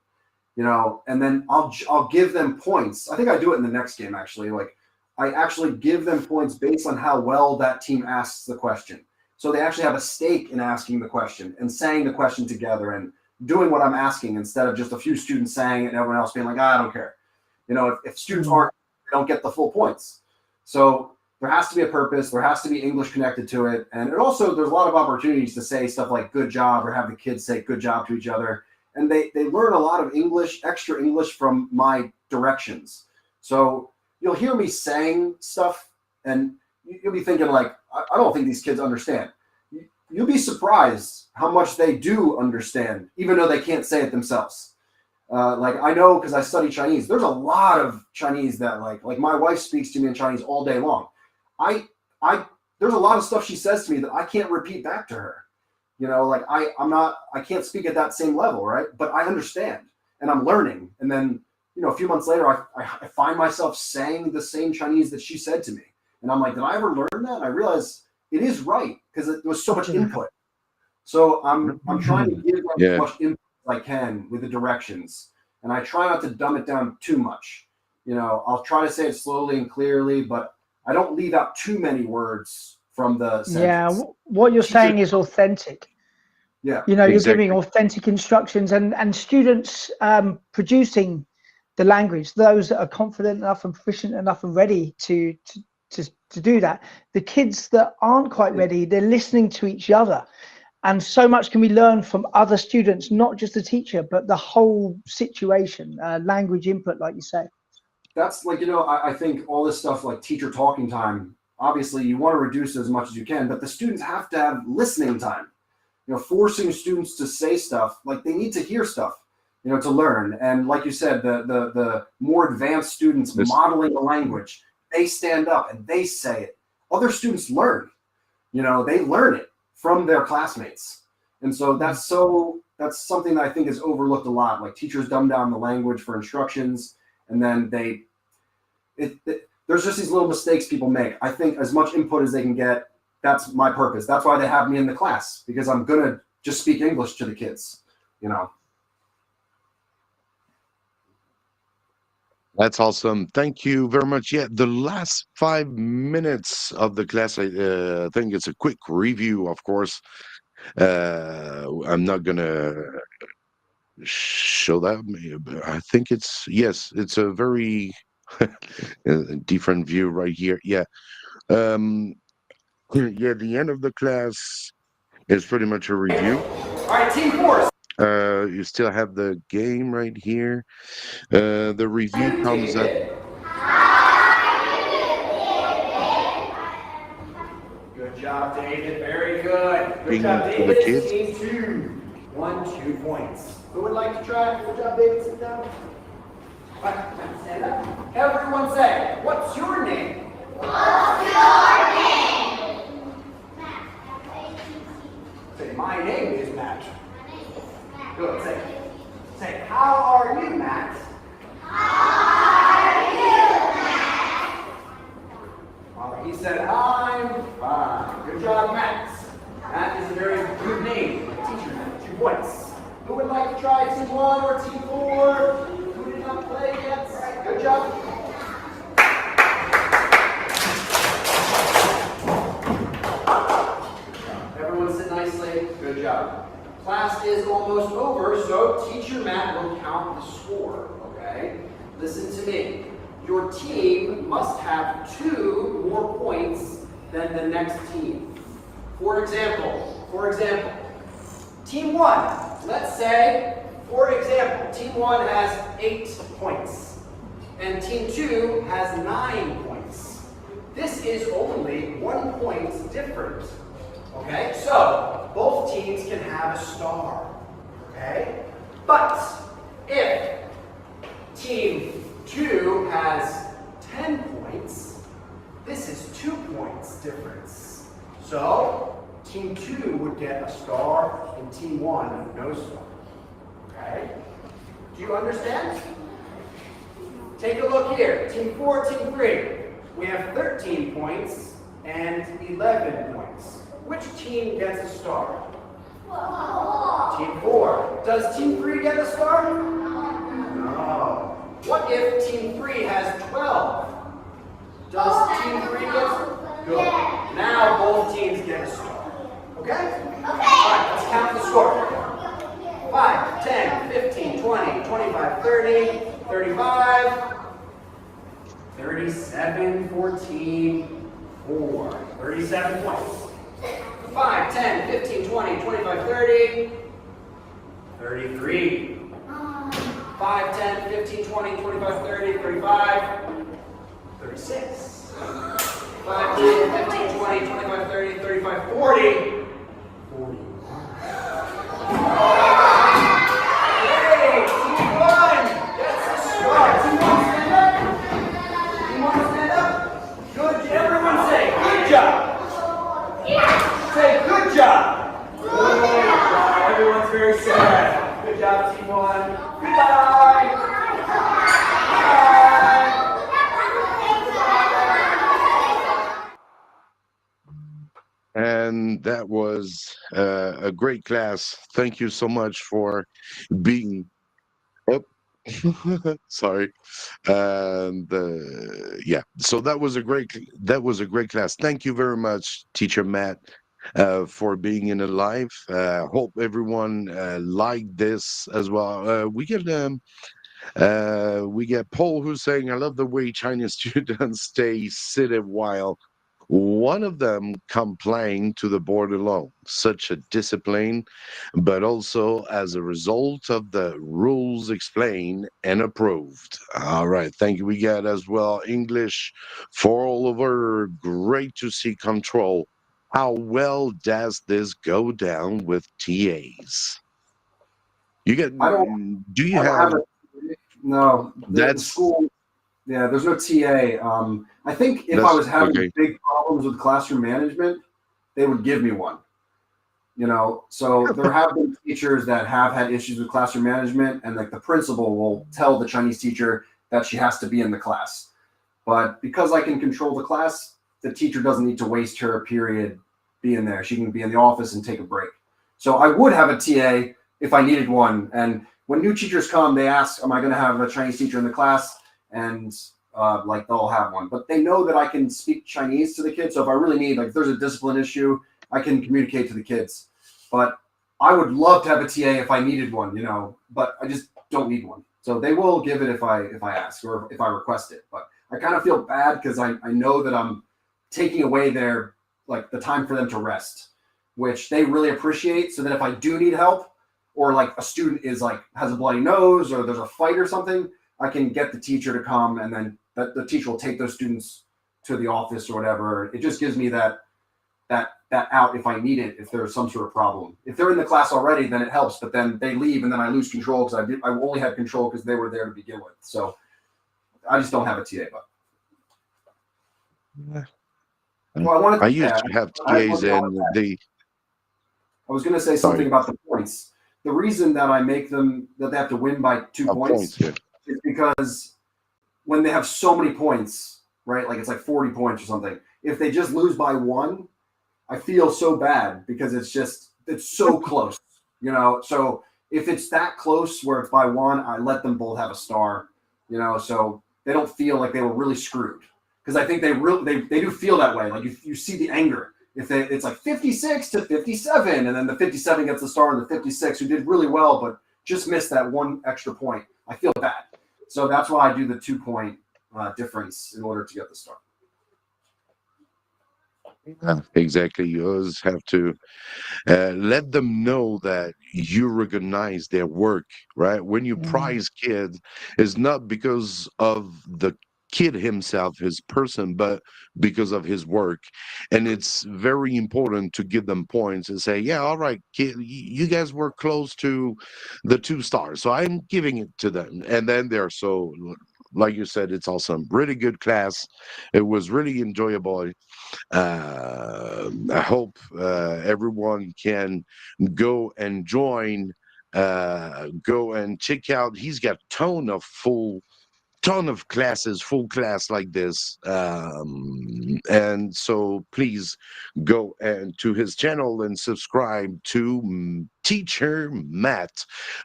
you know, and then I'll give them points. I think I do it in the next game actually. Like I actually give them points based on how well that team asks the question. So they actually have a stake in asking the question and saying the question together and doing what I'm asking instead of just a few students saying it and everyone else being like, I don't care. You know, if students aren't, they don't get the full points. So there has to be a purpose. There has to be English connected to it. And it also, there's a lot of opportunities to say stuff like good job or have the kids say good job to each other. And they learn a lot of English, extra English from my directions. So you'll hear me saying stuff and you'll be thinking like, I don't think these kids understand. You'll be surprised how much they do understand, even though they can't say it themselves. Like I know because I study Chinese. There's a lot of Chinese that like my wife speaks to me in Chinese all day long. There's a lot of stuff she says to me that I can't repeat back to her. You know, like I can't speak at that same level, right? But I understand and I'm learning. And then, you know, a few months later, I find myself saying the same Chinese that she said to me. And I'm like, did I ever learn that? And I realized it is right because there was so much input. So I'm trying to give them as much input as I can with the directions. And I try not to dumb it down too much. You know, I'll try to say it slowly and clearly, but I don't leave out too many words from the sentence. Yeah, what you're saying is authentic. Yeah, you know, you're giving authentic instructions and students producing the language, those that are confident enough and proficient enough and ready to do that. The kids that aren't quite ready, they're listening to each other. And so much can be learned from other students, not just the teacher, but the whole situation, language input, like you say. That's like, you know, I think all this stuff like teacher talking time, obviously you want to reduce it as much as you can, but the students have to have listening time. You know, forcing students to say stuff, like they need to hear stuff, you know, to learn. And like you said, the more advanced students modeling the language, they stand up and they say it. Other students learn, you know, they learn it from their classmates. And so that's something that I think is overlooked a lot. Like teachers dumb down the language for instructions, and then there's just these little mistakes people make. I think as much input as they can get, that's my purpose. That's why they have me in the class, because I'm going to just speak English to the kids, you know. That's awesome. Thank you very much. Yeah, the last 5 minutes of the class, I think it's a quick review, of course. I'm not going to show that. I think it's a very different view right here. Yeah. Yeah, the end of the class is pretty much a review. All right, team 4. You still have the game right here. The review comes up. Good job, David. Very good. Good job, For the David. kids. Team 2. 2 points. Who would like to try? Good job, David. Sit down. Stand up. Everyone say, what's your name? What's your name? Say, my name is Matt. Good. Say, how are you, Matt? How are you, Matt? All right, he said, I'm fine. Good job, Matt. Matt is a very good name. Teacher, 2 points. Who would like to try team 1 or team 4? Who did not play yet? Good job. Everyone sit nicely. Good job. Class is almost over, so teacher Matt will count the score, okay? Listen to me. Your team must have 2 more points than the next team. For example, team 1, let's say, for example, team 1 has 8 points and team 2 has 9 points. This is only 1 point different. Okay, so both teams can have a star. Okay, but if team 2 has 10 points, this is 2 points difference. So team 2 would get a star and team 1 no star. Okay, do you understand? Take a look here. Team 4, team 3. We have 13 points and 11 points. Which team gets a star? Team 4. Does team 3 get a star? No. What if team 3 has 12? Does team 3 get a star? Good. Now both teams get a star. Okay? Alright, let's count the score. 5, 10, 15, 20, 25, 30, 35, 37, 14, 4. 37 points. 5, 10, 15, 20, 25, 30, 33. 5, 10, 15, 20, 25, 30, 35, 36. 5, 10, 15, 20, 25, 30, 35, 40, 41. Hey, team 1 gets a star. Team 1 stand up. Team 1 stand up. Good. Everyone say, good job. Say, good job. Good job. Everyone's very sad. Good job, team 1. Goodbye. And that was a great class. Thank you so much for being up. Sorry. And yeah, so that was a great class. Thank you very much, Teacher Matt, for being in it live. Hope everyone liked this as well. We get Paul who's saying, I love the way Chinese students stay seated while one of them come playing to the board alone. Such a discipline, but also as a result of the rules explained and approved. All right, thank you. We got as well English for Oliver. Great to see control. How well does this go down with TAs? You get? Do you have? No, the school. Yeah, there's no TA. I think if I was having big problems with classroom management, they would give me one. You know, so there have been teachers that have had issues with classroom management, and like the principal will tell the Chinese teacher that she has to be in the class. But because I can control the class, the teacher doesn't need to waste her period being there. She can be in the office and take a break. So I would have a TA if I needed one. And when new teachers come, they ask, am I going to have a Chinese teacher in the class? And like they'll have one, but they know that I can speak Chinese to the kids. So if I really need, like if there's a discipline issue, I can communicate to the kids. But I would love to have a TA if I needed one, you know, but I just don't need one. So they will give it if I ask or if I request it. But I kind of feel bad because I know that I'm taking away their, like the time for them to rest, which they really appreciate. So that if I do need help or like a student is like has a bloody nose or there's a fight or something, I can get the teacher to come and then the teacher will take those students to the office or whatever. It just gives me that out if I need it, if there's some sort of problem. If they're in the class already, then it helps, but then they leave and then I lose control because I only had control because they were there to begin with. So I just don't have a TA, but I used to have TAs and I was going to say something about the points. The reason that I make them that they have to win by 2 points is because when they have so many points, right? Like it's like 40 points or something. If they just lose by 1, I feel so bad because it's so close, you know? So if it's that close where it's by 1, I let them both have a star, you know? So they don't feel like they were really screwed. Because I think they do feel that way. Like you see the anger. If it's like 56 to 57, and then the 57 gets the star and the 56 who did really well, but just missed that 1 extra point, I feel bad. So that's why I do the 2-point difference in order to get the star. Yeah, exactly. You always have to let them know that you recognize their work, right? When you prize kids, it's not because of the kid himself, his person, but because of his work. And it's very important to give them points and say, yeah, all right, kid, you guys were close to the 2 stars, so I'm giving it to them. And then they're so, like you said, it's awesome. Really good class. It was really enjoyable. I hope everyone can go and join, go and check out. He's got ton of classes, full class like this, and so please go and to his channel and subscribe to Teacher Matt.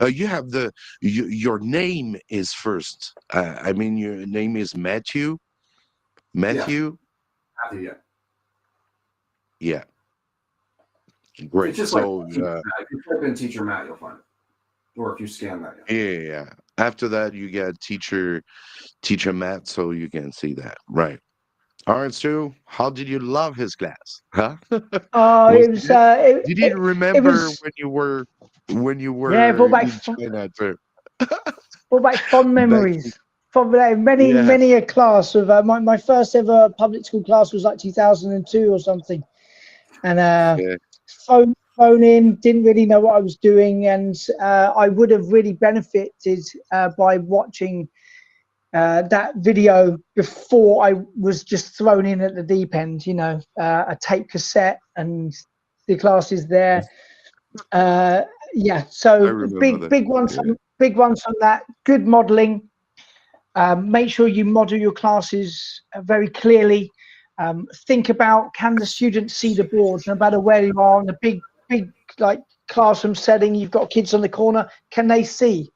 You have your name is first. I mean, your name is Matthew. Matthew. Yeah. Yeah. It's Great. just So, like if you type in Teacher Matt, you'll find it. Or if you scan that. yeah. After that, you get Teacher Matt, so you can see that. Right. All right, Stu. How did you love his class? Huh? Oh, Was it was. it, did you It remember was. when you Yeah, were in China? Brought back fond Back, memories. From many, yeah. many a class of my first ever public school class was like 2002 or something, and Yeah. phone in, didn't really know what I was doing, and I would have really benefited by watching that video before I was just thrown in at the deep end. You know, a tape cassette and the classes there. Yeah, I so remember that. big ones Yeah. big ones from that. Good modelling. Make sure you model your classes very clearly. Think about, can the students see the board, no matter where you are in a big like classroom setting, you've got kids on the corner, can they see?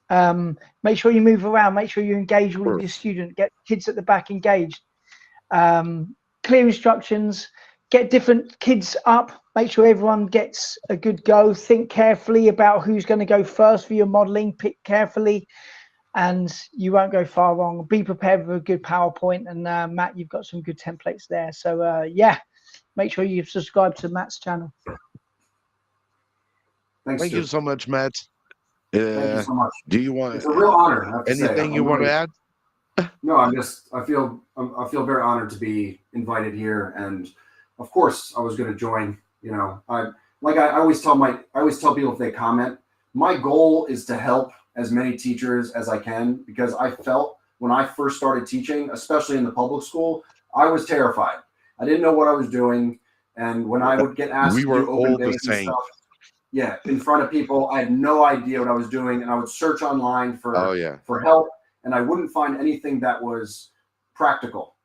Make sure you move around, make sure you engage with your student, get kids at the back engaged. Clear instructions, get different kids up, make sure everyone gets a good go. Think carefully about who's going to go first for your modeling, pick carefully, and you won't go far wrong. Be prepared with a good PowerPoint, and Matt, you've got some good templates there. So yeah, make sure you subscribe to Matt's channel. Thanks, you so much, Matt. Thank you so much. Do you want It's a real honor. I have to anything say. you want to add? No, I feel very honored to be invited here, and of course I was going to join. You know, I always tell people if they comment, my goal is to help as many teachers as I can, because I felt when I first started teaching, especially in the public school, I was terrified. I didn't know what I was doing, and when I would get asked We to were do open all the days and same. stuff, yeah, in front of people, I had no idea what I was doing, and I would search online for help, and I wouldn't find anything that was practical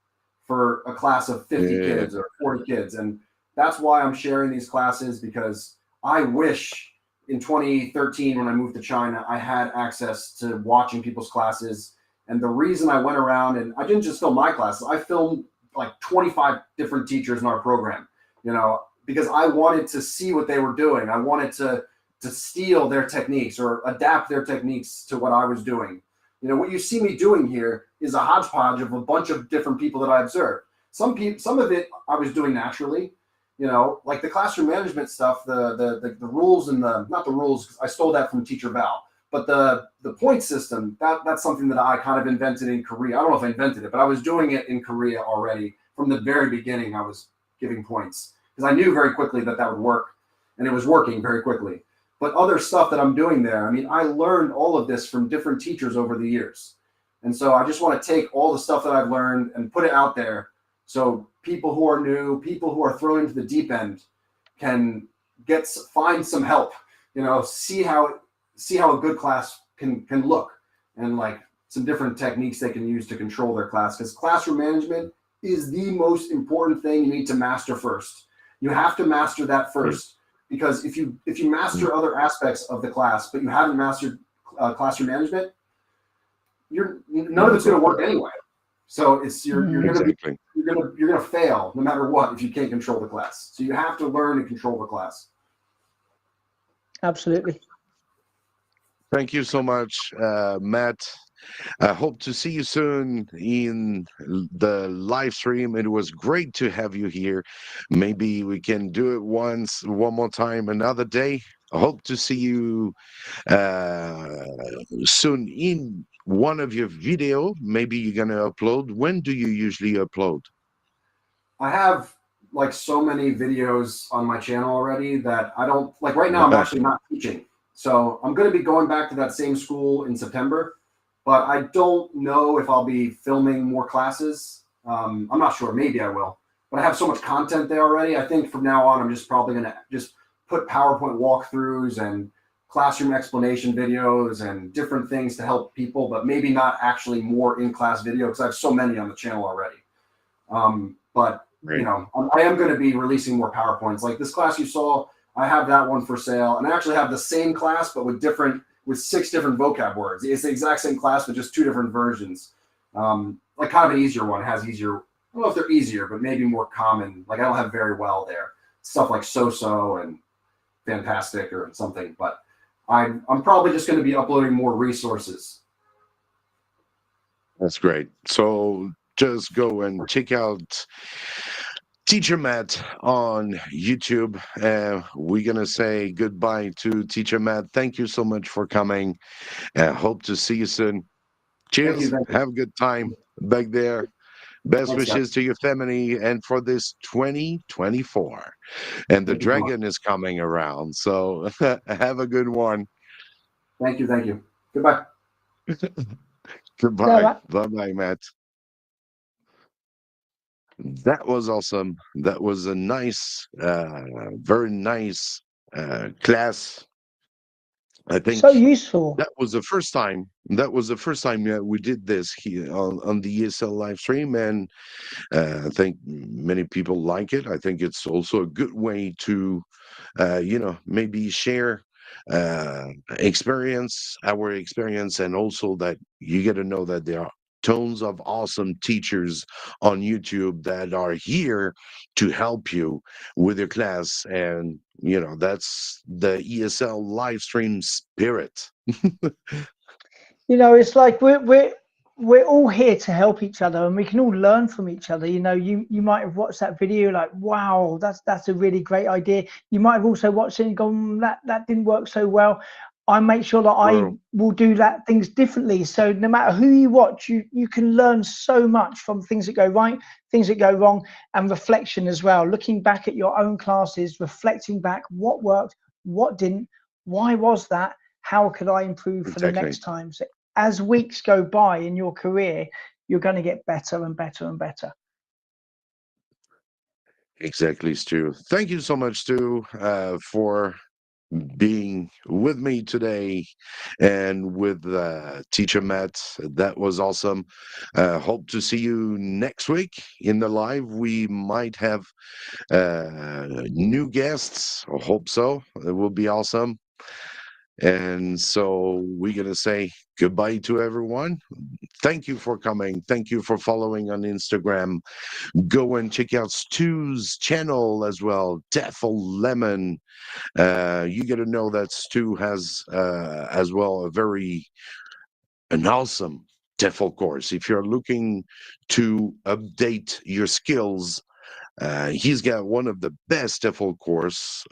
for a class of 50 kids or 40 kids. And that's why I'm sharing these classes, because I wish in 2013, when I moved to China, I had access to watching people's classes. And the reason I went around, and I didn't just film my classes, I filmed like 25 different teachers in our program, you know, because I wanted to see what they were doing. I wanted to steal their techniques or adapt their techniques to what I was doing. You know, what you see me doing here is a hodgepodge of a bunch of different people that I observed. Some of it I was doing naturally, you know, like the classroom management stuff, the rules and not the rules, I stole that from Teacher Val, but the point system, that's something that I kind of invented in Korea. I don't know if I invented it, but I was doing it in Korea already. From the very beginning, I was giving points because I knew very quickly that would work, and it was working very quickly. But other stuff that I'm doing there, I mean, I learned all of this from different teachers over the years. And so I just want to take all the stuff that I've learned and put it out there, so people who are new, people who are thrown into the deep end can find some help, you know, see how a good class can look, and like some different techniques they can use to control their class. Because classroom management is the most important thing you need to master first. You have to master that first. Because if you master other aspects of the class, but you haven't mastered classroom management, none of it's going to work anyway. So you're gonna fail no matter what if you can't control the class. So you have to learn and control the class. Absolutely. Thank you so much, Matt. I hope to see you soon in the live stream. It was great to have you here. Maybe we can do it one more time, another day. I hope to see you uh, soon in one of your video. Maybe you're gonna upload. When do you usually upload? I have like so many videos on my channel already that I don't like right now. I'm actually not teaching. So I'm going to be going back to that same school in September, but I don't know if I'll be filming more classes. I'm not sure. Maybe I will, but I have so much content there already. I think from now on, I'm just probably going to just put PowerPoint walkthroughs and classroom explanation videos and different things to help people, but maybe not actually more in-class video because I have so many on the channel already. But you know, I am going to be releasing more PowerPoints. Like this class you saw, I have that one for sale, and I actually have the same class but with 6 different vocab words. It's the exact same class with just 2 different versions. Like kind of an easier one. It has easier. I don't know if they're easier, but maybe more common. Like I don't have very well there stuff like so and fantastic or something. But I'm probably just going to be uploading more resources. That's great. So just go and check out Teacher Matt on YouTube. We're going to say goodbye to Teacher Matt. Thank you so much for coming. Hope to see you soon. Cheers. Thank you. Have a good time back there. Best wishes to your family and for this 2024. And the dragon is coming around. So have a good one. Thank you. Thank you. Goodbye. Goodbye. Bye-bye, Matt. That was awesome. That was a nice, very nice class. I think so useful. that was the first time. That was the first time we did this here on the ESL live stream, and I think many people like it. I think it's also a good way to, maybe share our experience, and also that you get to know that there are tons of awesome teachers on YouTube that are here to help you with your class. And, that's the ESL live stream spirit. It's like we're all here to help each other, and we can all learn from each other. You might have watched that video like, wow, that's a really great idea. You might have also watched it and gone, that didn't work so well. I make sure that I will do things differently. So no matter who you watch, you can learn so much from things that go right, things that go wrong, and reflection as well. Looking back at your own classes, reflecting back what worked, what didn't, why was that, how could I improve for the next time. So as weeks go by in your career, you're going to get better and better and better. Exactly, Stu. Thank you so much, Stu, for being with me today and with Teacher Matt. That was awesome. Hope to see you next week in the live. We might have new guests. I hope so. It will be awesome. And so we're going to say goodbye to everyone. Thank you for coming. Thank you for following on Instagram. Go and check out Stu's channel as well, Tefl Lemon. You got to know that Stu has as well an awesome TEFL course. If you're looking to update your skills, he's got one of the best TEFL course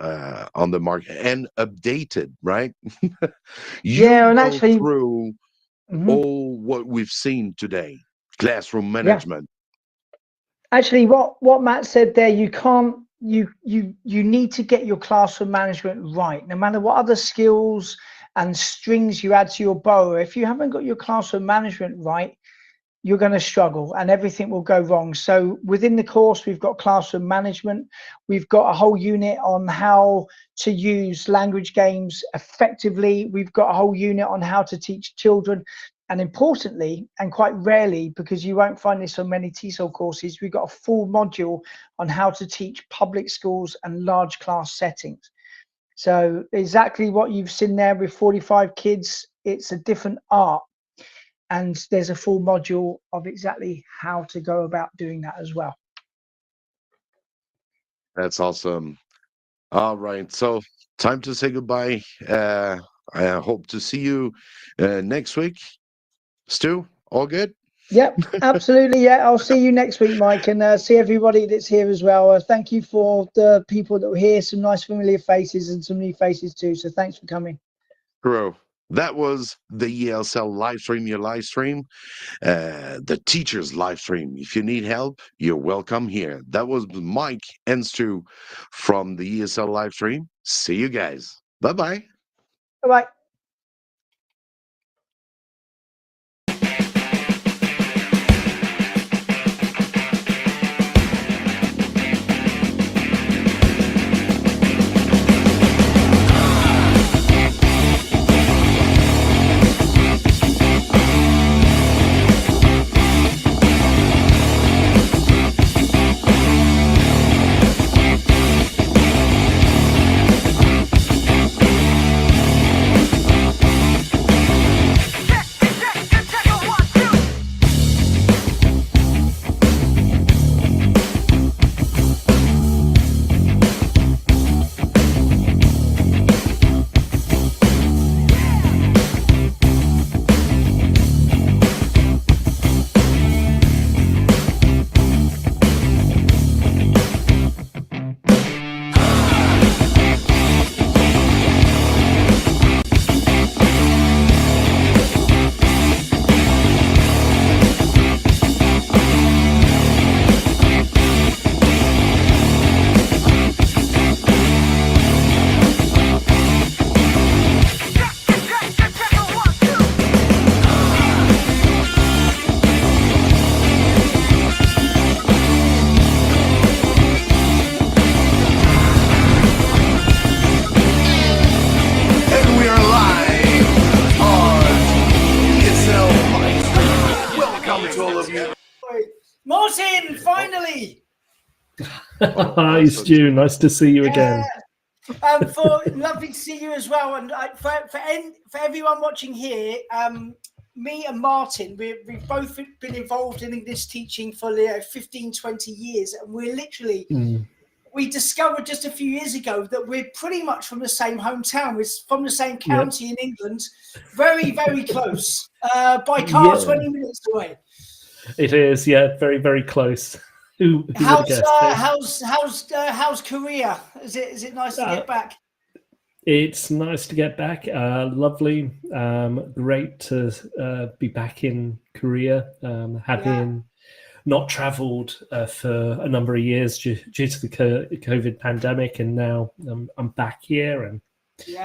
on the market and updated, right? And actually through all what we've seen today, classroom management. Actually, what Matt said there, you need to get your classroom management right. No matter what other skills and strings you add to your bow, if you haven't got your classroom management right, you're going to struggle and everything will go wrong. So within the course, we've got classroom management. We've got a whole unit on how to use language games effectively. We've got a whole unit on how to teach children. And importantly, and quite rarely, because you won't find this on many TESOL courses, we've got a full module on how to teach public schools and large class settings. So exactly what you've seen there with 45 kids, it's a different art. And there's a full module of exactly how to go about doing that as well. That's awesome. All right. So time to say goodbye. I hope to see you next week. Stu, all good? Yep, absolutely. Yeah, I'll see you next week, Mike, and see everybody that's here as well. Thank you for the people that were here, some nice familiar faces and some new faces too. So thanks for coming. Bro, that was the ESL live stream, your live stream, the teacher's live stream. If you need help, you're welcome here. That was Mike and Stu from the ESL live stream. See you guys. Bye-bye. Bye-bye. Martin, finally. Hi, Stu. Nice to see you again. For lovely to see you as well. And for everyone watching here, me and Martin, we've both been involved in English teaching for 15, 20 years. And we're literally, we discovered just a few years ago that we're pretty much from the same hometown. We're from the same county in England, very, very close. By car, 20 minutes away. It is, yeah, very, very close. Who would have guessed? How's Korea? Is it nice to get back? It's nice to get back. Lovely. Great to be back in Korea. Having not travelled for a number of years due to the COVID pandemic, and now I'm back here and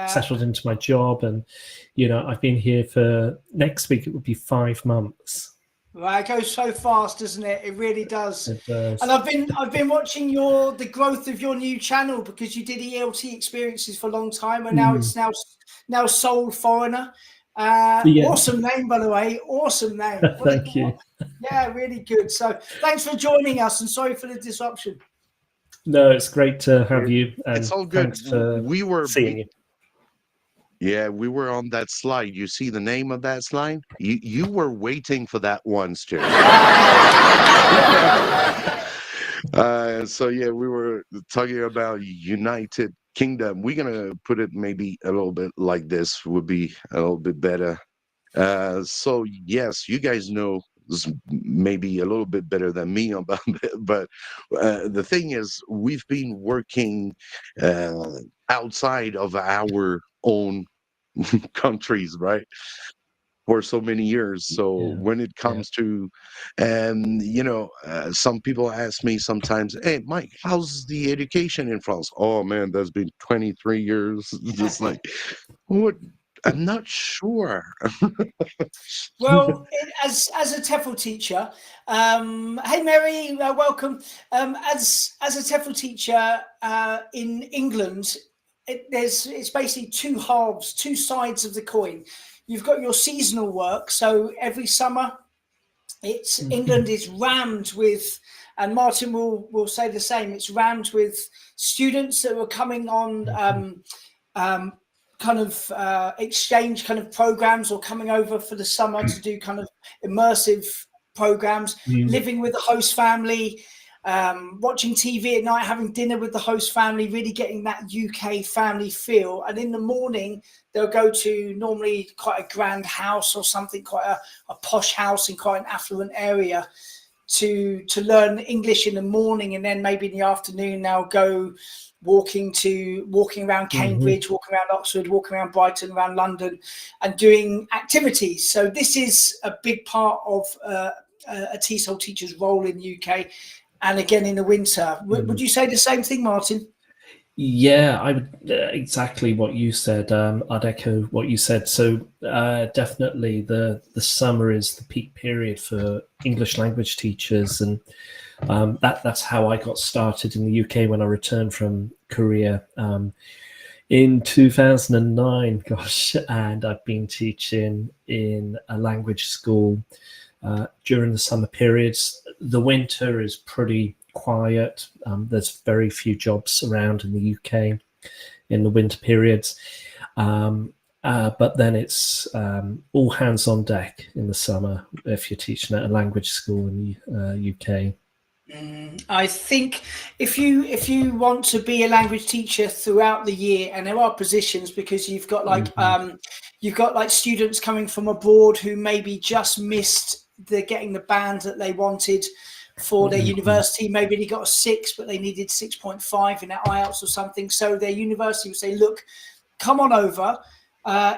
settled into my job. And I've been here for next week. It would be 5 months. Right, it goes so fast, doesn't it? It really does. It does. And I've been watching the growth of your new channel, because you did ELT experiences for a long time, and now it's now Soul Foreigner. Awesome name, by the way. Awesome name. Thank you. Yeah, really good. So thanks for joining us, and sorry for the disruption. No, it's great to have you. And it's all good. We were seeing you. Yeah, we were on that slide. You see the name of that slide? You were waiting for that one, Stu. So yeah, we were talking about United Kingdom. We're gonna put it maybe a little bit like this, would be a little bit better. So yes, you guys know maybe a little bit better than me about it, but the thing is, we've been working outside of our own countries, right, for so many years. So when it comes to some people ask me sometimes, hey Mike, how's the education in France? Oh man, that's been 23 years. Just like, what? I'm not sure. Well, as a TEFL teacher, hey Mary, welcome. As a TEFL teacher in England, it's basically two halves, two sides of the coin. You've got your seasonal work, so every summer, England is rammed with, and Martin will say the same. It's rammed with students that are coming on. Kind of exchange kind of programs, or coming over for the summer to do kind of immersive programs, living with the host family. watching TV at night, having dinner with the host family, really getting that UK family feel. And in the morning, they'll go to normally quite a grand house or something, quite a posh house in quite an affluent area to learn English in the morning. And then maybe in the afternoon, they'll go walking around Cambridge, walking around Oxford, walking around Brighton, around London, and doing activities. So this is a big part of a TESOL teacher's role in the UK. And again, in the winter, would you say the same thing, Martin? Yeah, I would exactly what you said. I'd echo what you said. So definitely, the summer is the peak period for English language teachers, and that's how I got started in the UK when I returned from Korea in 2009. Gosh, and I've been teaching in a language school during the summer periods. The winter is pretty quiet. There's very few jobs around in the UK in the winter periods. But then it's all hands on deck in the summer if you're teaching at a language school in the UK. I think if you want to be a language teacher throughout the year, and there are positions, because you've got like students coming from abroad who maybe just missed getting the band that they wanted for their university. Maybe they got a 6, but they needed 6.5 in their IELTS or something. So their university would say, look, come on over.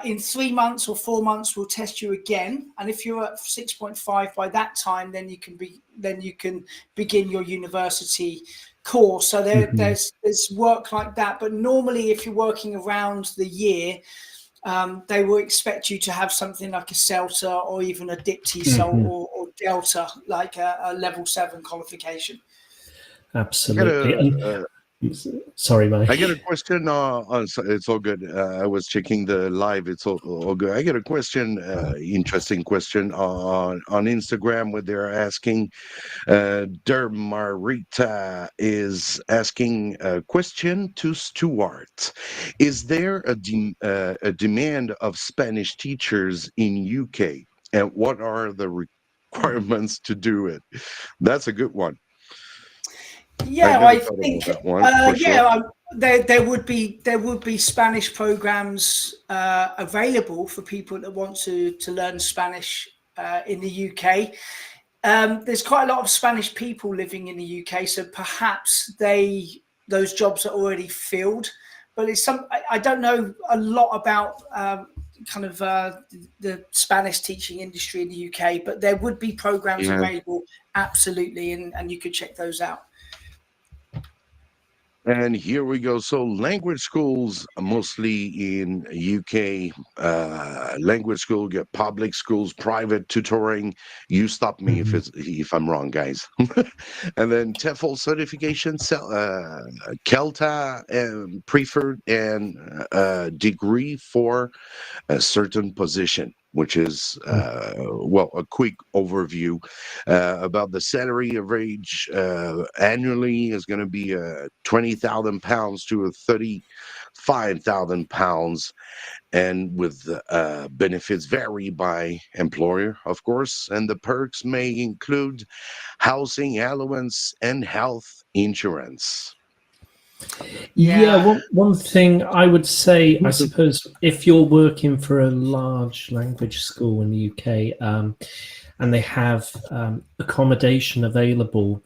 In 3 months or 4 months, we'll test you again. And if you're at 6.5 by that time, then you can begin your university course. So there's work like that. But normally, if you're working around the year, they will expect you to have something like a CELTA or even a DIP TESOL or Delta, like a level 7 qualification. Absolutely. Sorry, Mike. I get a question. It's all good. I was checking the live. It's all good. I get a question, interesting question on Instagram where they're asking. Dermarita is asking a question to Stuart. Is there a demand of Spanish teachers in UK? And what are the requirements to do it? That's a good one. Yeah, I think sure. There would be Spanish programs available for people that want to learn Spanish in the UK. There's quite a lot of Spanish people living in the UK, so perhaps those jobs are already filled. But I don't know a lot about the Spanish teaching industry in the UK, but there would be programs available, absolutely, and you could check those out. And here we go. So language schools, mostly in UK, language school, get public schools, private tutoring. You stop me if I'm wrong, guys. And then TEFL certification, CELTA preferred, and degree for a certain position, which is, a quick overview about the salary average annually is going to be £20,000 to £35,000, and with benefits vary by employer, of course, and the perks may include housing allowance and health insurance. Yeah, one thing I would say, I suppose, if you're working for a large language school in the UK and they have accommodation available,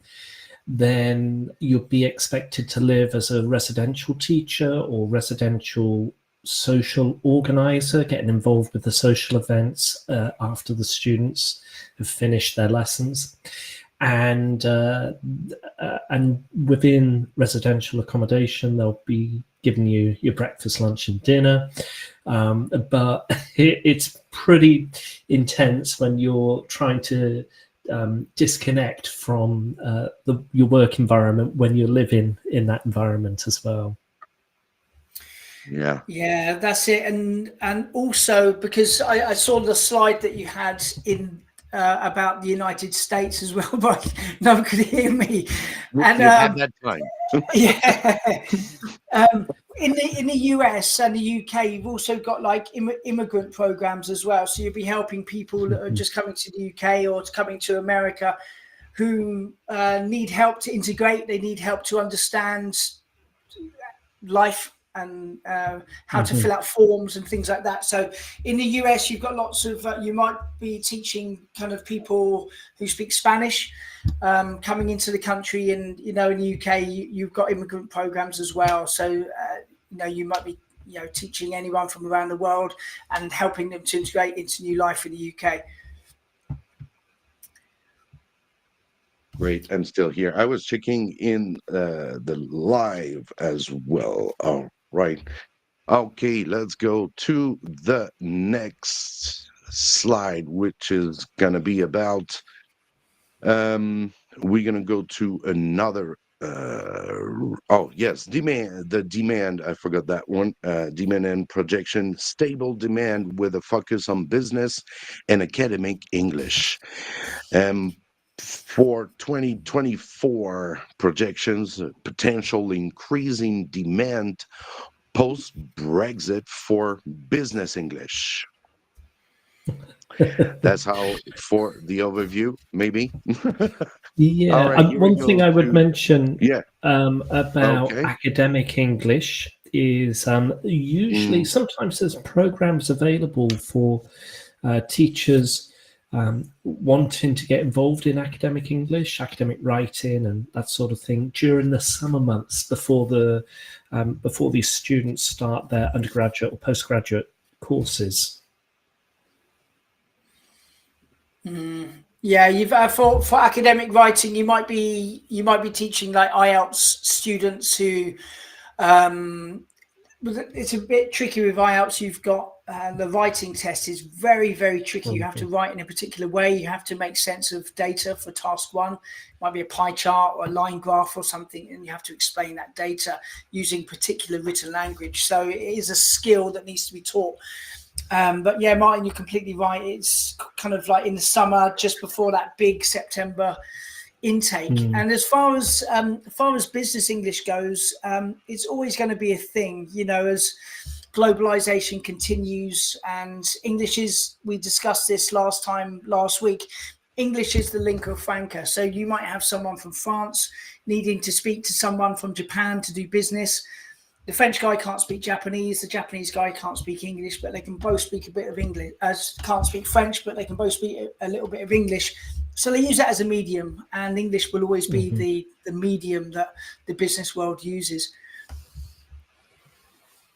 then you'll be expected to live as a residential teacher or residential social organizer, getting involved with the social events after the students have finished their lessons. And within residential accommodation, they'll be giving you your breakfast, lunch, and dinner. But it's pretty intense when you're trying to disconnect from your work environment when you're living in that environment as well. Yeah, that's it. And also, because I saw the slide that you had in about the United States as well, but no one could hear me. And at that time. In the US and the UK, you've also got like immigrant programs as well. So you'll be helping people that are just coming to the UK or coming to America who need help to integrate. They need help to understand life and how to fill out forms and things like that. So in the US, you've got lots of, you might be teaching kind of people who speak Spanish coming into the country. And, you know, in the UK, you've got immigrant programs as well. So, you know, you might be, you know, teaching anyone from around the world and helping them to integrate into new life in the UK. Great, I'm still here. I was checking in the live as well. All right. Okay, let's go to the next slide, which is gonna be about we're gonna go to another oh yes, demand, I forgot that one. Demand and projection, stable demand with a focus on business and academic English. For 2024 projections, potential increasing demand post Brexit for business English. That's how for the overview, maybe. Yeah, All right, one thing I would mention about Okay. academic English is usually sometimes there's programs available for teachers wanting to get involved in academic English, academic writing, and that sort of thing during the summer months before these students start their undergraduate or postgraduate courses. Yeah, you've for academic writing, you might be teaching like IELTS students who it's a bit tricky with IELTS. You've got the writing test is very, very tricky. You have to write in a particular way. You have to make sense of data for task one. It might be a pie chart or a line graph or something, and you have to explain that data using particular written language. So it is a skill that needs to be taught. But yeah, Martin, you're completely right. It's kind of like in the summer, just before that big September intake. And as far as business English goes, it's always going to be a thing, you know, as globalization continues. And English is, we discussed this last week, English is the lingua franca. So you might have someone from France needing to speak to someone from Japan to do business. The French guy can't speak Japanese. The Japanese guy can't speak English, but they can both speak a bit of English. Can't speak French, but they can both speak a little bit of English. So they use that as a medium, and English will always be the medium that the business world uses.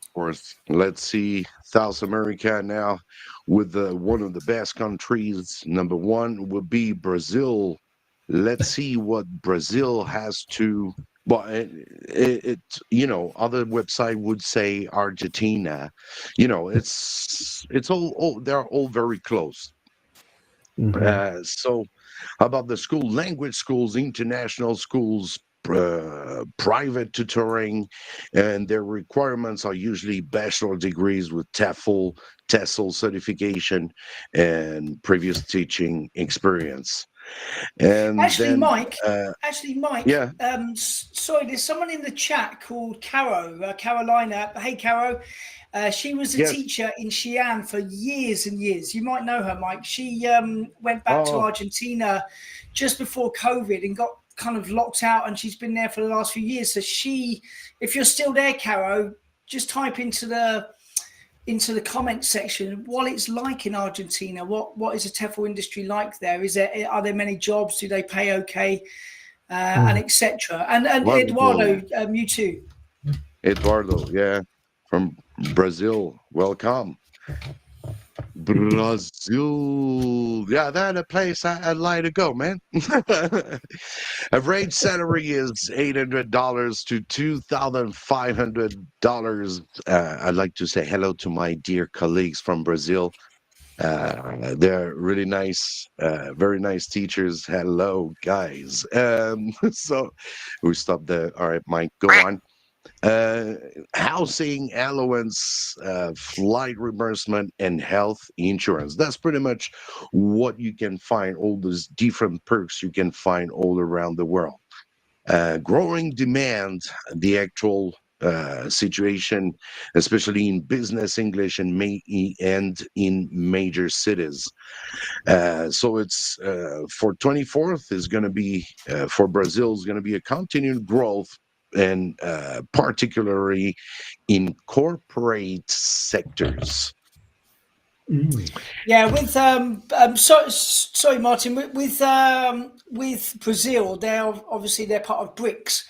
Of course, let's see South America now with one of the best countries. Number one would be Brazil. Let's see what Brazil has to. Well, it you know, other website would say Argentina. You know, it's all they're all very close. So how about the school language schools, international schools, private tutoring, and their requirements are usually bachelor degrees with TESOL certification and previous teaching experience. And Actually, then, Mike. yeah. Sorry, there's someone in the chat called Caro, Carolina. Hey, Caro. She was a teacher in Xi'an for years and years. You might know her, Mike. She went back to Argentina just before COVID and got kind of locked out, and she's been there for the last few years. So if you're still there, Caro, just type into the comment section what it's like in Argentina. What is the TEFL industry like there? Are there many jobs? Do they pay okay? And etc. And Eduardo, you too. Eduardo, yeah, from Brazil. Welcome. Brazil. Yeah, that's a place I'd like to go, man. Average salary is $800 to $2,500. I'd like to say hello to my dear colleagues from Brazil. They're really nice, very nice teachers. Hello, guys. So we stop there. All right, Mike, go on. Housing allowance, flight reimbursement, and health insurance. That's pretty much what you can find, all those different perks you can find all around the world. Growing demand, the actual situation, especially in business English and in major cities. So it's for 24th is going to be for Brazil is going to be a continued growth, and particularly in corporate sectors. Yeah, with sorry, Martin. With Brazil, they're part of BRICS.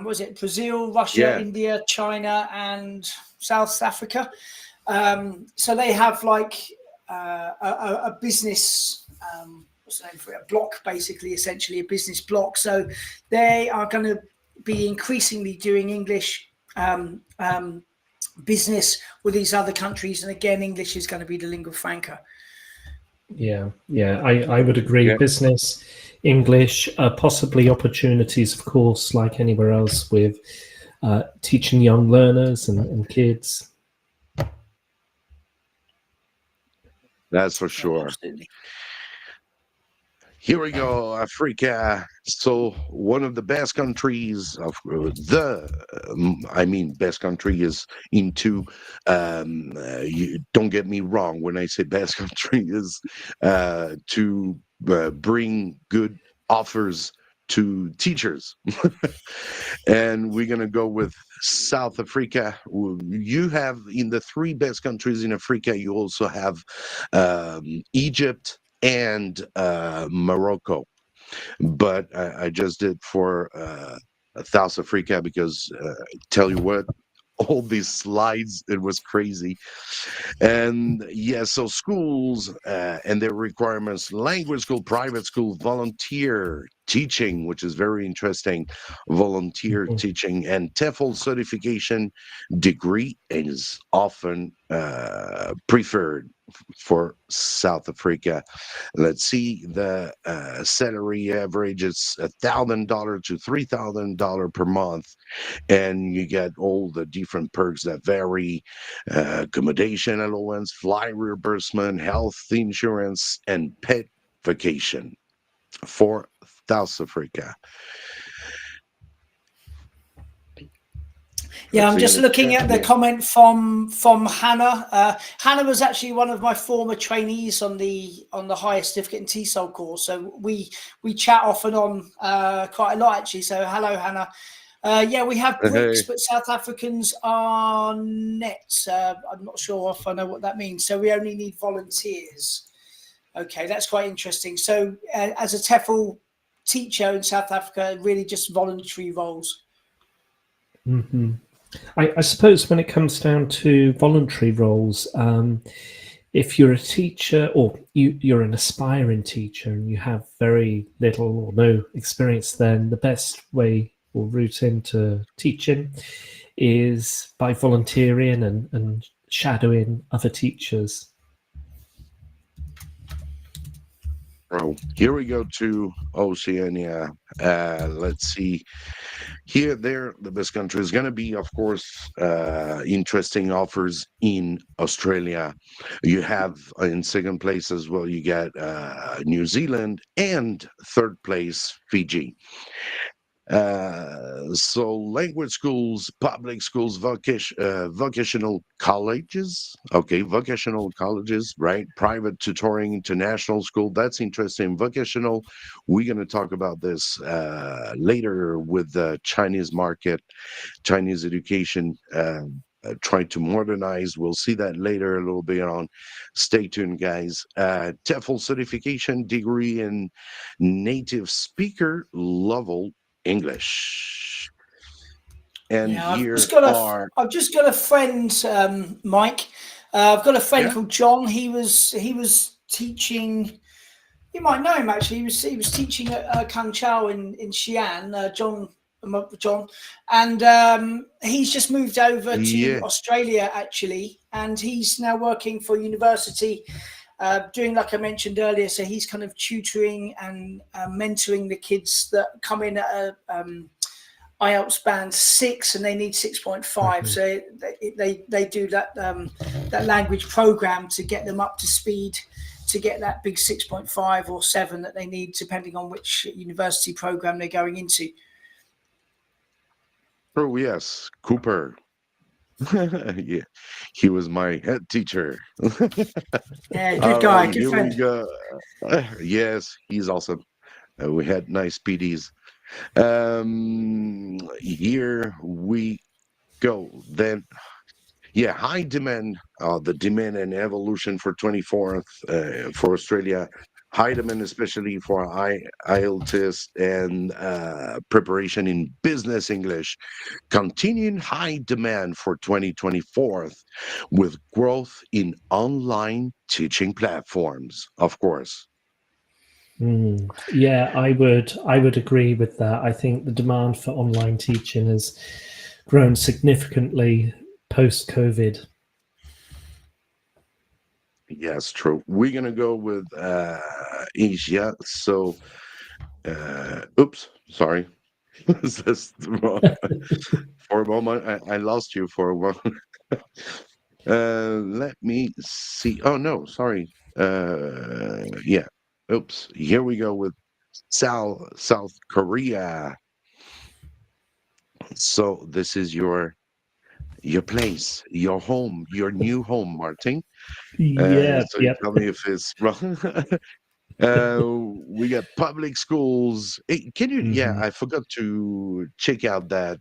Was it Brazil, Russia, Yeah. India, China, and South Africa? So they have like a business. What's the name for it? A block, basically, essentially a business block. So they are going to be increasingly doing English business with these other countries, and again, English is going to be the lingua franca. Yeah, I would agree. Yeah. Business, English, possibly opportunities, of course, like anywhere else, with teaching young learners and kids. That's for sure. Absolutely. Here we go, Africa. So one of the best countries of best country is into. You don't get me wrong when I say best country is to bring good offers to teachers, and we're gonna go with South Africa. You have in the three best countries in Africa. You also have Egypt and Morocco, but I just did for South Africa because tell you what, all these slides, it was crazy. And yeah, so schools and their requirements: language school, private school, volunteer teaching, which is very interesting, volunteer teaching, and TEFL certification degree is often preferred for South Africa. Let's see, the salary average is $1,000 to $3,000 per month, and you get all the different perks that vary: accommodation allowance, flight reimbursement, health insurance, and pet vacation for South Africa. Yeah, I'm just looking at the comment from Hannah. Hannah was actually one of my former trainees on the higher certificate in TESOL course, so we chat off and on quite a lot actually. So hello, Hannah. Yeah, we have BRICS, but South Africans are net. I'm not sure if I know what that means. So we only need volunteers. Okay, that's quite interesting. So as a TEFL teacher in South Africa, really just voluntary roles. Mm-hmm. I suppose when it comes down to voluntary roles, if you're a teacher or you're an aspiring teacher and you have very little or no experience, then the best way or route into teaching is by volunteering and shadowing other teachers. Here we go to Oceania. Let's see. Here, there, the best country is going to be, of course, interesting offers in Australia. You have in second place as well, you get New Zealand, and third place, Fiji. So language schools, public schools, vocational colleges, vocational colleges, right? Private tutoring, international school, that's interesting. Vocational, we're going to talk about this later with the Chinese market, Chinese education, trying to modernize. We'll see that later a little bit on. Stay tuned, guys. TEFL certification degree in native speaker level English. And yeah, here I've just got a friend, Mike. I've got a friend called John. He was teaching. You might know him actually. He was teaching at Kung Chau in Xi'an. John, and he's just moved over to Australia actually, and he's now working for a university. Doing like I mentioned earlier, so he's kind of tutoring and mentoring the kids that come in at IELTS band 6 and they need 6.5. So they do that language program to get them up to speed to get that big 6.5 or 7 that they need, depending on which university program they're going into. Oh, yes, Cooper. Yeah, he was my head teacher. Yeah, good All guy, right, good here we friend. go. Yes, he's awesome. We had nice PDs. Here we go. Then, yeah, high demand, the demand and evolution for 24th for Australia. High demand, especially for IELTS and preparation in business English. Continuing high demand for 2024 with growth in online teaching platforms, of course. Yeah, I would agree with that. I think the demand for online teaching has grown significantly post COVID. Yes, true. We're gonna go with Asia. So, oops, sorry. That's wrong. For a moment, I lost you for a moment. Let me see. Oh no, sorry. Yeah. Oops. Here we go with South Korea. So this is your place, your home, your new home, Martin. Yeah, So you yep. tell me if it's wrong. We got public schools. Can you? Yeah, Mhm. I forgot to check out that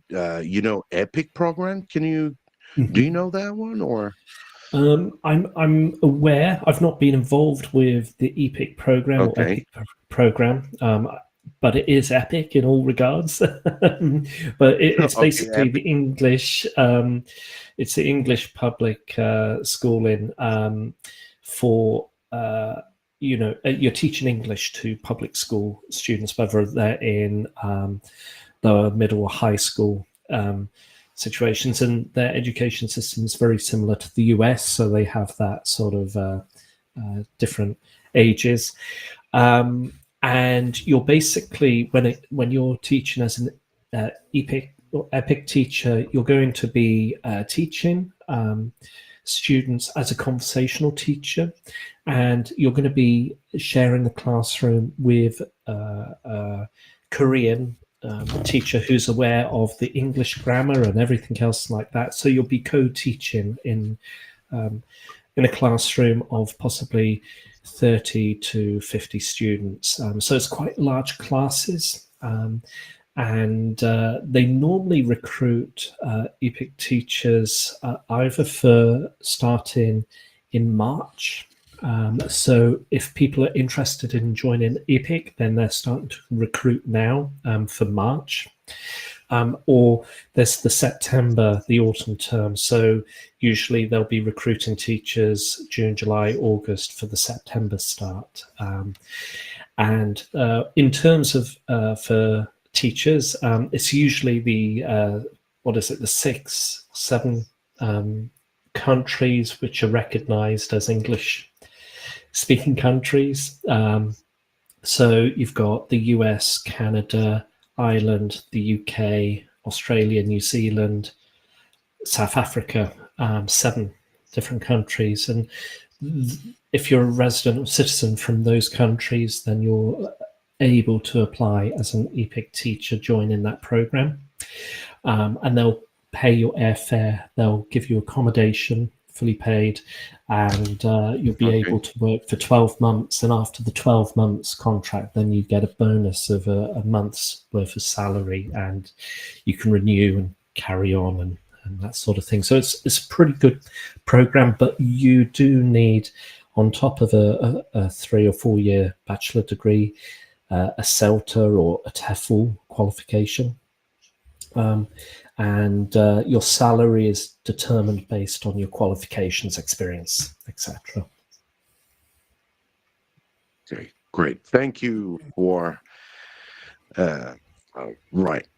Epic program. Do you Mhm. know that one or? I'm aware. I've not been involved with the EPIC program or Okay. program, but it is epic in all regards. But it's Okay, basically Epic. the English. It's the English public schooling for you're teaching English to public school students, whether they're in lower, middle, or high school. Situations, and their education system is very similar to the US, so they have that sort of different ages. And you're basically when you're teaching as an epic teacher, you're going to be teaching students as a conversational teacher, and you're going to be sharing the classroom with Korean teacher who's aware of the English grammar and everything else like that. So you'll be co-teaching in a classroom of possibly 30 to 50 students. So it's quite large classes. And they normally recruit EPIC teachers either for starting in March. So if people are interested in joining EPIC, then they're starting to recruit now for March. Or there's the September, the autumn term. So usually they'll be recruiting teachers June, July, August for the September start. And in terms of for teachers, it's usually the the 6, 7 countries which are recognised as English speaking countries. So you've got the US, Canada, Ireland, the UK, Australia, New Zealand, South Africa, 7 different countries. And if you're a resident or citizen from those countries, then you're able to apply as an EPIC teacher, joining that program. And they'll pay your airfare, they'll give you accommodation, fully paid, and you'll be able to work for 12 months. And after the 12 months contract, then you get a bonus of a month's worth of salary, and you can renew and carry on and that sort of thing. So it's a pretty good program, but you do need, on top of a 3 or 4 year bachelor degree, a CELTA or a TEFL qualification. And your salary is determined based on your qualifications, experience, etc. Okay, great. Thank you for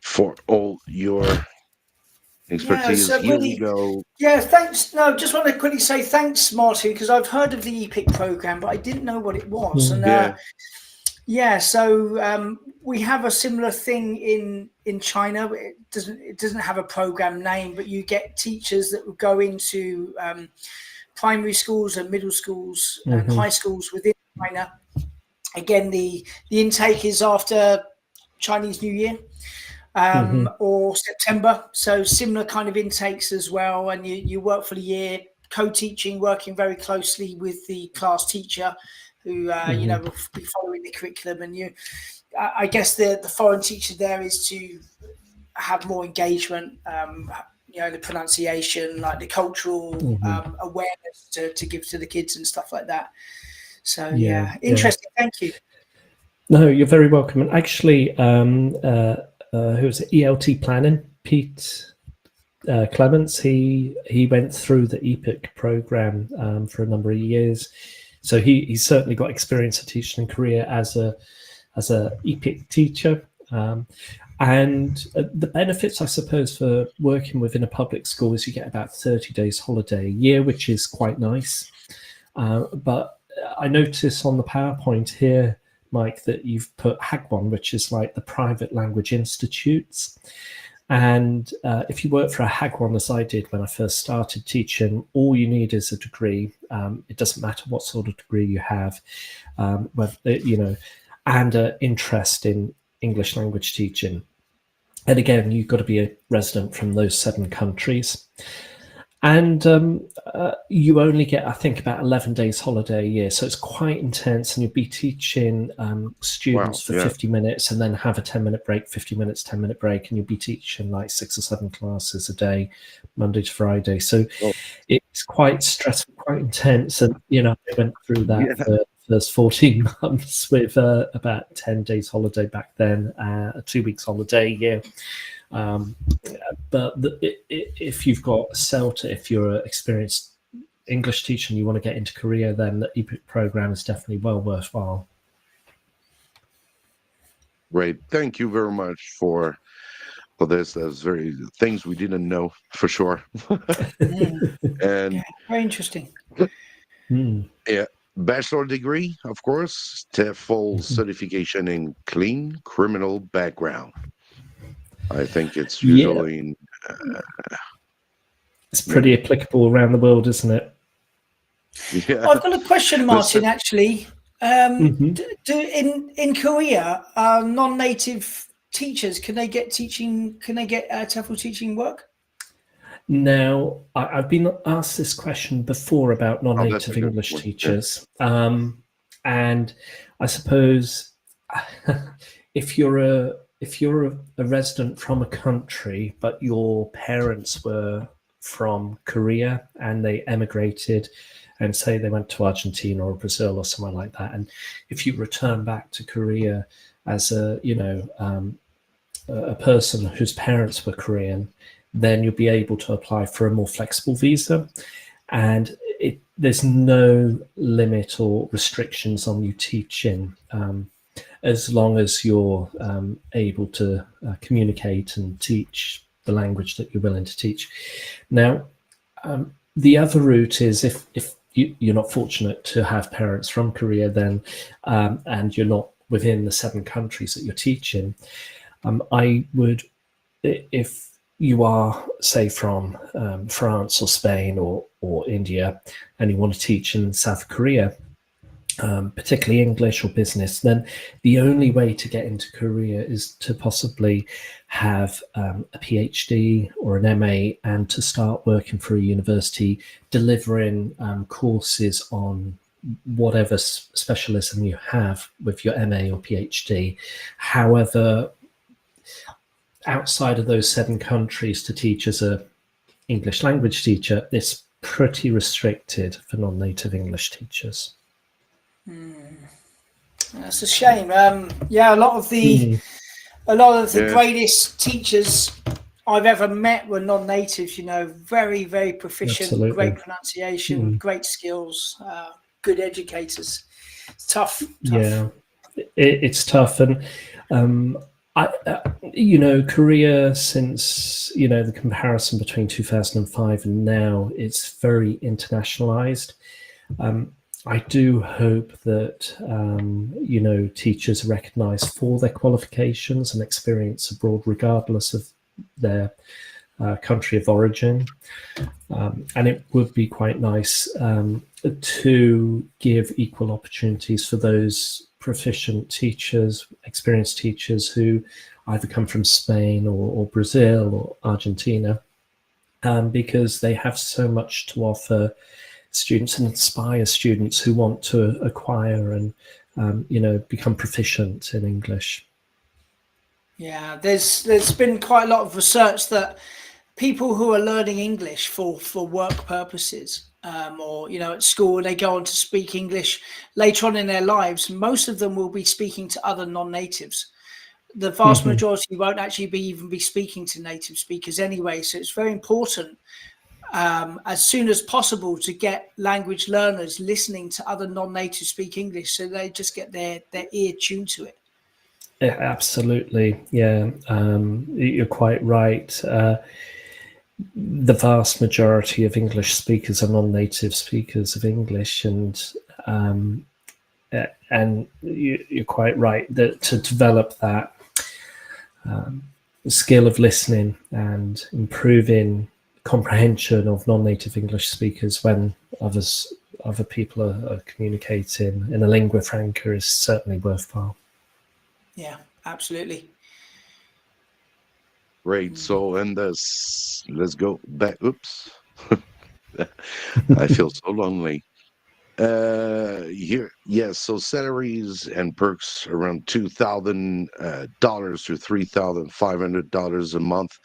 for all your Yeah, expertise. so Here we really, go. yeah, thanks. No, just want to quickly say thanks, Martin, because I've heard of the EPIC program, but I didn't know what it was. And Yeah. so we have a similar thing in China. It doesn't have a program name, but you get teachers that will go into primary schools and middle schools and high schools within China. Again, the intake is after Chinese New Year. or September. So similar kind of intakes as well. And you work for the year, co-teaching, working very closely with the class teacher who, you know, will be following the curriculum. And I guess the foreign teacher there is to have more engagement, you know, the pronunciation, like the cultural awareness to give to the kids and stuff like that. So yeah, interesting. Thank you. No, you're very welcome. And actually, who was it? ELT planning, Pete Clements. He went through the EPIC program for a number of years, so he's certainly got experience of teaching in Korea as a EPIC teacher. And the benefits, I suppose, for working within a public school is you get about 30 days holiday a year, which is quite nice. But I notice on the PowerPoint here, Mike, that you've put Hagwon, which is like the private language institutes. And if you work for a Hagwon, as I did when I first started teaching, all you need is a degree. It doesn't matter what sort of degree you have, you know, and an interest in English language teaching. And again, you've got to be a resident from those 7 countries. And you only get, I think, about 11 days holiday a year. So it's quite intense, and you'll be teaching students for 50 minutes and then have a 10-minute break, 50 minutes, 10-minute break. And you'll be teaching like 6 or 7 classes a day, Monday to Friday. So it's quite stressful, quite intense. And, you know, I went through that for the first 14 months with about 10 days holiday back then, 2 weeks holiday a year. But if you've got CELTA, if you're an experienced English teacher and you want to get into Korea, then the EPIC program is definitely well worthwhile. Great. Thank you very much for this. That's very things we didn't know for sure. And yeah, very interesting. Yeah. Bachelor degree, of course, TEFL certification in clean criminal background. I think it's usually it's pretty applicable around the world, isn't it? Yeah. I've got a question, Martin. Actually, in Korea, non-native teachers, can they get TEFL teaching work? Now, I've been asked this question before about non-native English teachers, and I suppose if you're a resident from a country, but your parents were from Korea and they emigrated, and say they went to Argentina or Brazil or somewhere like that, and if you return back to Korea as a person whose parents were Korean, then you'll be able to apply for a more flexible visa, and there's no limit or restrictions on you teaching, as long as you're able to communicate and teach the language that you're willing to teach. Now, the other route is if you're not fortunate to have parents from Korea, then and you're not within the 7 countries that you're teaching, I would, if you are, say, from France or Spain or India, and you want to teach in South Korea, particularly English or business, then the only way to get into Korea is to possibly have a PhD or an MA and to start working for a university delivering courses on whatever specialism you have with your MA or PhD. However, outside of those 7 countries, to teach as a English language teacher, it's pretty restricted for non-native English teachers. That's a shame. Yeah, a lot of the greatest teachers I've ever met were non-natives. You know, very, very proficient, Absolutely. Great pronunciation, great skills, good educators. It's tough. Yeah, it's tough, and Korea, since the comparison between 2005 and now, it's very internationalized. I do hope that teachers are recognised for their qualifications and experience abroad, regardless of their country of origin. And it would be quite nice to give equal opportunities for those proficient teachers, experienced teachers who either come from Spain or Brazil or Argentina, because they have so much to offer students and inspire students who want to acquire and become proficient in English. Yeah, there's been quite a lot of research that people who are learning English for work purposes, or at school, they go on to speak English later on in their lives. Most of them will be speaking to other non-natives. The vast majority won't actually even be speaking to native speakers anyway. So it's very important, as soon as possible, to get language learners listening to other non-native speak English, so they just get their ear tuned to it. Yeah, absolutely. Yeah, you're quite right. The vast majority of English speakers are non-native speakers of English, and you're quite right that to develop that skill of listening and improving comprehension of non-native English speakers when other people are communicating in a lingua franca is certainly worthwhile. Yeah, absolutely. Great. So, and this, let's go back. Oops. I feel so lonely. Here, yes. So salaries and perks around $2,000 to $3,500 a month,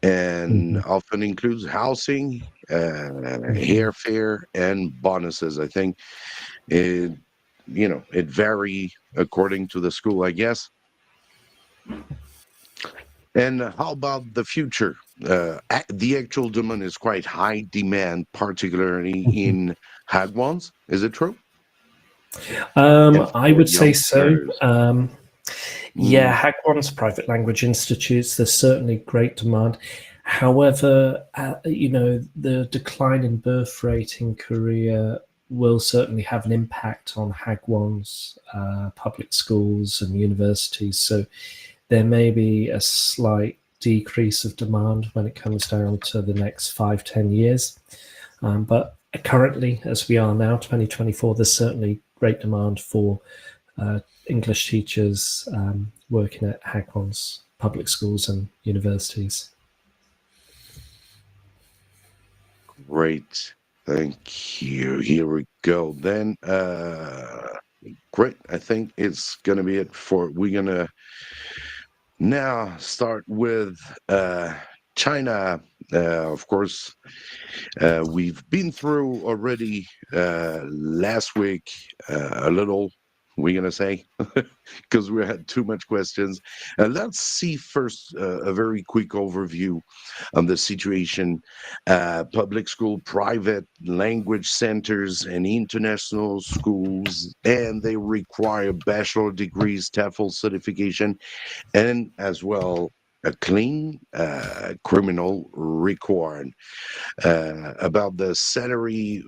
and often includes housing, airfare, and bonuses. I think it, it vary according to the school, I guess. And how about the future? The actual demand is quite high demand, particularly in Hagwons. Is it true? I would say so. youngsters. Yeah, Hagwons, private language institutes, there's certainly great demand. However, the decline in birth rate in Korea will certainly have an impact on Hagwons, public schools and universities. So there may be a slight decrease of demand when it comes down to the next 5-10 years. But currently, as we are now, 2024, there's certainly great demand for English teachers working at Hagwons, public schools and universities. Great. Thank you. Here we go. Then, great. I think it's going to be it for, we're going to now start with China. Of course, we've been through already last week a little, we're going to say, because we had too much questions. Let's see first a very quick overview on the situation. Public school, private language centers, and international schools, and they require bachelor degrees, TEFL certification, and as well a clean criminal record. About the salary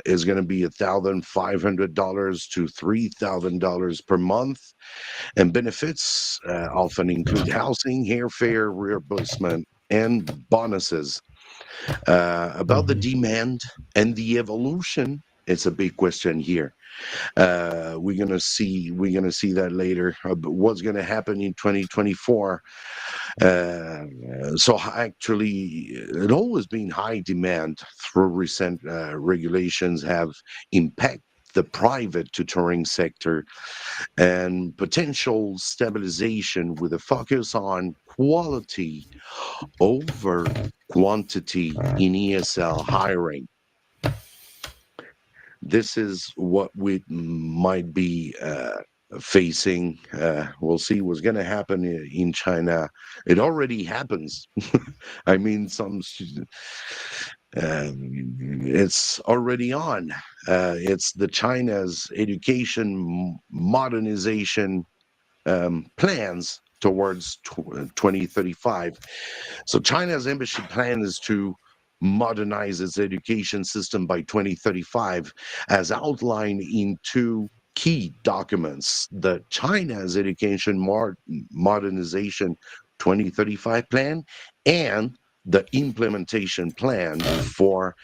is going to be $1,500 to $3,000 per month, and benefits often include housing, airfare, reimbursement, and bonuses. About the demand and the evolution, it's a big question here. We're gonna see that later. But what's gonna happen in 2024? So actually, it always been high demand through recent regulations have impacted the private tutoring sector, and potential stabilization with a focus on quality over quantity in ESL hiring. This is what we might be facing. We'll see what's going to happen in China. It already happens. I mean, it's already on. It's the China's education modernization plans towards 2035. So China's ambitious plan is to modernize its education system by 2035, as outlined in two key documents: the China's Education Modernization 2035 Plan and the Implementation Plan for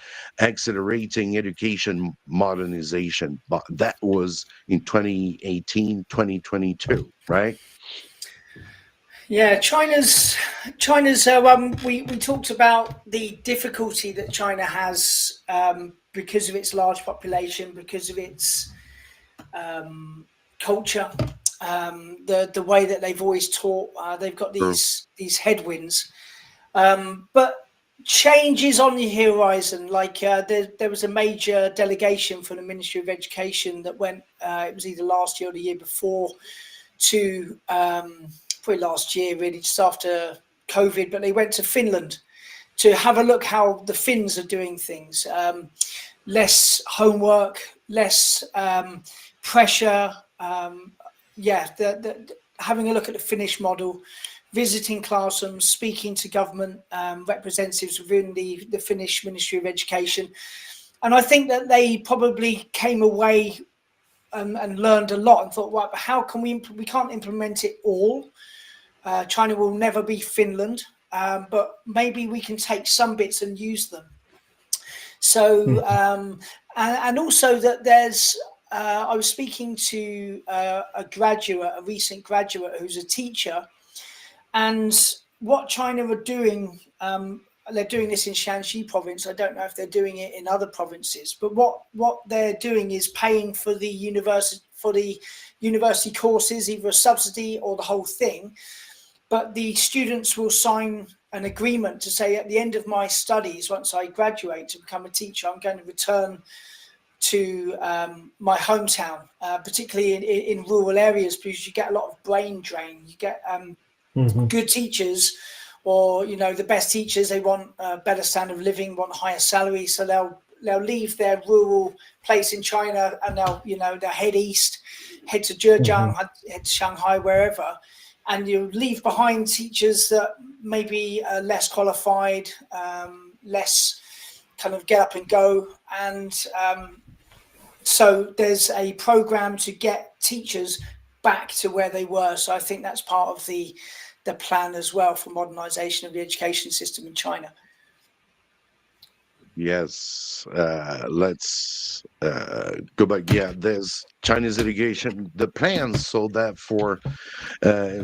Accelerating Education Modernization. But that was in 2018, 2022, right? Yeah, China's we talked about the difficulty that China has because of its large population, because of its culture, the way that they've always taught. They've got these headwinds, but change is on the horizon. Like there was a major delegation from the Ministry of Education that went. It was either last year or the year before to probably last year, really, just after COVID. But they went to Finland to have a look how the Finns are doing things. Less homework, less pressure. Having a look at the Finnish model, visiting classrooms, speaking to government representatives within the Finnish Ministry of Education. And I think that they probably came away and learned a lot and thought, well, how can we can't implement it all. China will never be Finland, but maybe we can take some bits and use them. So, and also that there's, I was speaking to a recent graduate who's a teacher, and what China are doing, they're doing this in Shanxi province. I don't know if they're doing it in other provinces, but what they're doing is paying for the university courses, either a subsidy or the whole thing. But the students will sign an agreement to say, at the end of my studies, once I graduate to become a teacher, I'm going to return to my hometown, particularly in rural areas, because you get a lot of brain drain. You get good teachers, or the best teachers. They want a better standard of living, want higher salary, so they'll leave their rural place in China and they'll head east, head to Zhejiang, head to Shanghai, wherever. And you leave behind teachers that maybe are less qualified, less kind of get up and go. And so there's a program to get teachers back to where they were. So I think that's part of the plan as well for modernization of the education system in China. Yes, let's go back. Yeah, there's Chinese education. The plans so that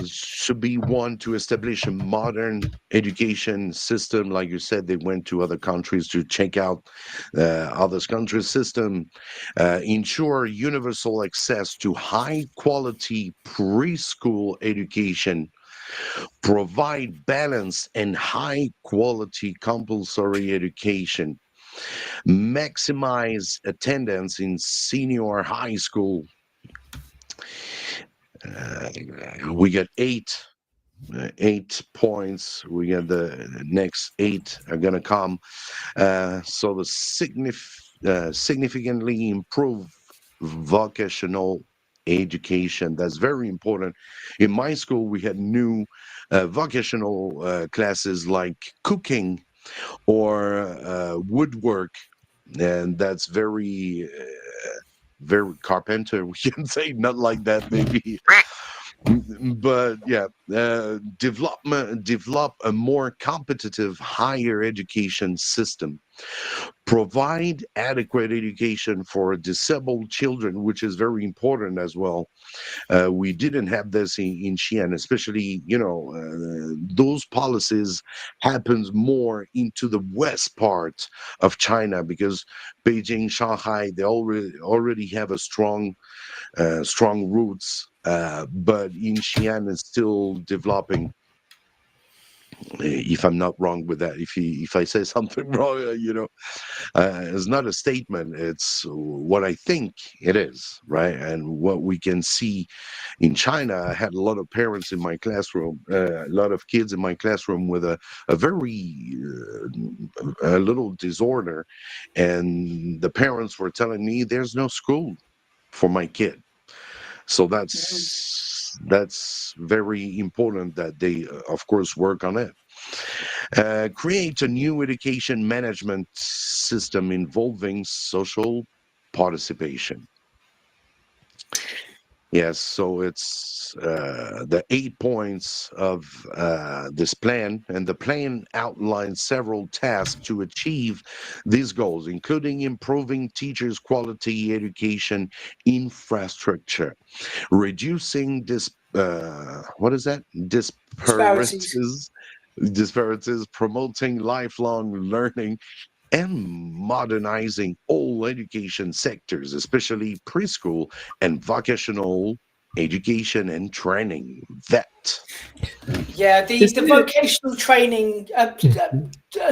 should be one to establish a modern education system. Like you said, they went to other countries to check out other countries' system, ensure universal access to high quality preschool education, provide balanced and high quality compulsory education, maximize attendance in senior high school. We got 8 points. We got the next 8 are gonna come. So the significantly improve vocational education. That's very important. In my school, we had new vocational classes like cooking or woodwork, and that's very carpenter, we can say, not like that maybe. But yeah, develop a more competitive higher education system, provide adequate education for disabled children, which is very important as well. We didn't have this in Xi'an, especially, those policies happens more into the west part of China, because Beijing, Shanghai, they already have a strong roots, but in Xi'an it's still developing. If I'm not wrong with that, if I say something wrong, it's not a statement. It's what I think it is, right? And what we can see in China. I had a lot of parents in my classroom, a lot of kids in my classroom with a very a little disorder, and the parents were telling me there's no school for my kid. So that's very important that they, of course, work on it. Create a new education management system involving social participation. Yes, so it's the 8 points of this plan, and the plan outlines several tasks to achieve these goals, including improving teachers' quality education infrastructure, reducing what is that? Disparities. Disparities, promoting lifelong learning, and modernizing all education sectors, especially preschool and vocational education and training. Yeah, Is the it? vocational training.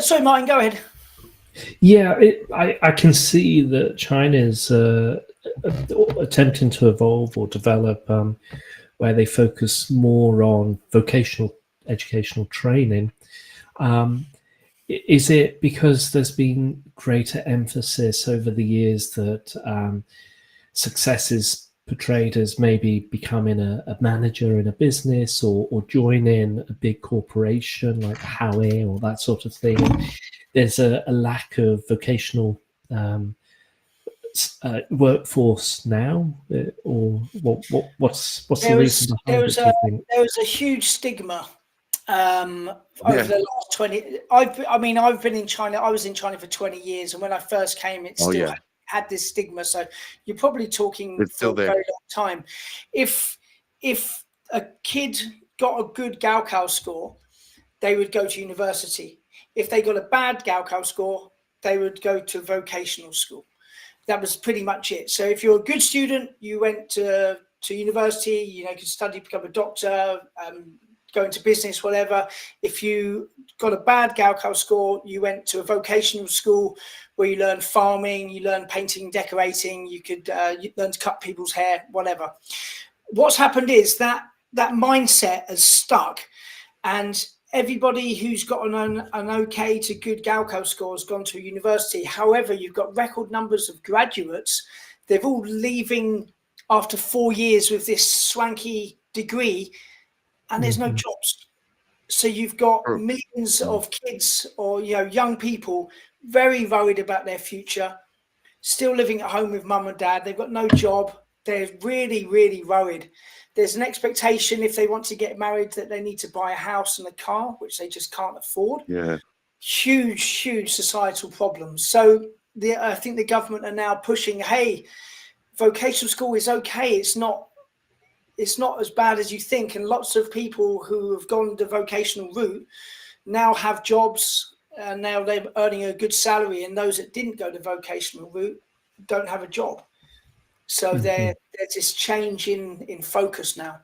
Sorry, Martin, go ahead. Yeah, I can see that China's attempting to evolve or develop where they focus more on vocational educational training. Is it because there's been greater emphasis over the years that success is portrayed as maybe becoming a manager in a business or joining a big corporation like Huawei or that sort of thing? And there's a lack of vocational workforce now, or what's the reason behind it? Do you think? There was a huge stigma over Yeah. the last 20. I've been in China. I was in China for 20 years, and when I first came, it Oh, still yeah. had this stigma. So you're probably talking It's for still a there. very long time. If a kid got a good Gaokao score, they would go to university. If they got a bad Gaokao score, they would go to vocational school. That was pretty much it. So if you're a good student, you went to university, you could study, become a doctor, go into business, whatever. If you got a bad Gaokao score, you went to a vocational school where you learn farming, you learn painting, decorating, you could you learn to cut people's hair, whatever. What's happened is that mindset has stuck, and everybody who's got an okay to good Gaokao score has gone to university. However, you've got record numbers of graduates. They're all leaving after 4 years with this swanky degree, and there's no jobs. So you've got True. millions of kids or young people very worried about their future, still living at home with mum and dad. They've got no job. They're really, really worried. There's an expectation if they want to get married that they need to buy a house and a car, which they just can't afford. Yeah. Huge, huge societal problems. So I think the government are now pushing, hey, vocational school is okay. It's not as bad as you think. And lots of people who have gone the vocational route now have jobs, and now they're earning a good salary. And those that didn't go the vocational route don't have a job. So there's this change in focus now.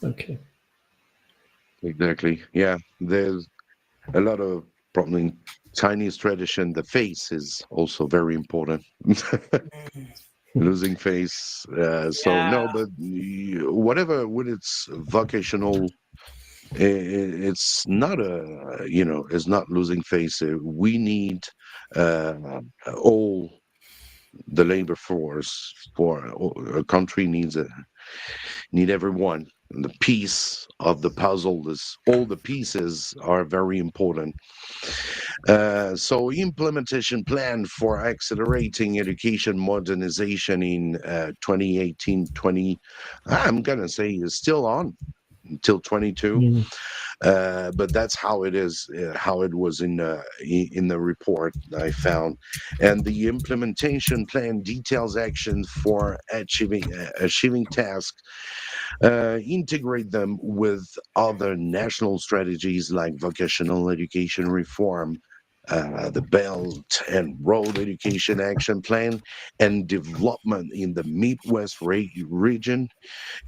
Okay. Exactly. Yeah. There's a lot of problem. Chinese tradition, the face is also very important. Losing face. So no, but whatever with its vocational, it's not it's not losing face. We need all the labor force for a country need everyone. And the piece of the puzzle is all the pieces are very important. So implementation plan for accelerating education modernization in 2018-20, I'm gonna say is still on until 22. But that's how it is, how it was in the report I found. And the implementation plan details actions for achieving tasks, integrate them with other national strategies like vocational education reform, the Belt and Road Education Action Plan, and development in the Midwest region.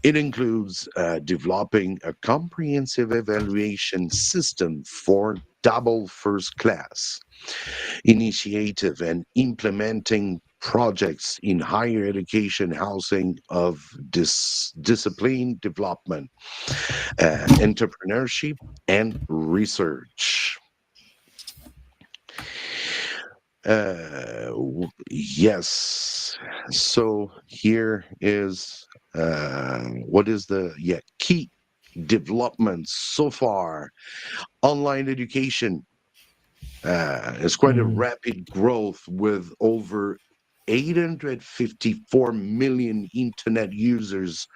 It includes developing a comprehensive evaluation system for double first class initiative and implementing projects in higher education, housing of discipline development, entrepreneurship, and research. Yes. So here is what is the key developments so far. Online education is quite a rapid growth with over 854 million internet users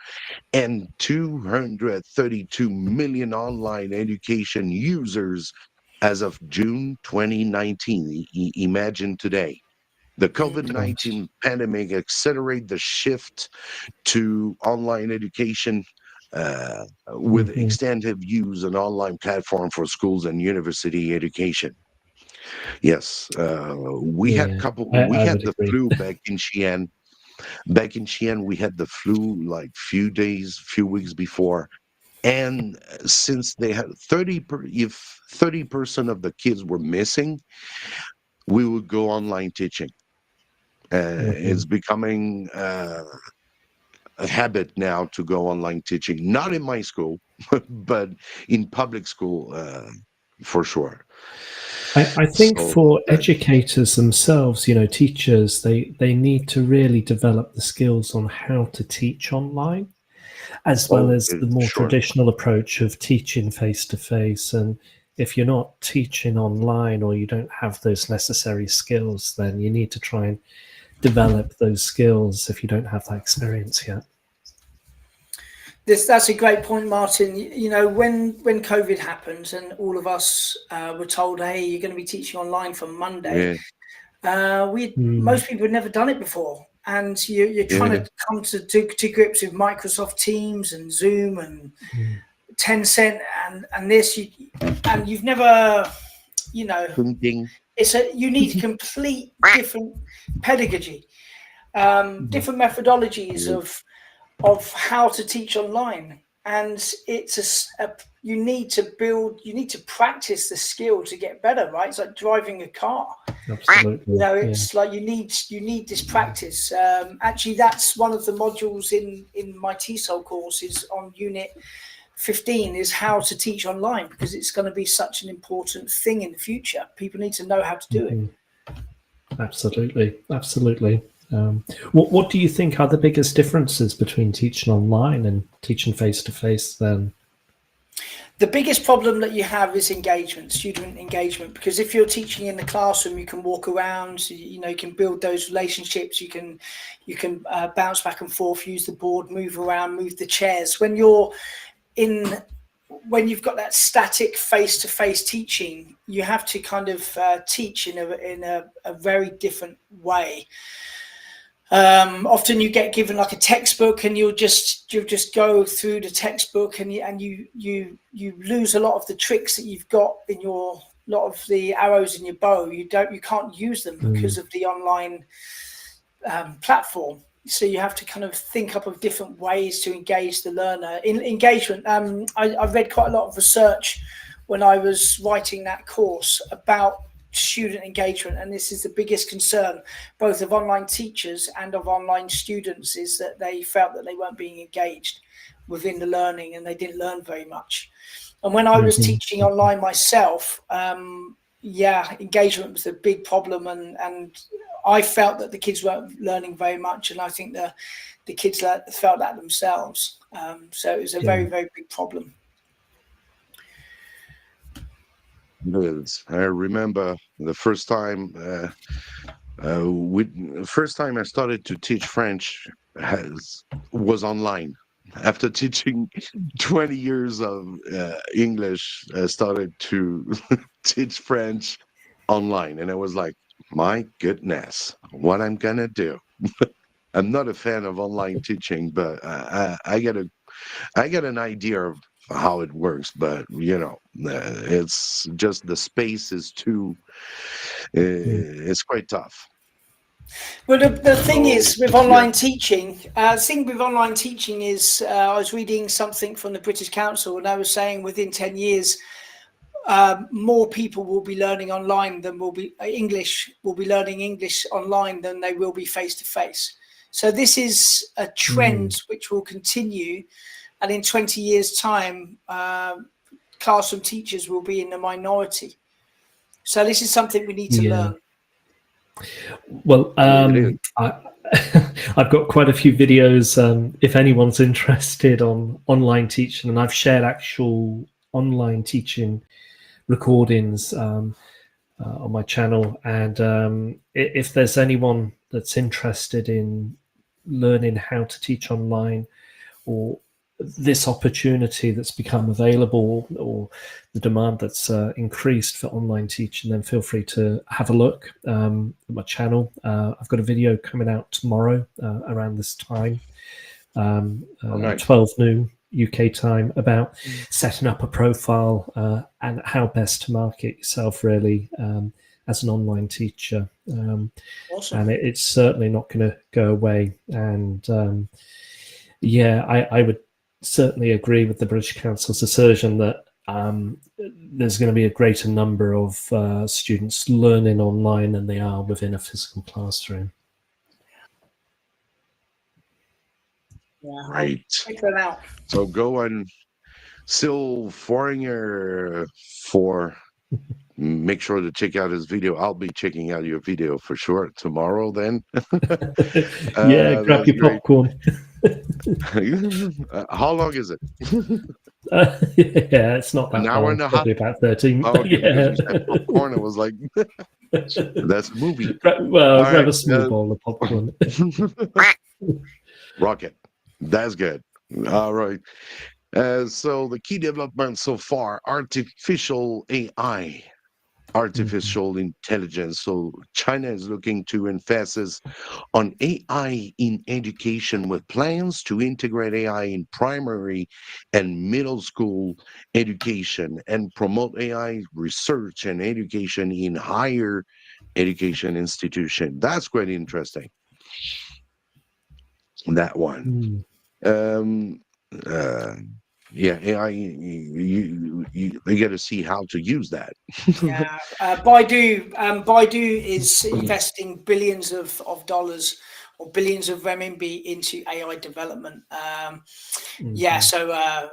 and 232 million online education users as of June 2019. Imagine today. The COVID-19 pandemic accelerated the shift to online education with extensive use an online platform for schools and university education. Yes, we had we I had would the agree. flu back in Xi'an. Back in Xi'an, we had the flu like few weeks before. And since they had if 30% of the kids were missing, we would go online teaching. It's becoming a habit now to go online teaching, not in my school, but in public school for sure. I think So, for educators themselves, teachers, they need to really develop the skills on how to teach online, as well as the more sure. traditional approach of teaching face to face. And if you're not teaching online or you don't have those necessary skills, then you need to try and develop those skills if you don't have that experience yet. That's a great point, Martin. When COVID happened and all of us were told, hey, you're going to be teaching online from Monday, most people had never done it before. And you're trying to come to grips with Microsoft Teams and Zoom and Tencent and this, and you've never, you need complete different pedagogy, different methodologies of how to teach online, and it's you need to practice the skill to get better, right? It's like driving a car. Absolutely. It's like you need this practice. Actually, that's one of the modules in my TESOL course is on Unit 15 is how to teach online, because it's going to be such an important thing in the future. People need to know how to do it. Absolutely. What do you think are the biggest differences between teaching online and teaching face-to-face then? The biggest problem that you have is student engagement, because if you're teaching in the classroom, you can walk around, you can build those relationships, you can bounce back and forth, use the board, move around, move the chairs. When you've got that static face-to-face teaching, you have to kind of teach in a very different way. Often you get given like a textbook, and you'll just go through the textbook, and you lose a lot of the tricks that you've got in lot of the arrows in your bow. You can't use them because of the online platform. So you have to kind of think up of different ways to engage the learner. In engagement, I read quite a lot of research when I was writing that course about student engagement, and this is the biggest concern both of online teachers and of online students, is that they felt that they weren't being engaged within the learning and they didn't learn very much. And when I was teaching online myself, engagement was a big problem, and I felt that the kids weren't learning very much, and I think the kids felt that themselves. So it was a very, very big problem. I remember the first time I started to teach French was online. After teaching 20 years of English, I started to teach French online, and I was like, my goodness, what I'm gonna do. I'm not a fan of online teaching, but I get an idea of how it works, but it's just the space is too it's quite tough. Well, the thing is with online teaching, I was reading something from the British Council, and I was saying within 10 years more people will be learning online than will be learning English online than they will be face to face. So this is a trend which will continue. And in 20 years' time, classroom teachers will be in the minority. So this is something we need to learn. Well, I've got quite a few videos, if anyone's interested on online teaching, and I've shared actual online teaching recordings on my channel. And if there's anyone that's interested in learning how to teach online, or this opportunity that's become available, or the demand that's increased for online teaching, then feel free to have a look at my channel. I've got a video coming out tomorrow around this time, nice. 12 noon UK time, about setting up a profile and how best to market yourself, really, as an online teacher. Awesome. And it's certainly not going to go away. And yeah, I would certainly agree with the British Council's assertion that there's going to be a greater number of students learning online than they are within a physical classroom. Yeah, Right. check that out. So go and still foreigner for. Make sure to check out his video. I'll be checking out your video for sure tomorrow then. Yeah, grab your great. popcorn. How long is it? Yeah, it's not that An hour long. and a half? Probably about 13. Oh, okay, Yeah. because you said popcorn. I was like, that's a movie. Well, All grab right, a small bowl of popcorn. Rocket. That's good. All right. So the key developments so far: artificial AI, artificial intelligence. So China is looking to emphasis on AI in education, with plans to integrate AI in primary and middle school education and promote AI research and education in higher education institution. That's quite interesting. That one. Um, uh, yeah, AI. You got to see how to use that. Yeah, Baidu is investing billions of dollars or billions of renminbi into AI development. Yeah, so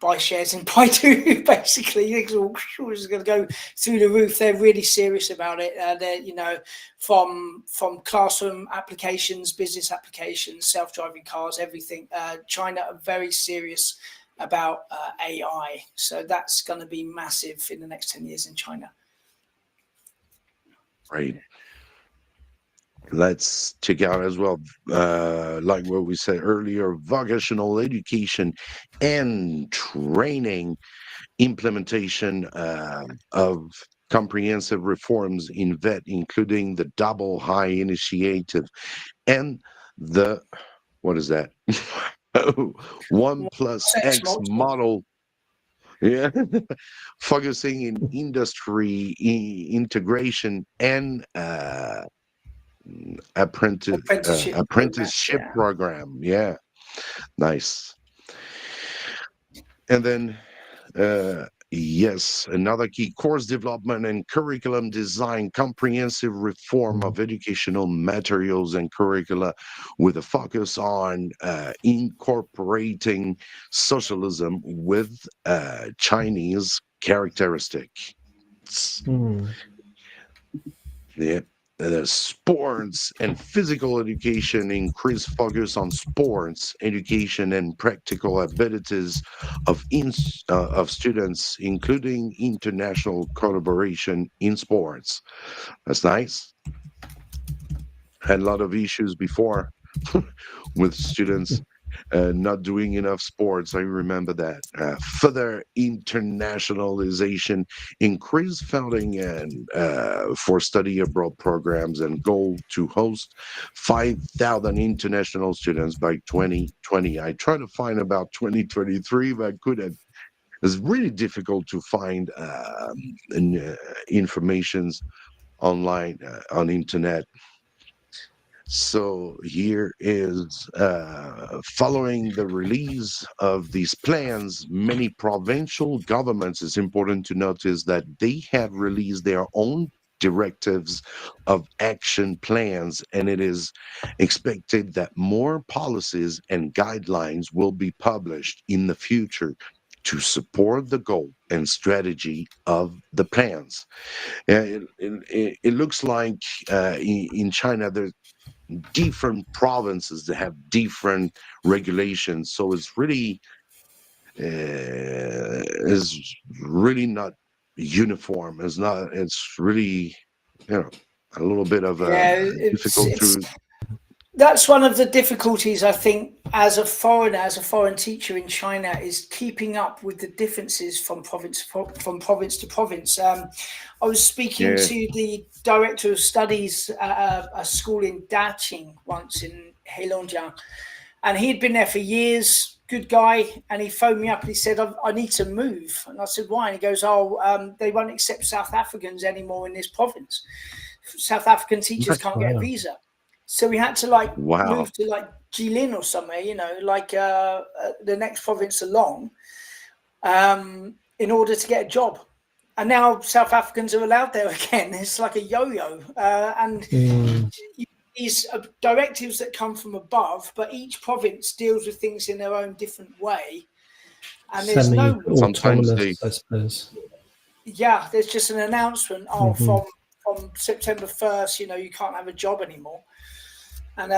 buy shares in Baidu. Basically, it's going to go through the roof. They're really serious about it. They're from classroom applications, business applications, self-driving cars, everything. China are very serious about AI, so that's going to be massive in the next 10 years in China. Right. Let's check out as well, like what we said earlier, vocational education and training, implementation of comprehensive reforms in VET, including the double high initiative and the, what is that? 1+X model. Yeah, focusing in industry integration and apprenticeship program. Yeah, nice. And then yes, another key: course development and curriculum design, comprehensive reform of educational materials and curricula, with a focus on incorporating socialism with Chinese characteristics. Yeah. Sports and physical education, increased focus on sports education and practical abilities of students, including international collaboration in sports. That's nice. Had a lot of issues before with students not doing enough sports. I remember that. Further internationalization, increased funding and for study abroad programs, and goal to host 5,000 international students by 2020. I tried to find about 2023, but I couldn't. It's really difficult to find informations online on internet. So here is, following the release of these plans, many provincial governments, it's important to notice that they have released their own directives of action plans, and it is expected that more policies and guidelines will be published in the future to support the goal and strategy of the plans. It looks like in China, there's different provinces that have different regulations, so it's really not uniform. It's really, a little bit of difficult to. That's one of the difficulties, I think, as a foreigner, as a foreign teacher in China, is keeping up with the differences from province to province. I was speaking to the director of studies at a school in Daqing once in Heilongjiang, and he'd been there for years, good guy, and he phoned me up and he said, I need to move. And I said, why? And he goes, they won't accept South Africans anymore in this province. South African teachers can't get a visa. So we had to move to Jilin or somewhere, the next province along, in order to get a job. And now South Africans are allowed there again. It's like a yo-yo. These directives that come from above, but each province deals with things in their own different way. And there's no autonomous, I suppose. Yeah, there's just an announcement from September 1st, you can't have a job anymore. And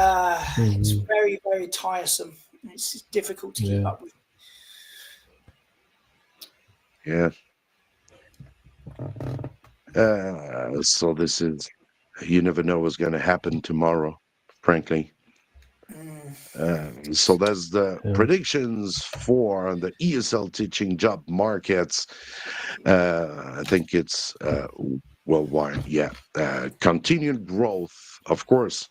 it's very, very tiresome. It's difficult to keep up with. Yeah. So this is, you never know what's going to happen tomorrow, frankly. So that's the predictions for the ESL teaching job markets. I think it's worldwide. Continued growth. Of course,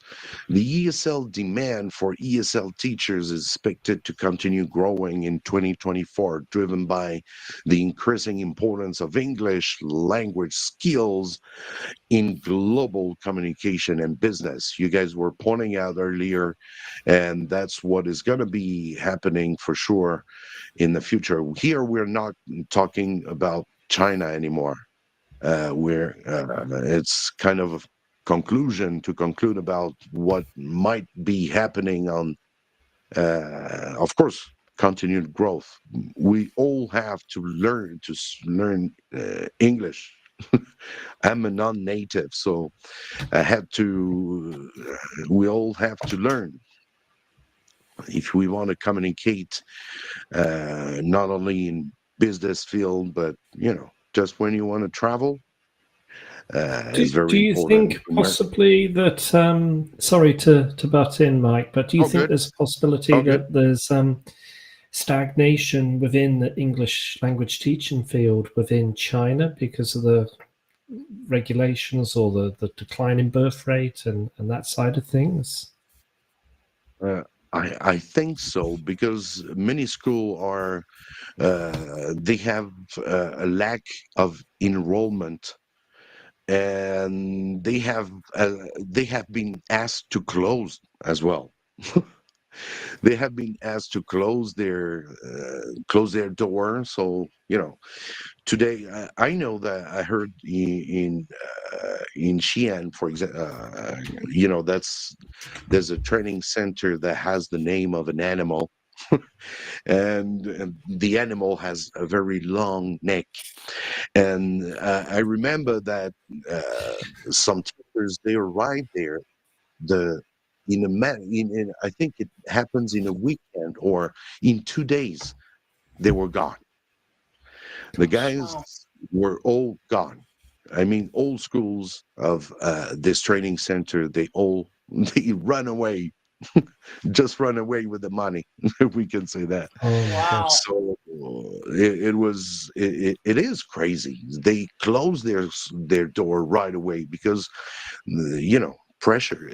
the ESL demand for ESL teachers is expected to continue growing in 2024, driven by the increasing importance of English language skills in global communication and business. You guys were pointing out earlier, and that's what is going to be happening for sure in the future. Here, we're not talking about China anymore. It's kind of to conclude about what might be happening on, of course, continued growth. We all have to learn English. I'm a non-native, so we all have to learn if we want to communicate, not only in business field, but just when you want to travel. Is very do you important. think possibly that, sorry to butt in, Mike, but do you think there's a possibility that there's stagnation within the English language teaching field within China because of the regulations or the decline in birth rate and that side of things? I think so, because many schools are they have a lack of enrollment, and they have been asked to close as well. They have been asked to close their door. So today I know that I heard in Xi'an, for example, there's a training center that has the name of an animal. and the animal has a very long neck, and I remember that some teachers, they arrived there I think it happens in a weekend or in 2 days, they were gone. The guys were all gone. I mean, all schools of this training center, they run away. Just run away with the money. We can say that. Wow. So it is crazy. They close their door right away because pressure.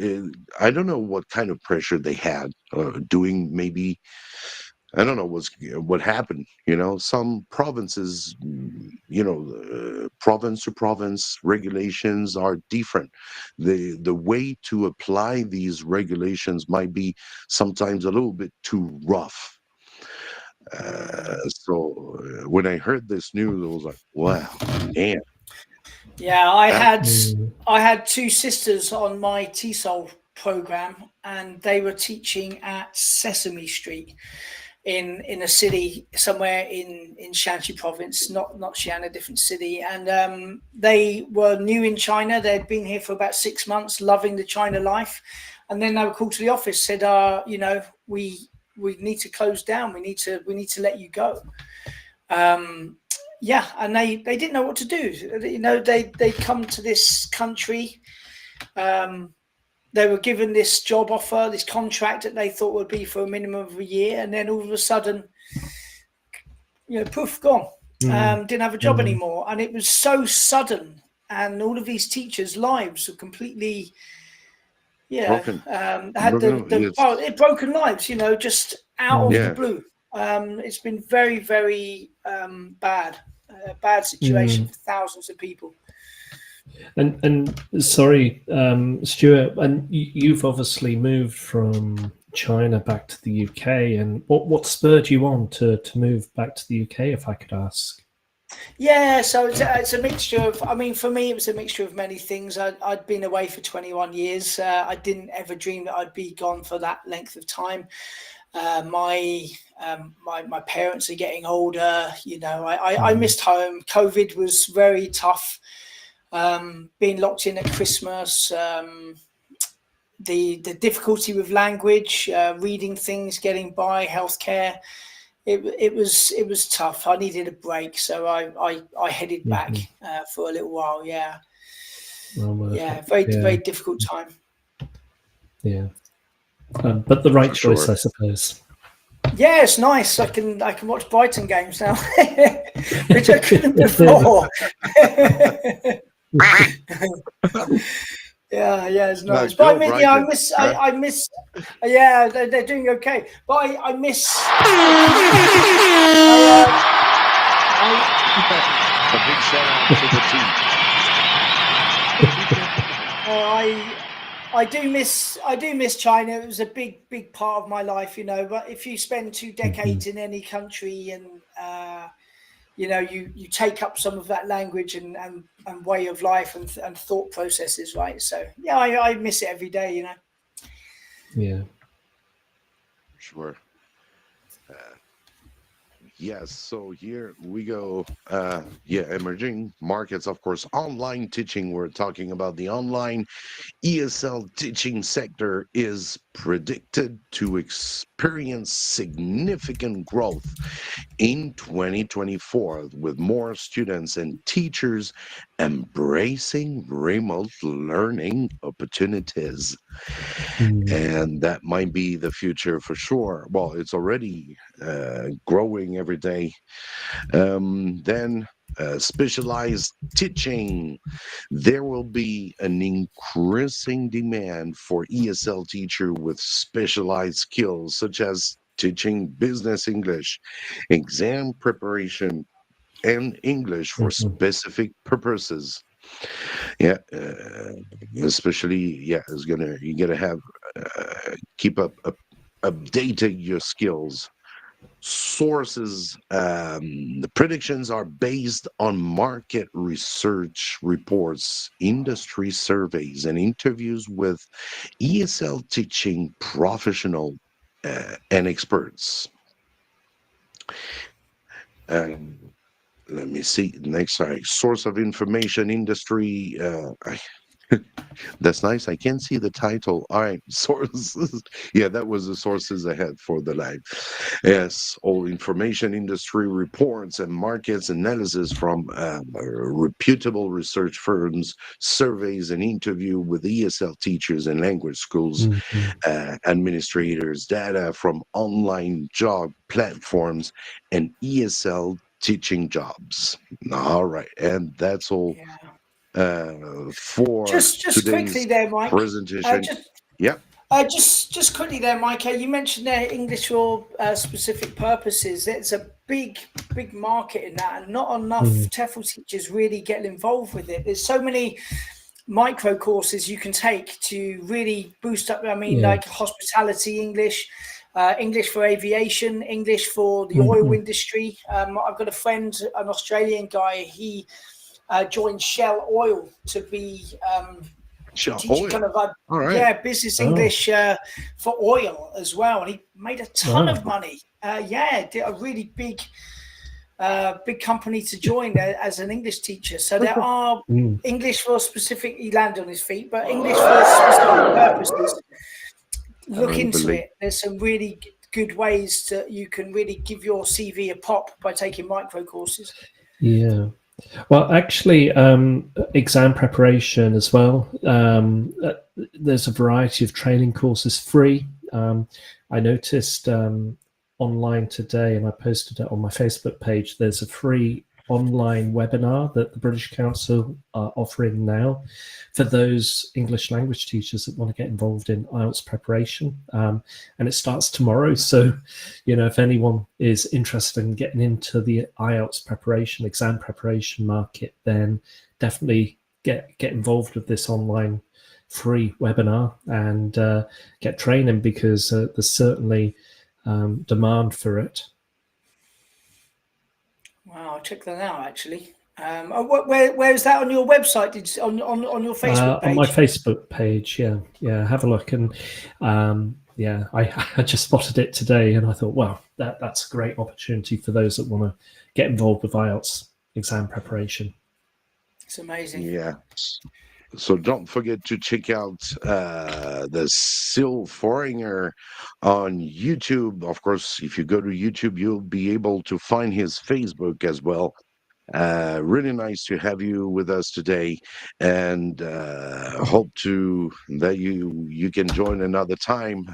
I don't know what kind of pressure they had doing. Maybe I don't know what happened. Some provinces, province to province regulations are different. The way to apply these regulations might be sometimes a little bit too rough. So when I heard this news, I was like, wow, man. Yeah, I had two sisters on my TESOL program, and they were teaching at Sesame Street in a city somewhere in Shanxi province, not Xi'an, a different city. And they were new in China. They'd been here for about 6 months, loving the China life. And then they were called to the office, said, we need to close down. We need to let you go. And they didn't know what to do. They come to this country They were given this job offer, this contract that they thought would be for a minimum of a year, and then all of a sudden, poof, gone. Didn't have a job anymore, and it was so sudden. And all of these teachers' lives were completely, Broken. had broken lives. Just out of the blue. It's been very, very bad situation for thousands of people. And sorry, Stuart, and you've obviously moved from China back to the UK, and what spurred you on to move back to the UK, if I could ask? Yeah, so it's a mixture of, for me, it was a mixture of many things. I'd been away for 21 years. I didn't ever dream that I'd be gone for that length of time. My parents are getting older. I missed home. COVID was very tough. Being locked in at Christmas, the difficulty with language, reading things, getting by, healthcare. It was tough. I needed a break, so I headed back for a little while. Yeah, very difficult time. Yeah, but the right choice, I suppose. Yeah, it's nice. I can watch Brighton games now, which I couldn't before. Yeah, it's nice. But I miss. Yeah, they're doing okay. But I miss. A big shout out to the team. I do miss China. It was a big part of my life, But if you spend 2 decades in any country and you take up some of that language and way of life and thought processes, right? So yeah, I miss it every day, Yeah, sure. Yes, so here we go. Emerging markets, of course, online teaching. We're talking about the online ESL teaching sector is predicted to experience significant growth in 2024, with more students and teachers embracing remote learning opportunities. And that might be the future for sure. Well, it's already growing every day. Then specialized teaching. There will be an increasing demand for ESL teacher with specialized skills, such as teaching business English, exam preparation, and English for specific purposes. Especially, you gotta have keep up updating your skills. Sources, the predictions are based on market research reports, industry surveys, and interviews with ESL teaching professional and experts. Let me see. Next, source of information, industry. That's nice. I can't see the title. All right, sources. Yeah, that was the sources I had for the live. Yes, all information, industry reports, and markets analysis from reputable research firms, surveys, and interview with ESL teachers and language schools, administrators, data from online job platforms, and ESL teaching jobs. All right, and that's all. For just quickly there, Mike. Presentation. Just quickly there, Mike. You mentioned there English for specific purposes. It's a big market in that, and not enough TEFL teachers really get involved with it. There's so many micro courses you can take to really boost up. Like hospitality English, English for aviation, English for the oil industry. I've got a friend, an Australian guy. He joined Shell Oil to be teaching kind of business English for oil as well, and he made a ton of money. Did a really big company to join as an English teacher. So there are English for specific. He landed on his feet, but English for specific purposes. Look into it. There's some really good ways you can really give your CV a pop by taking micro courses. Yeah. Well, actually, exam preparation as well. There's a variety of training courses free. I noticed online today, and I posted it on my Facebook page, there's a free online webinar that the British Council are offering now for those English language teachers that want to get involved in IELTS preparation. And it starts tomorrow. So, you know, if anyone is interested in getting into the IELTS preparation, exam preparation market, then definitely get involved with this online free webinar and get training, because there's certainly demand for it. Wow, I'll check that out actually. Where is that on your website? On your Facebook page? On my Facebook page, yeah. Have a look, and yeah, I just spotted it today, and I thought, wow, that's a great opportunity for those that want to get involved with IELTS exam preparation. It's amazing. Yeah. So don't forget to check out the Sil Foreigner on YouTube. Of course, if you go to YouTube, you'll be able to find his Facebook as well. Really nice to have you with us today, and hope that you can join another time.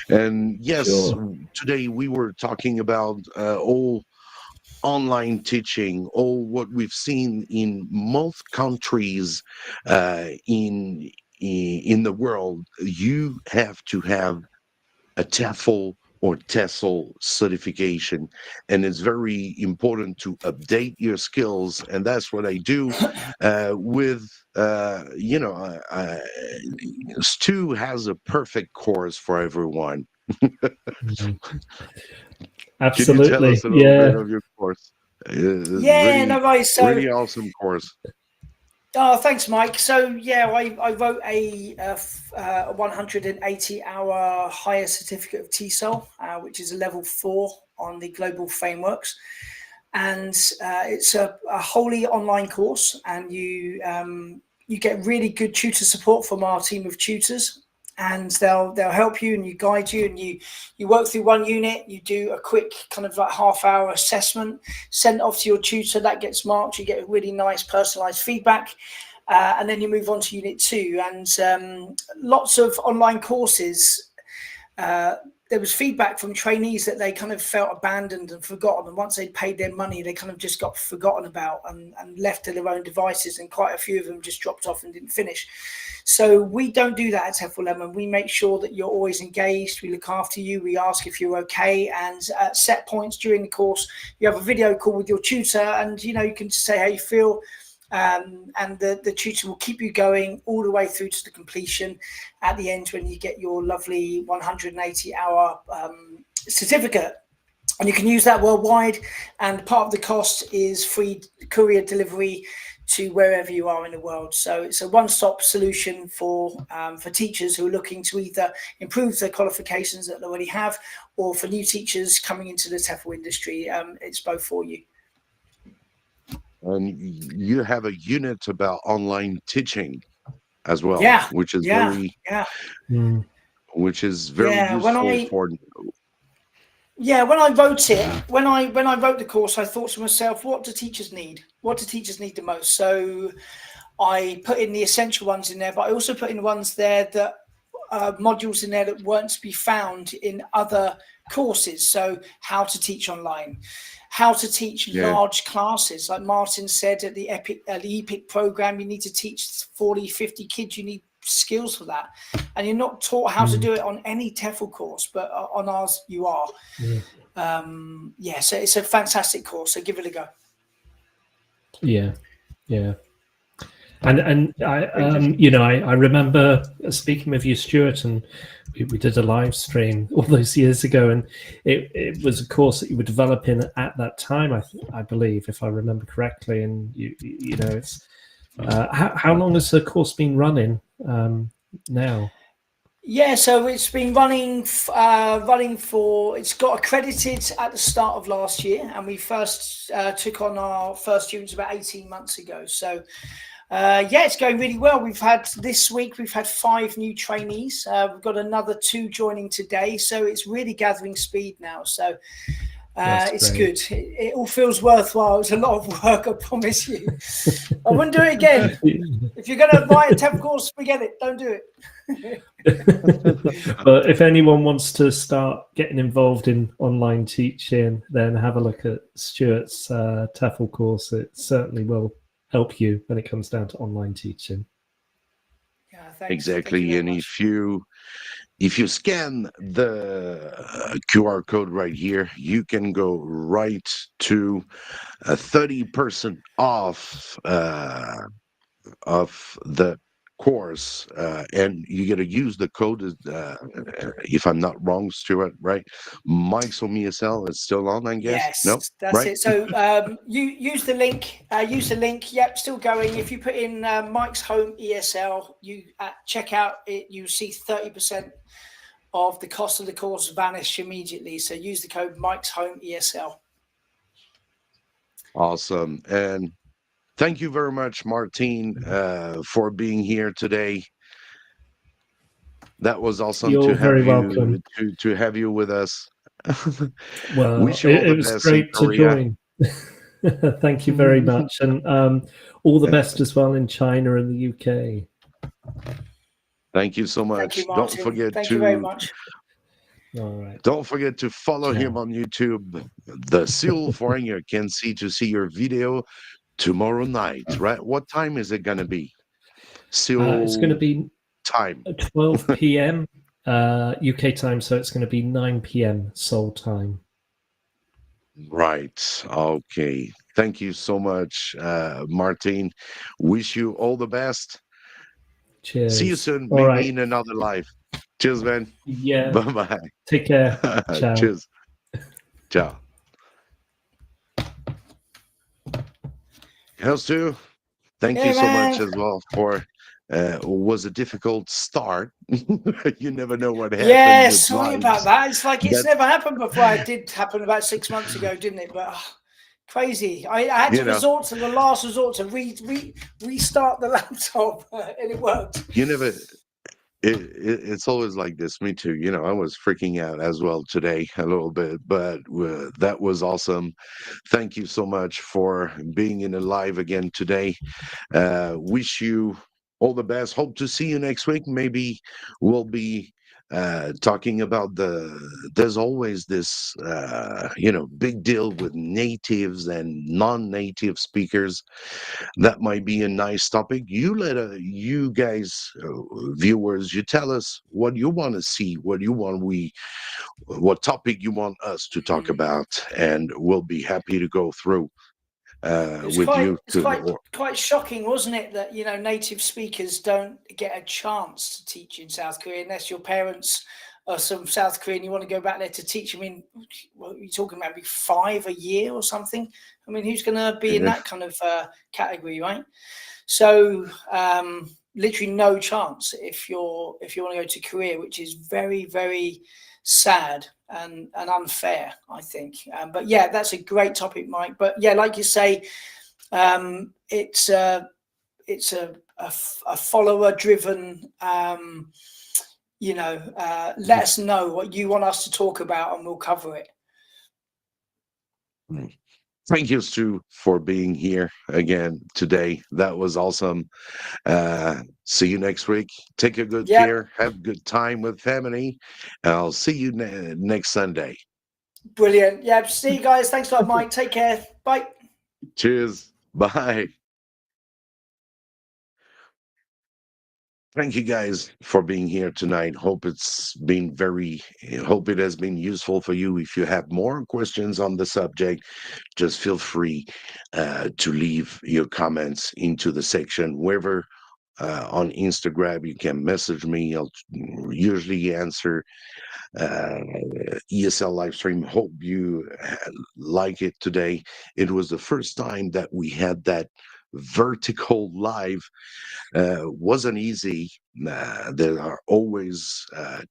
And yes, Sure. today we were talking about all online teaching, all what we've seen in most countries in the world. You have to have a TEFL or TESOL certification, and it's very important to update your skills, and that's what I do with Stu has a perfect course for everyone. Absolutely. Can you tell us a little bit of your course? Yeah, no worries. So, really awesome course. Oh, thanks, Mike. So yeah, I wrote a 180-hour higher certificate of TESOL, which is a level 4 on the global frameworks, and it's a wholly online course, and you get really good tutor support from our team of tutors, and they'll help you and you guide you, and you work through one unit, you do a quick kind of like half-hour assessment, send it off to your tutor, that gets marked, you get a really nice personalized feedback, and then you move on to unit 2, and lots of online courses. There was feedback from trainees that they kind of felt abandoned and forgotten, and once they paid their money, they kind of just got forgotten about and left to their own devices, and quite a few of them just dropped off and didn't finish. So we don't do that at TEFL Lemon. We make sure that you're always engaged, we look after you, we ask if you're okay, and at set points during the course, you have a video call with your tutor, and you can say how you feel. And the tutor will keep you going all the way through to the completion at the end, when you get your lovely 180-hour certificate, and you can use that worldwide, and part of the cost is free courier delivery to wherever you are in the world. So it's a one-stop solution for teachers who are looking to either improve their qualifications that they already have, or for new teachers coming into the TEFL industry. It's both for you. And you have a unit about online teaching as well, which is very useful for. Yeah, when I wrote it, when I wrote the course, I thought to myself, what do teachers need? What do teachers need the most? So I put in the essential ones in there, but I also put in ones there that modules in there that weren't to be found in other courses. So how to teach online, how to teach large classes. Like Martin said, at the EPIC program, you need to teach 40, 50 kids. You need skills for that. And you're not taught how to do it on any TEFL course, but on ours you are. So it's a fantastic course. So give it a go. Yeah. And I remember speaking with you, Stuart, and we did a live stream all those years ago, and it was a course that you were developing at that time, I believe, if I remember correctly. And it's how long has the course been running now? Yeah, so it's been running for, it's got accredited at the start of last year, and we first took on our first students about 18 months ago. So it's going really well. This week we've had 5 new trainees. We've got another 2 joining today, so it's really gathering speed now. So It's good. It all feels worthwhile. It's a lot of work, I promise you. I wouldn't do it again. If you're going to buy a TEF course, forget it. Don't do it. But if anyone wants to start getting involved in online teaching, then have a look at Stuart's TEFL course. It certainly will help you when it comes down to online teaching. Yeah, thanks. Exactly. Thank you And if you scan the QR code right here, you can go right to a 30% off of the course, and you got to use the code, if I'm not wrong, Stuart, right? Mike's Home ESL is still on, I guess. Yes, no, that's right? it. So you use the link. Use the link. Yep, still going. If you put in Mike's Home ESL, you check out it. You see 30% of the cost of the course vanish immediately. So use the code Mike's Home ESL. Awesome. And thank you very much, Martine, for being here today. That was awesome. You're to have very you welcome. to have you with us. Well, Wish you all the it was best in great to Korea. join. Thank you very much, and all the best as well in China and the UK. Thank you so much. Thank you, Martin. Don't forget Thank to you very much. All right. Don't forget to follow him on YouTube. The Seal Foreigner can see your video tomorrow night, right? What time is it gonna be? Seal It's going to be time. 12 p.m. UK time, so it's going to be 9 p.m. Seoul time. Right. Okay. Thank you so much, Martin. Wish you all the best. Cheers. See you soon. All Maybe right. in another life. Cheers, man. Yeah. Bye-bye. Take care. Ciao. Cheers. Ciao. How's too? Thank you so much as well for was a difficult start. You never know what happens. Yeah, with sorry lives. about that. It's like it's That's- never happened before. It did happen about 6 months ago, didn't it? But crazy. I had to resort to the last resort to restart the laptop, and it worked. You never. It's always like this. Me too. You know, I was freaking out as well today a little bit, but that was awesome. Thank you so much for being in a live again today. Wish you all the best. Hope to see you next week. Maybe we'll be talking about there's always this big deal with natives and non-native speakers. That might be a nice topic. You guys, viewers, you tell us what you want to see, what topic you want us to talk about, and we'll be happy to go through with you. Quite shocking, wasn't it, that native speakers don't get a chance to teach in South Korea unless your parents are some South Korean. You want to go back there to teach. I mean, what are you talking about? Maybe 5 a year or something? I mean, who's going to be in that kind of category, right? So literally no chance if you want to go to Korea, which is very, very sad and unfair, I think. But yeah, that's a great topic, Mike. But yeah, like you say, it's a follower-driven. Let us know what you want us to talk about, and we'll cover it. Thank you, Stu, for being here again today. That was awesome. See you next week. Take a good care. Have a good time with family. I'll see you next Sunday. Brilliant. Yeah, see you guys. Thanks a lot, Mike. Take care. Bye. Cheers. Bye. Thank you guys for being here tonight. Hope it has been useful for you. If you have more questions on the subject, just feel free to leave your comments into the section wherever on Instagram. You can message me. I'll usually answer ESL live stream. Hope you like it today. It was the first time that we had that vertical live. Wasn't easy. There are always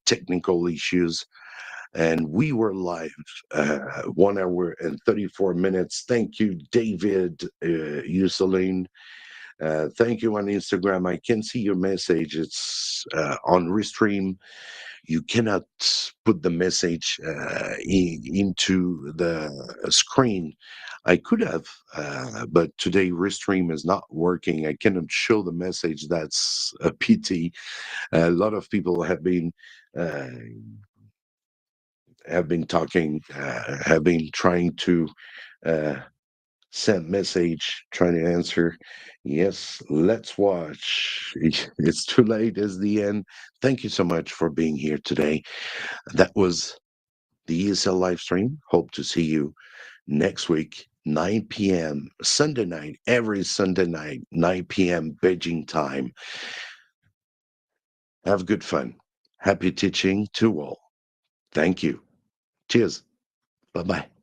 technical issues, and we were live 1 hour and 34 minutes. Thank you, David Yuseline. Thank you on Instagram. I can see your message. It's on Restream. You cannot put the message into the screen. I could have, but today Restream is not working. I cannot show the message. That's a pity. A lot of people have been talking, have been trying to send message, trying to answer. Yes, let's watch. It's too late. It's the end. Thank you so much for being here today. That was the ESL live stream. Hope to see you next week, 9 p.m. Sunday night, every Sunday night, 9 p.m. Beijing time. Have good fun. Happy teaching to all. Thank you. Cheers. Bye-bye.